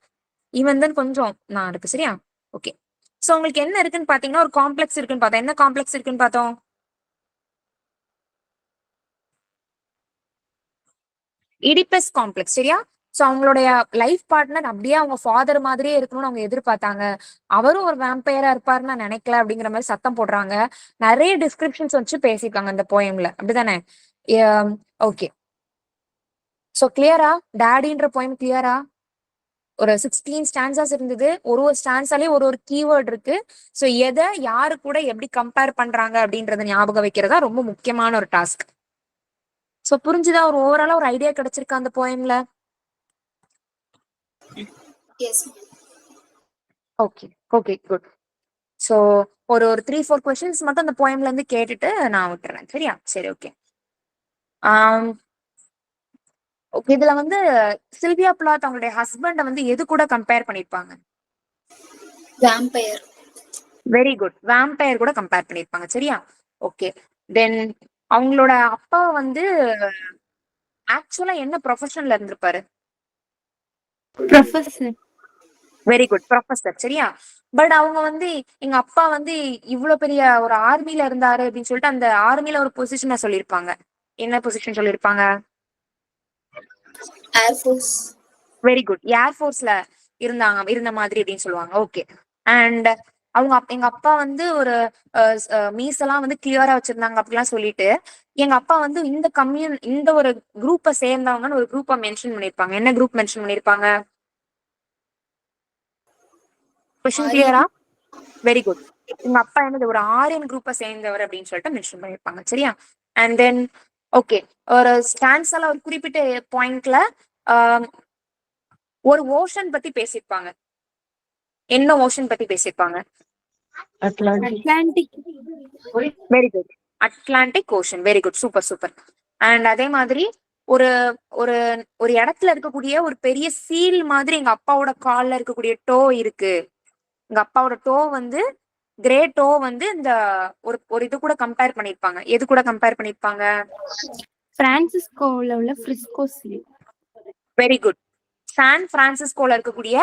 இவன் தான் கொஞ்சம் நான் இருக்கு. சரியா? ஓகே. சோ உங்களுக்கு என்ன இருக்குன்னு பாத்தீங்கன்னா, ஒரு காம்ப்ளெக்ஸ் இருக்குன்னு பார்த்தோம். என்ன காம்ப்ளெக்ஸ் இருக்குன்னு பார்த்தோம்? Oedipus complex. சரியா? சோ அவங்களுடைய லைஃப் பார்ட்னர் அப்படியே அவங்க ஃபாதர் மாதிரியே இருக்கணும்னு அவங்க எதிர்பார்த்தாங்க. அவரும் ஒரு வேம்பயரா இருப்பாருன்னு நான் நினைக்கல அப்படிங்கிற மாதிரி சத்தம் போடுறாங்க. நிறைய டிஸ்கிரிப்ஷன்ஸ் வச்சு பேசியிருக்காங்க இந்த போயம்ல. அப்படிதானே? ஓகே. சோ கிளியரா? டாடின்ற போயம் கிளியரா? ஒரு 16 ஸ்டான்சாஸ் இருந்தது. ஒரு ஸ்டான்ஸாலே ஒரு கீவேர்ட் இருக்கு. சோ எதை யாரு கூட எப்படி கம்பேர் பண்றாங்க அப்படின்றத ஞாபகம் வைக்கிறதா ரொம்ப முக்கியமான ஒரு டாஸ்க். சோ புரிஞ்சுதா? ஒரு ஓவராலா ஒரு ஐடியா கிடைச்சிருக்கா அந்த போயம்ல? Yes, ma'am. Okay okay good. So ஒரு 3-4 கொஸ்டின்ஸ் மட்டும் அந்த போயம்ல இருந்து கேட்டுட்டு நான் விட்டுறேன். சரியா? சரி ஓகே. ஓகே. இதுல வந்து சில்வியா பிளாத் அவங்களுடைய ஹஸ்பண்ட வந்து எது கூட கம்பேர் பண்ணிருப்பாங்க? Vampire. Very good. வேம்பயர் கூட கம்பேர் பண்ணிருப்பாங்க. சரியா? ஓகே. தென் அவங்களோட அப்பா வந்து ஆக்சுவலா என்ன ப்ரொஃபஷன்ல இருந்திருப்பாரு? ப்ரொஃபசர். Very good, professor. சரியா? பட் அவங்க வந்து எங்க அப்பா வந்து இவ்வளவு பெரிய ஒரு ஆர்மில இருந்தாரு அப்படின்னு சொல்லிட்டு அந்த ஆர்மில ஒரு பொசிஷனை சொல்லியிருப்பாங்க. என்ன பொசிஷன் சொல்லியிருப்பாங்க? Air Force. Very good. ஏர்ஃபோர்ஸ்ல இருந்த மாதிரி அப்படின்னு சொல்லுவாங்க. ஓகே. அண்ட் எங்க அப்பா வந்து ஒரு மீசெல்லாம் வந்து கிளியரா வச்சிருந்தாங்க அப்படிலாம் சொல்லிட்டு, எங்க அப்பா வந்து இந்த ஒரு குரூப்பை சேர்ந்தவங்கன்னு ஒரு குரூப்பை மென்ஷன் பண்ணிருப்பாங்க. என்ன குரூப் மென்ஷன் பண்ணிருப்பாங்க? கொஸ்டின் கிளியரா? Very good. எங்க அப்பா என்னது ஒரு ஆரியன் குரூப்பை சேர்ந்தவர் அப்படின்னு சொல்லிட்டு மென்ஷன் பண்ணிருப்பாங்க. சரியா? அண்ட் தென் ஓகே, ஒரு ஸ்டான்ஸ்ல ஒரு குறிப்பிட்ட பாயிண்ட்ல ஒரு ஓஷன் பத்தி பேசியிருப்பாங்க. என்ன ஓஷன் பத்தி பேசியிருப்பாங்க? Atlantic. Very good. Atlantic ocean. Very good. Super super. And அதே மாதிரி ஒரு ஒரு ஒரு இடத்துல இருக்கக்கூடிய ஒரு பெரிய சீல் மாதிரி எங்க அப்பாவோட கால்ல இருக்கக்கூடிய டோ இருக்கு. எங்க அப்பாவோட டோ வந்து கிரேட் ஓ வந்து இந்த ஒரு ஒரு இது கூட கம்பேர் பண்ணிருப்பாங்க. எது கூட கம்பேர் பண்ணிருப்பாங்க? பிரான்சிஸ்கோல உள்ள ஃப்ரிஸ்கோ சீல். Very good. சான் பிரான்சிஸ்கோல இருக்கக்கூடிய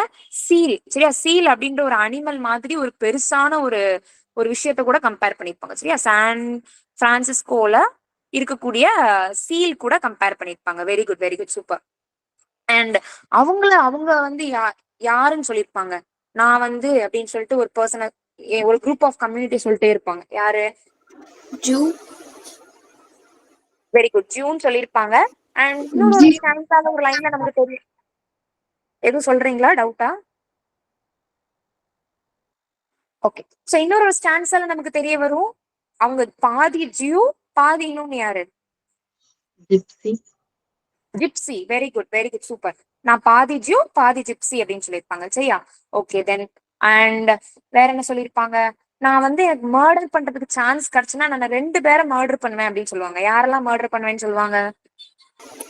சீல், சரியா? சீல் அப்படின்ற ஒரு அனிமல் மாதிரி ஒரு பெருசான ஒரு ஒரு விஷயத்த கூட கம்பேர் பண்ணிருப்பாங்க, சரியா? சான் பிரான்சிஸ்கோல இருக்கக்கூடிய சீல் கூட கம்பேர் பண்ணிருப்பாங்க. Very good, very good, super. And அவங்க வந்து யாருன்னு சொல்லியிருப்பாங்க. நான் வந்து அப்படின்னு சொல்லிட்டு ஒரு பர்சனை, ஒரு குரூப் ஆஃப் கம்யூனிட்டி சொல்லிட்டே இருப்பாங்க. யாரு? Jew. வெரி குட், ஜூன் சொல்லியிருப்பாங்க. அண்ட் இன்னொரு ஒரு ஸ்டான்ஸால ஒரு லைன்ல நமக்கு தெரியும். எதுவும் சொல்றீங்களா? டவுட்டா? ஓகே. சோ இன்னொரு ஒரு ஸ்டான்ஸால நமக்கு தெரிய வரும், அவங்க பாதி ஜியூ பாதி இன்னொன்னு யாரு? Gypsy. Gypsy. Very good, very good, super. நான் பாதி ஜியூ பாதி ஜிப்சி அப்படின்னு சொல்லியிருப்பாங்க, சரியா? Okay then. அண்ட் வேற என்ன சொல்லியிருப்பாங்க? நான் வந்து எனக்கு மர்டர் பண்றதுக்கு சான்ஸ் கிடைச்சுன்னா நான் 2 பேரை மர்டர் பண்ணுவேன் அப்படின்னு சொல்லுவாங்க. யாரெல்லாம் மர்டர் பண்ணுவேன்னு சொல்லுவாங்க?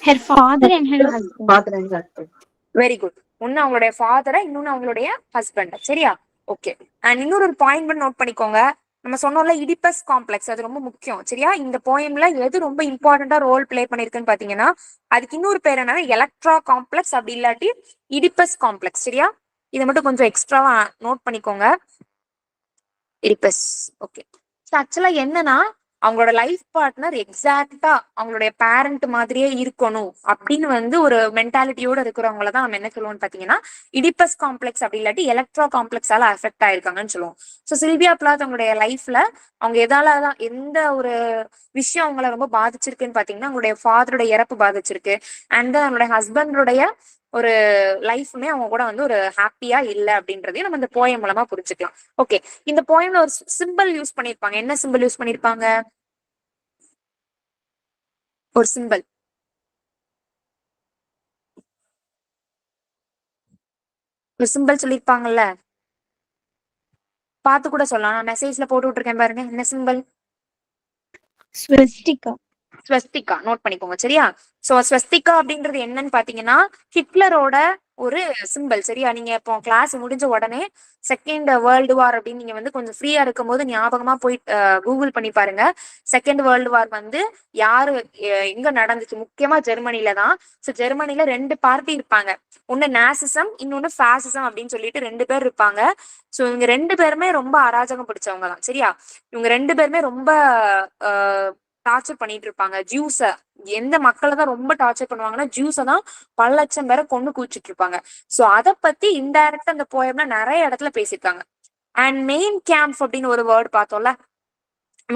Her father and her husband. Father and husband. Very good. ஒன்னு அவங்களுடைய ஃபாதரை, இன்னொன்னு அவங்களுடைய ஹஸ்பண்ட், சரியா? ஓகே. அண்ட் இன்னொரு ஒரு பாயிண்ட் மட்டும் நோட் பண்ணிக்கோங்க. நம்ம சொன்னோம்ல இடிபஸ் காம்ப்ளெக்ஸ், அது ரொம்ப முக்கியம், சரியா? இந்த போயம்ல எது ரொம்ப இம்பார்ட்டண்டா ரோல் பிளே பண்ணிருக்குன்னு பாத்தீங்கன்னா, அதுக்கு இன்னொரு பேர் என்னன்னா எலக்ட்ரா காம்ப்ளெக்ஸ், அப்படி இல்லாட்டி இடிபஸ் காம்ப்ளெக்ஸ், சரியா? இதை மட்டும் கொஞ்சம் எக்ஸ்ட்ராவா நோட் பண்ணிக்கோங்க. இடிபஸ். ஓகே. ஆக்சுவலா என்னன்னா, அவங்களோட லைஃப் பார்ட்னர் எக்ஸாக்டா அவங்களுடைய பேரண்ட் மாதிரியே இருக்கணும் அப்படின்னு வந்து ஒரு மென்டாலிட்டியோட இருக்கிறவங்கள தான் நம்ம என்ன சொல்லுவோம்னு பாத்தீங்கன்னா இடிபஸ் காம்ப்ளெக்ஸ், அப்படி இல்லாட்டி எலக்ட்ரா காம்ப்ளெக்ஸால அஃபெக்ட் ஆயிருக்காங்கன்னு சொல்லுவோம். ஸோ சில்வியா பிளாத் அவங்களுடைய லைஃப்ல அவங்க எதாலதான், எந்த ஒரு விஷயம் அவங்கள ரொம்ப பாதிச்சிருக்குன்னு பாத்தீங்கன்னா அவங்களுடைய ஃபாதரோட இறப்பு பாதிச்சிருக்கு. அண்ட் அவங்களுடைய ஹஸ்பண்டோடைய ஒரு லைஃப்மே அவங்க கூட வந்து ஒரு ஹாப்பியா இல்ல அப்படின்றதையும் நம்ம இந்த போயம் மூலமா புரிஞ்சுக்கலாம். ஓகே. இந்த போயம்ல ஒரு சிம்பிள் யூஸ் பண்ணிருப்பாங்க. என்ன சிம்பிள் யூஸ் பண்ணிருப்பாங்க? ஒரு சிம்பிள். ஒரு சிம்பிள் சொல்லிருப்பாங்கல்ல, பார்த்து கூட சொல்லலாம். நான் மெசேஜ்ல போட்டு விட்டுருக்கேன் பாருங்க. என்ன சிம்பிள்? ஸ்வஸ்டிகா. ஸ்வஸ்திகா. நோட் பண்ணிக்கோங்க, சரியா? சோ ஸ்வஸ்திகா அப்படின்றது என்னன்னு பாத்தீங்கன்னா ஹிட்லரோட ஒரு சிம்பிள், சரியா? நீங்க இப்போ கிளாஸ் முடிஞ்ச உடனே செகண்ட் வேர்ல்டு வார் அப்படின்னு நீங்க வந்து கொஞ்சம் ஃப்ரீயா இருக்கும் போது ஞாபகமா போய் கூகுள் பண்ணி பாருங்க. செகண்ட் வேர்ல்டு வார் வந்து யாரு எங்க நடந்துச்சு? முக்கியமா ஜெர்மனில தான். ஸோ ஜெர்மனில 2 பார்ட்டி இருப்பாங்க. ஒன்னு நேசிசம், இன்னொன்னு பாசிசம் அப்படின்னு சொல்லிட்டு 2 பேர் இருப்பாங்க. ஸோ இவங்க 2 பேருமே ரொம்ப அராஜகம் பிடிச்சவங்க தான், சரியா? இவங்க 2 பேருமே ரொம்ப டார்ச்சர் பண்ணிட்டு இருப்பாங்க ஜூஸ. எந்த மக்களை தான் ரொம்ப டார்ச்சர் பண்ணுவாங்கன்னா ஜூஸ தான் பல லட்சம் பேரை கொண்டு குவிச்சிட்டு இருப்பாங்க. சோ அதை பத்தி இன்டைரக்டா அந்த போயம்ல நிறைய இடத்துல பேசியிருக்காங்க. அண்ட் மெயின் கேம்ப் அப்படின்னு ஒரு வேர்ட் பார்த்தோம்ல.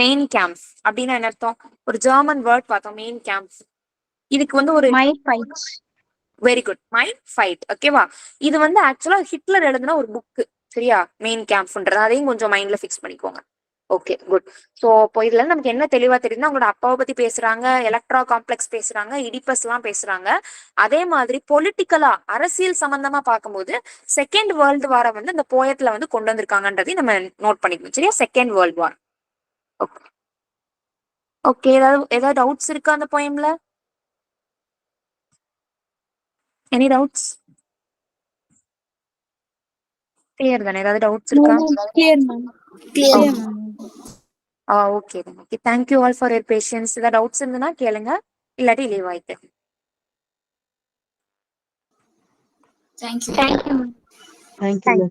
மெயின் கேம்ப் அப்படின்னா என்ன அர்த்தம்? ஒரு ஜெர்மன் வேர்ட் பார்த்தோம், மெயின் கேம்ப். இதுக்கு வந்து ஒரு My fight. Very good, my fight. ஓகேவா? இது வந்து ஆக்சுவலா ஹிட்லர் எழுதின ஒரு புக், சரியா? மெயின் கேம்ப்ன்றது அதையும் கொஞ்சம் மைண்ட்ல ஃபிக்ஸ் பண்ணிக்கோங்க. Okay good. ஸோ இப்போ இதுல நமக்கு என்ன தெளிவா தெரியுதுன்னா அவங்களோட அப்பாவை பத்தி பேசுறாங்க, எலக்ட்ரா காம்ப்ளெக்ஸ் பேசுறாங்க, இடிபஸ் எல்லாம் பேசுறாங்க. அதே மாதிரி பொலிட்டிக்கலா அரசியல் சம்பந்தமா பார்க்கும்போது செகண்ட் வேர்ல்டு வாரை வந்து இந்த போயத்துல வந்து கொண்டு வந்திருக்காங்கன்றதையும் நம்ம நோட் பண்ணிக்கணும், சரியா? Second world war. Okay. Okay. ஏதாவது டவுட்ஸ் இருக்கா அந்த போயம்ல? Any doubts? கிளியர் தானே? ஏதாவது டவுட்ஸ் இருக்கா? Clear, ma'am. Clear. Clear, ma'am. Okay then. Okay, thank you all for your patience. ஏதாவது டவுட்ஸ் இருந்ததுன்னா கேளுங்க, இல்லாட்டி லீவ் ஆயிட்டு. Thank you. Thank you, ma'am. Thank you.